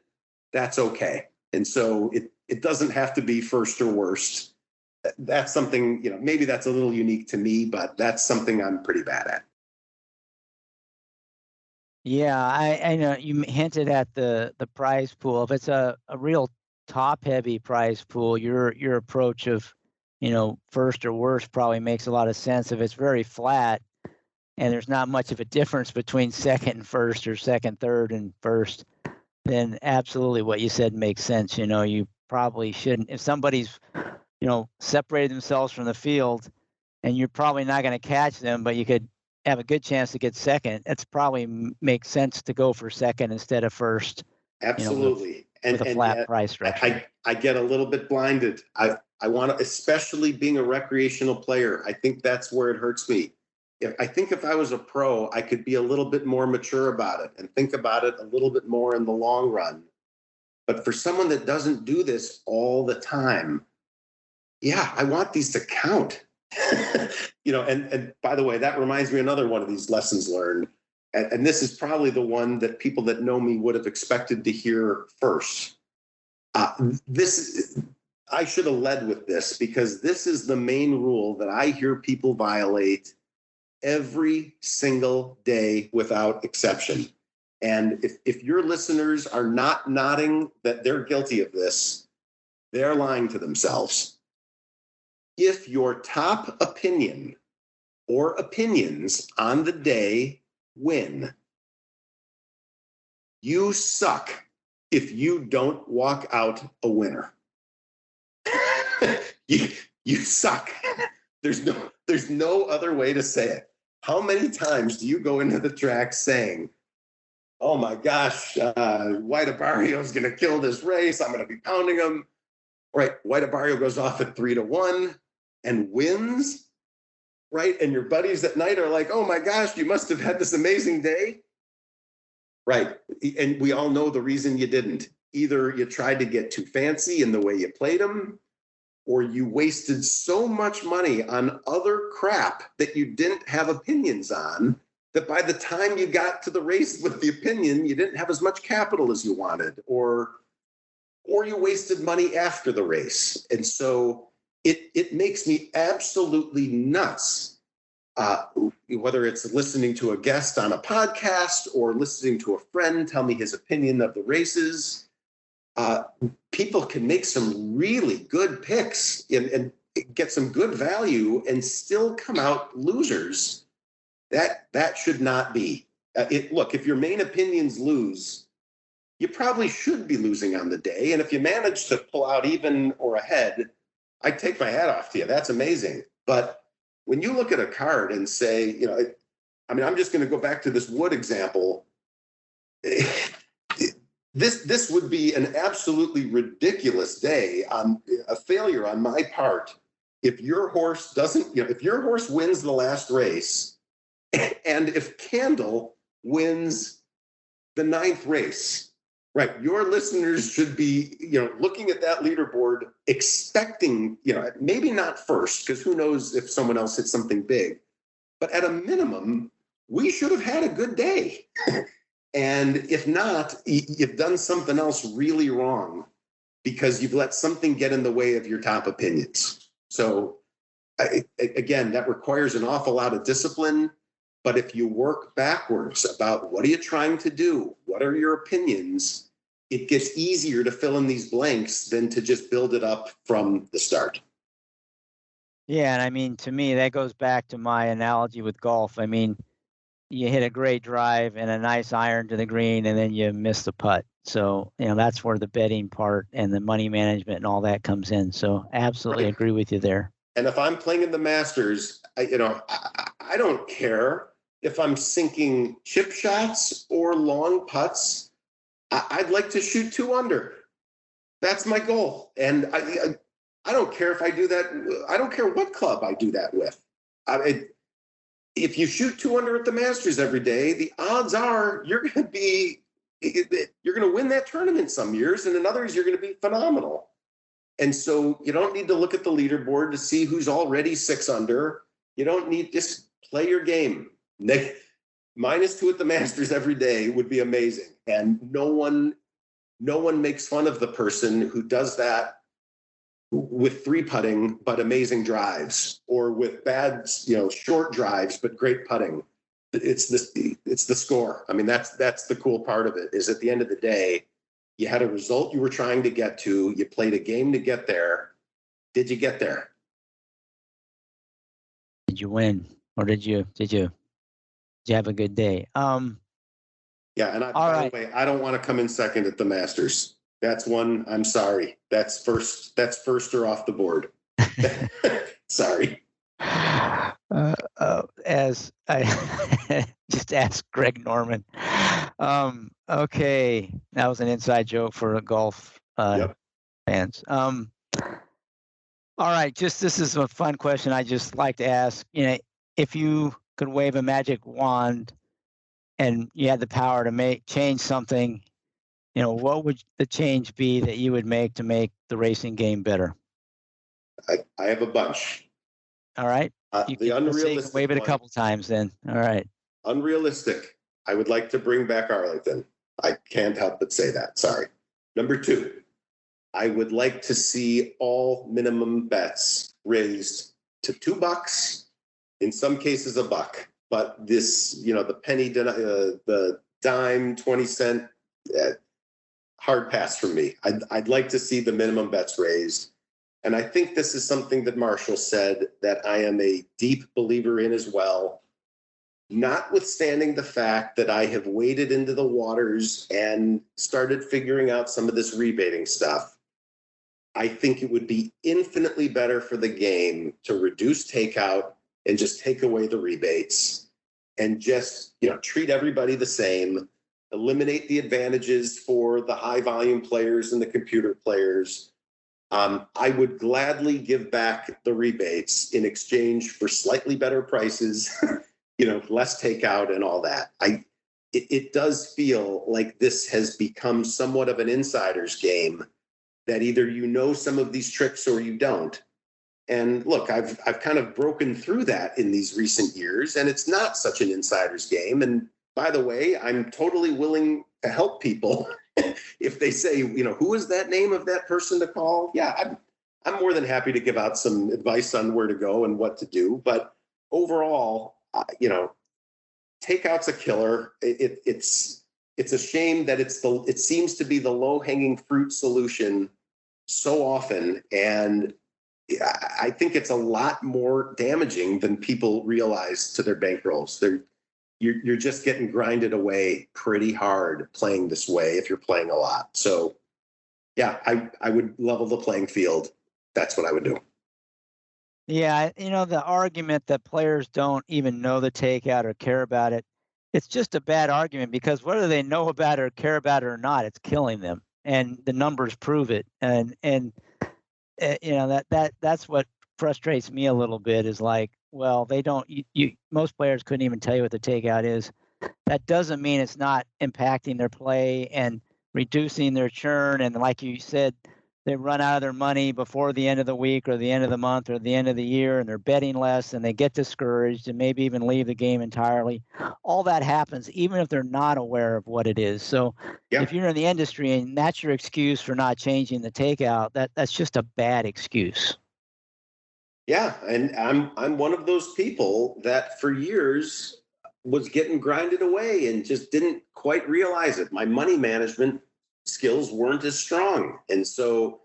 that's okay. And so it doesn't have to be first or worst. That's something, maybe that's a little unique to me, but that's something I'm pretty bad at. Yeah, I know you hinted at the prize pool. If it's a real top heavy prize pool, your approach of, first or worst probably makes a lot of sense. If it's very flat and there's not much of a difference between second and first or second, third and first, then absolutely what you said makes sense. You probably shouldn't, if somebody's, separated themselves from the field and you're probably not going to catch them, but you could have a good chance to get second, it's probably makes sense to go for second instead of first. Absolutely. With a flat price structure. I get a little bit blinded. I want to, especially being a recreational player, I think that's where it hurts me. I think if I was a pro, I could be a little bit more mature about it and think about it a little bit more in the long run. But for someone that doesn't do this all the time, yeah, I want these to count. And by the way, that reminds me of another one of these lessons learned. And this is probably the one that people that know me would have expected to hear first. I should have led with this, because this is the main rule that I hear people violate every single day without exception. And if your listeners are not nodding that they're guilty of this, they're lying to themselves. If your top opinion or opinions on the day win, you suck if you don't walk out a winner. You suck. There's no other way to say it. How many times do you go into the track saying, oh my gosh, White Barrio's going to kill this race, I'm going to be pounding him. Right, White Barrio goes off at 3-1 and wins, right? And your buddies at night are like, oh my gosh, you must have had this amazing day. Right, and we all know the reason you didn't. Either you tried to get too fancy in the way you played them, or you wasted so much money on other crap that you didn't have opinions on, that by the time you got to the race with the opinion, you didn't have as much capital as you wanted, or you wasted money after the race. And so it makes me absolutely nuts, whether it's listening to a guest on a podcast or listening to a friend tell me his opinion of the races. People can make some really good picks and get some good value and still come out losers. That should not be. Look, if your main opinions lose, you probably should be losing on the day. And if you manage to pull out even or ahead, I take my hat off to you. That's amazing. But when you look at a card and say, I'm just going to go back to this Wood example. This would be an absolutely ridiculous day, a failure on my part, if your horse if your horse wins the last race, and if Candle wins the 9th race. Right, your listeners should be, looking at that leaderboard, expecting, maybe not first, because who knows if someone else hits something big, but at a minimum, we should have had a good day. And if not, you've done something else really wrong because you've let something get in the way of your top opinions. So again, that requires an awful lot of discipline. But if you work backwards about what are you trying to do? What are your opinions? it gets easier to fill in these blanks than to just build it up from the start. Yeah, and I mean, to me, that goes back to my analogy with golf. I mean, you hit a great drive and a nice iron to the green, and then you miss the putt. So, that's where the betting part and the money management and all that comes in. So, absolutely Right. agree with you there. And if I'm playing in the Masters, I don't care if I'm sinking chip shots or long putts. I'd like to shoot 2 under. That's my goal. And I don't care if I do that. I don't care what club I do that with. If you shoot 2 under at the Masters every day, the odds are you're going to win that tournament some years, and in others you're going to be phenomenal. And so you don't need to look at the leaderboard to see who's already 6 under. You don't need, just play your game. -2 at the Masters every day would be amazing. And no one makes fun of the person who does that with 3 putting but amazing drives, or with bad, short drives but great putting. It's the score. I mean, that's the cool part of it, is at the end of the day, you had a result you were trying to get to. You played a game to get there. Did you get there? Did you win, or did you have a good day? Yeah, and by the way, I don't want to come in second at the Masters. That's one. I'm sorry. That's first or off the board. Sorry. As I just asked Greg Norman. Okay, that was an inside joke for golf fans. All right, this is a fun question I just like to ask. If you could wave a magic wand and you had the power to change something, what would the change be that you would make to make the racing game better? I have a bunch. All right. The unrealistic. Wave it a couple times then. All right. Unrealistic. I would like to bring back Arlington. I can't help but say that. Sorry. Number 2, I would like to see all minimum bets raised to $2, in some cases $1. But this, the penny, the dime, 20-cent, hard pass from me. I'd like to see the minimum bets raised. And I think this is something that Marshall said that I am a deep believer in as well. Notwithstanding the fact that I have waded into the waters and started figuring out some of this rebating stuff, I think it would be infinitely better for the game to reduce takeout and just take away the rebates and just, treat everybody the same, eliminate the advantages for the high volume players and the computer players. I would gladly give back the rebates in exchange for slightly better prices, less takeout and all that. It does feel like this has become somewhat of an insider's game, that either some of these tricks or you don't. And look, I've kind of broken through that in these recent years, and it's not such an insider's game. And by the way, I'm totally willing to help people if they say, who is that name of that person to call? Yeah, I'm more than happy to give out some advice on where to go and what to do. But overall, takeout's a killer. It's a shame that it seems to be the low-hanging fruit solution so often, and I think it's a lot more damaging than people realize to their bankrolls. You're just getting grinded away pretty hard playing this way if you're playing a lot. So, yeah, I would level the playing field. That's what I would do. Yeah, the argument that players don't even know the takeout or care about it, it's just a bad argument, because whether they know about it or care about it or not, it's killing them, and the numbers prove it. And that's what frustrates me a little bit, is like, well, they don't. Most players couldn't even tell you what the takeout is. That doesn't mean it's not impacting their play and reducing their churn. And like you said, they run out of their money before the end of the week or the end of the month or the end of the year, and they're betting less, and they get discouraged and maybe even leave the game entirely. All that happens even if they're not aware of what it is. So if you're in the industry and that's your excuse for not changing the takeout, that's just a bad excuse. Yeah, and I'm one of those people that for years was getting grinded away and just didn't quite realize it. My money management skills weren't as strong. And so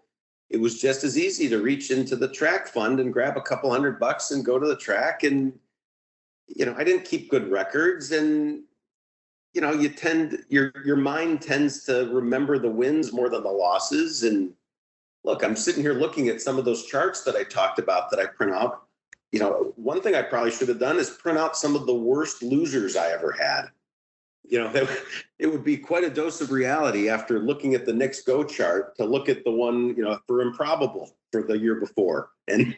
it was just as easy to reach into the track fund and grab a couple $100 and go to the track. And, I didn't keep good records. And, your mind tends to remember the wins more than the losses. And look, I'm sitting here looking at some of those charts that I talked about that I print out. One thing I probably should have done is print out some of the worst losers I ever had. It would be quite a dose of reality after looking at the next go chart to look at the one, for improbable for the year before. And,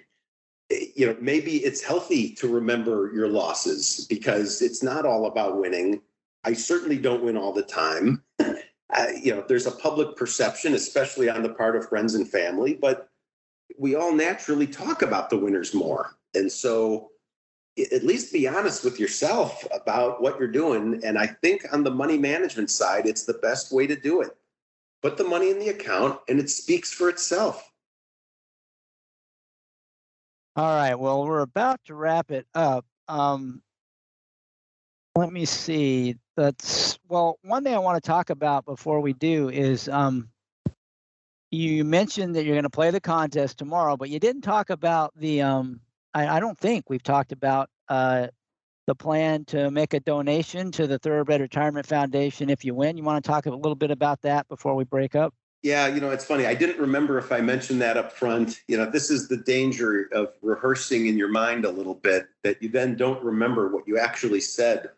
maybe it's healthy to remember your losses because it's not all about winning. I certainly don't win all the time. There's a public perception, especially on the part of friends and family, but we all naturally talk about the winners more. And so at least be honest with yourself about what you're doing. And I think on the money management side, it's the best way to do it. Put the money in the account and it speaks for itself. All right. Well, we're about to wrap it up. Let me see. One thing I want to talk about before we do is you mentioned that you're going to play the contest tomorrow, but you didn't talk about the I don't think we've talked about the plan to make a donation to the Thoroughbred Retirement Foundation if you win. You want to talk a little bit about that before we break up? Yeah, it's funny. I didn't remember if I mentioned that up front. This is the danger of rehearsing in your mind a little bit, that you then don't remember what you actually said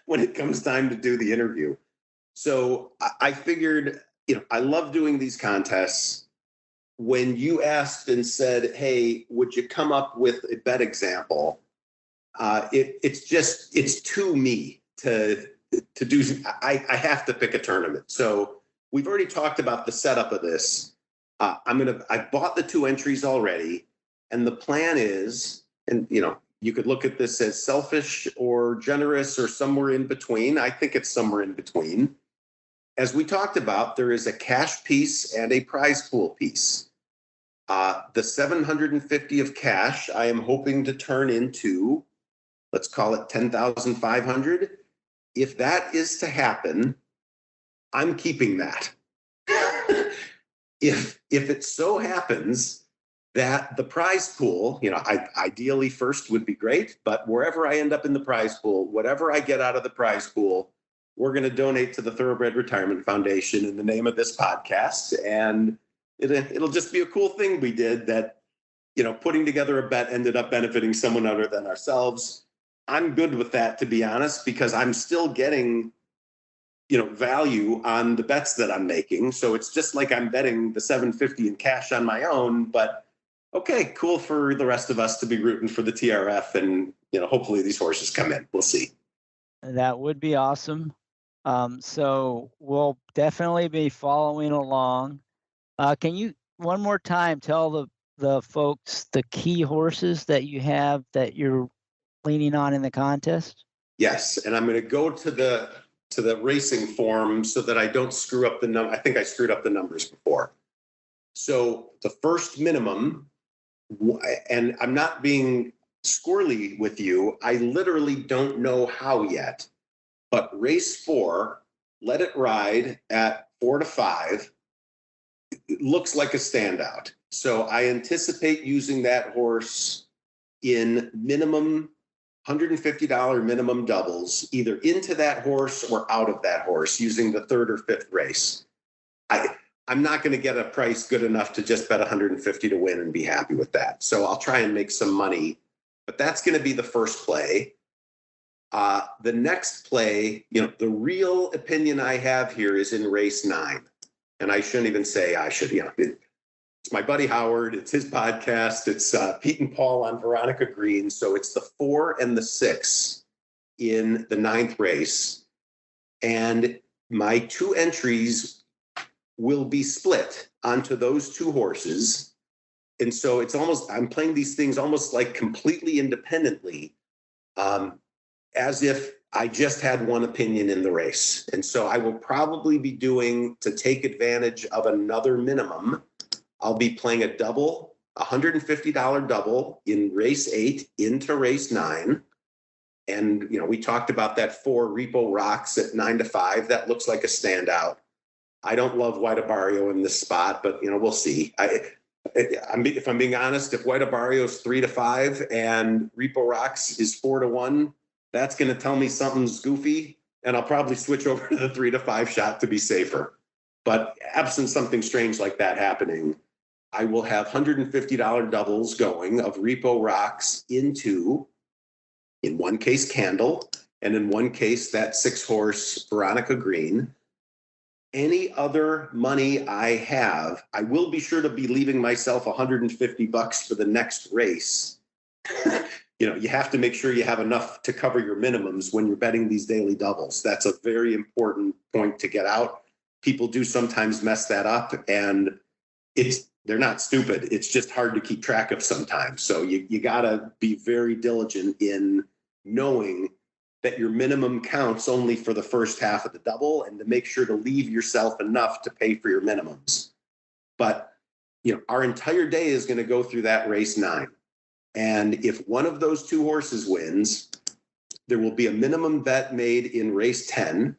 when it comes time to do the interview. So I figured, I love doing these contests. When you asked and said, hey, would you come up with a bet example? It's to me to do. I have to pick a tournament. So we've already talked about the setup of this. I bought the 2 entries already, and the plan is, and you could look at this as selfish or generous or somewhere in between. I think it's somewhere in between. As we talked about, there is a cash piece and a prize pool piece. The 750 of cash, I am hoping to turn into, let's call it 10,500. If that is to happen, I'm keeping that. If it so happens that the prize pool, ideally first would be great, but wherever I end up in the prize pool, whatever I get out of the prize pool, we're going to donate to the Thoroughbred Retirement Foundation in the name of this podcast. And it'll just be a cool thing we did that, putting together a bet ended up benefiting someone other than ourselves. I'm good with that, to be honest, because I'm still getting value on the bets that I'm making. So it's just like I'm betting the 750 in cash on my own, but okay, cool for the rest of us to be rooting for the TRF. And, hopefully these horses come in. We'll see. That would be awesome. So we'll definitely be following along. Can you one more time tell the folks the key horses that you have that you're leaning on in the contest? Yes. And I'm going to go to the racing form so that I don't screw up the number. I think I screwed up the numbers before. So the first minimum, and I'm not being squirrely with you, I literally don't know how yet, but race 4, Let It Ride at 4 to 5, it looks like a standout. So I anticipate using that horse in minimum $150 minimum doubles, either into that horse or out of that horse using the 3rd or 5th race. I'm not going to get a price good enough to just bet 150 to win and be happy with that. So I'll try and make some money, but that's going to be the first play. The next play, the real opinion I have here is in race 9. And I shouldn't even say I should, it's my buddy Howard. It's his podcast. It's Pete and Paul on Veronica Green. So it's the 4 and the 6 in the 9th race. And my 2 entries will be split onto those 2 horses. And so it's almost, I'm playing these things almost like completely independently, as if I just had one opinion in the race. And so I will probably be doing, to take advantage of another minimum, I'll be playing a double, $150 double in race 8 into race 9. And, we talked about that 4 Repo Rocks at 9 to 5. That looks like a standout. I don't love White Barrio in this spot, but we'll see. If I'm being honest, if White Barrio is 3-5 and Repo Rocks is 4-1, that's going to tell me something's goofy, and I'll probably switch over to the 3-5 shot to be safer. But absent something strange like that happening, I will have $150 doubles going of Repo Rocks into, in one case, Candle, and in one case, that 6-horse Veronica Green. Any other money I have, I will be sure to be leaving myself $150 for the next race. You have to make sure you have enough to cover your minimums when you're betting these daily doubles. That's a very important point to get out. People do sometimes mess that up, and they're not stupid. It's just hard to keep track of sometimes. So you got to be very diligent in knowing that your minimum counts only for the first half of the double, and to make sure to leave yourself enough to pay for your minimums. But, our entire day is going to go through that race 9. And if one of those 2 horses wins, there will be a minimum bet made in race 10,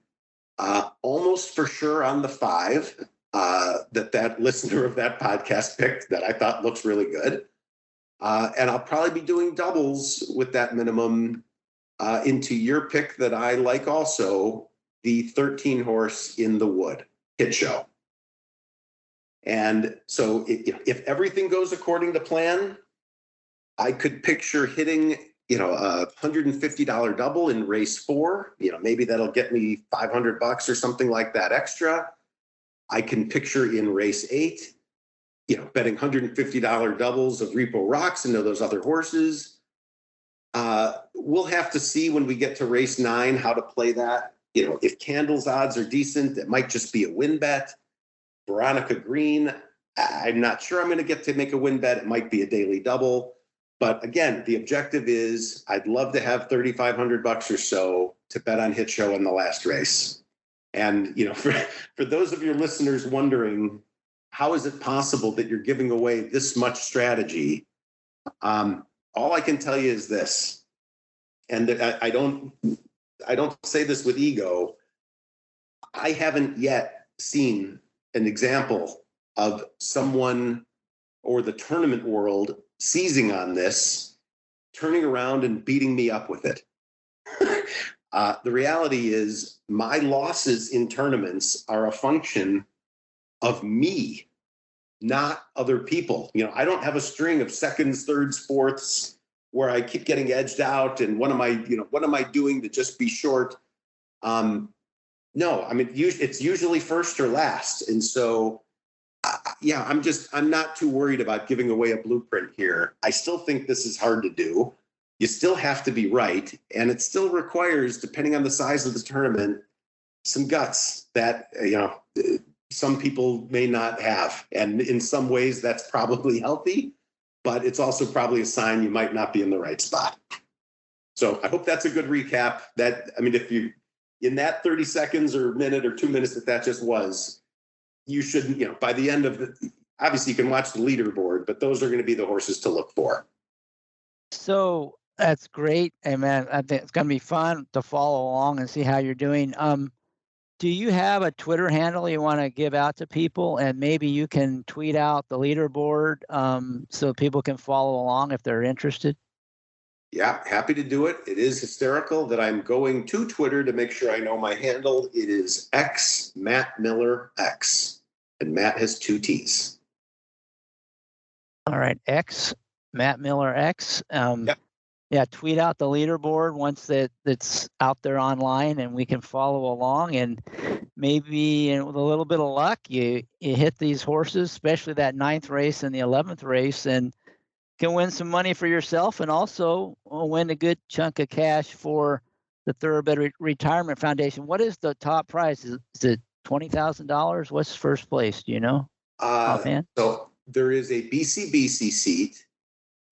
almost for sure on the 5 that listener of that podcast picked that I thought looks really good. And I'll probably be doing doubles with that minimum into your pick that I like also, the 13 horse In the Wood hit show. And so if everything goes according to plan, I could picture hitting, a $150 double in race 4. Maybe that'll get me $500 or something like that extra. I can picture in race 8, betting $150 doubles of Repo Rocks into those other horses. We'll have to see when we get to race 9 how to play that. If Candle's odds are decent, it might just be a win bet. Veronica Green, I'm not sure I'm going to get to make a win bet. It might be a daily double. But again, the objective is I'd love to have $3,500 or so to bet on hit show in the last race. And, for those of your listeners wondering, how is it possible that you're giving away this much strategy? All I can tell you is this, and I don't say this with ego. I haven't yet seen an example of someone or the tournament world seizing on this, turning around and beating me up with it. The reality is my losses in tournaments are a function of me, not other people. I don't have a string of seconds, thirds, fourths where I keep getting edged out and what am I doing to just be short? No, it's usually first or last. And so, I'm not too worried about giving away a blueprint here. I still think this is hard to do. You still have to be right. And it still requires, depending on the size of the tournament, some guts that, some people may not have. And in some ways that's probably healthy, but it's also probably a sign you might not be in the right spot. So I hope that's a good recap. If you, in that 30 seconds or minute or 2 minutes that just was, you shouldn't, by the end of the, obviously you can watch the leaderboard, but those are going to be the horses to look for. So that's great. Hey, man, I think it's going to be fun to follow along and see how you're doing. Do you have a Twitter handle you want to give out to people? And maybe you can tweet out the leaderboard so people can follow along if they're interested? Yeah, happy to do it. It is hysterical that I'm going to Twitter to make sure I know my handle. It is X Matt Miller X, and Matt has 2 T's. All right, X Matt Miller X. Yep. Yeah, tweet out the leaderboard once that's out there online, and we can follow along. And maybe with a little bit of luck, you hit these horses, especially that 9th race and the 11th race, and can win some money for yourself, and also win a good chunk of cash for the Thoroughbred Retirement Foundation. What is the top prize? Is it $20,000? What's first place? Do you know? Offhand? So there is a BCBC seat.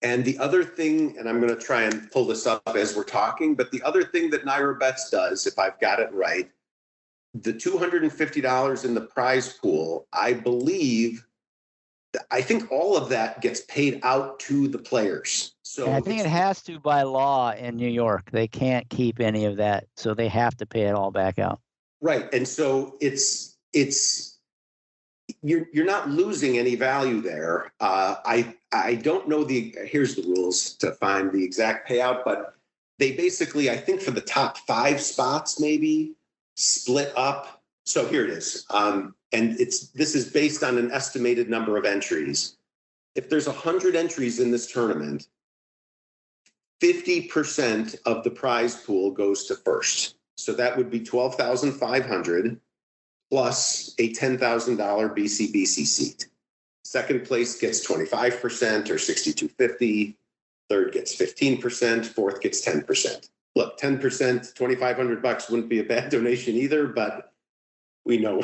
And the other thing, and I'm going to try and pull this up as we're talking, but the other thing that NYRA Bets does, if I've got it right, the $250 in the prize pool, I think all of that gets paid out to the players. So I think it has to by law in New York. They can't keep any of that, so they have to pay it all back out. Right. And so it's you're not losing any value there. I don't know here's the rules to find the exact payout, but they basically, I think for the top 5 spots, maybe split up. So here it is. And this is based on an estimated number of entries. If there's 100 entries in this tournament, 50% of the prize pool goes to first. So that would be $12,500 plus a $10,000 BCBC seat. Second place gets 25% or $6,250. Third gets 15%. Fourth gets 10%. Look, 10%, $2,500 wouldn't be a bad donation either, but we know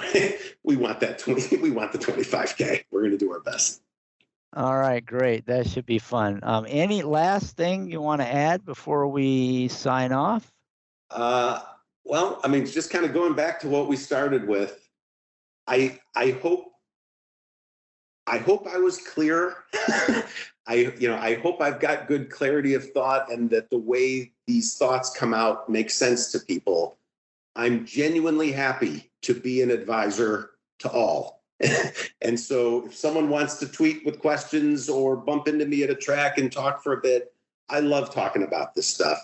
we want that we want the 25K. We're going to do our best. All right, great. That should be fun. Any last thing you want to add before we sign off? Well, I mean, just kind of going back to what we started with, I hope I was clear. I hope I've got good clarity of thought and that the way these thoughts come out makes sense to people. I'm genuinely happy to be an advisor to all. And so if someone wants to tweet with questions or bump into me at a track and talk for a bit, I love talking about this stuff.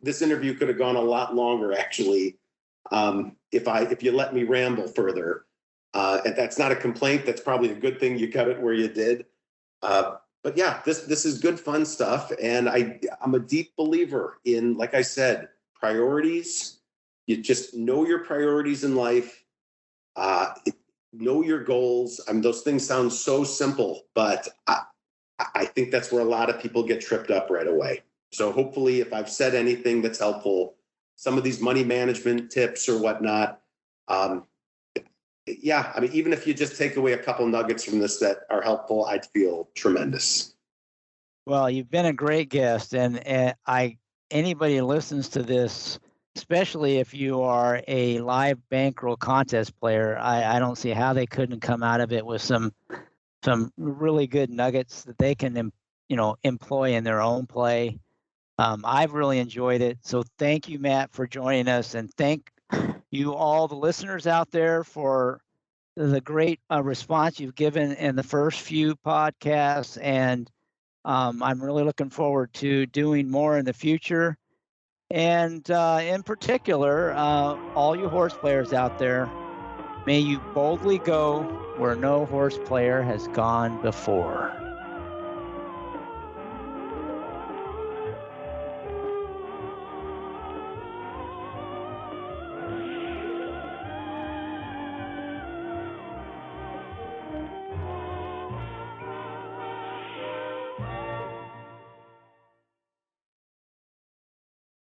This interview could have gone a lot longer, actually, if you let me ramble further. And that's not a complaint. That's probably a good thing you cut it where you did. But yeah, this is good, fun stuff. And I'm a deep believer in, like I said, priorities. You just know your priorities in life. Know your goals. I mean, those things sound so simple, but I think that's where a lot of people get tripped up right away. So hopefully if I've said anything that's helpful, some of these money management tips or whatnot, yeah, I mean, even if you just take away a couple nuggets from this that are helpful, I'd feel tremendous. Well, you've been a great guest, and anybody who listens to this, especially if you are a live bankroll contest player, I don't see how they couldn't come out of it with some really good nuggets that they can employ in their own play. I've really enjoyed it. So thank you, Matt, for joining us, and thank you all the listeners out there for the great response you've given in the first few podcasts. And I'm really looking forward to doing more in the future. And in particular, all you horse players out there, may you boldly go where no horse player has gone before.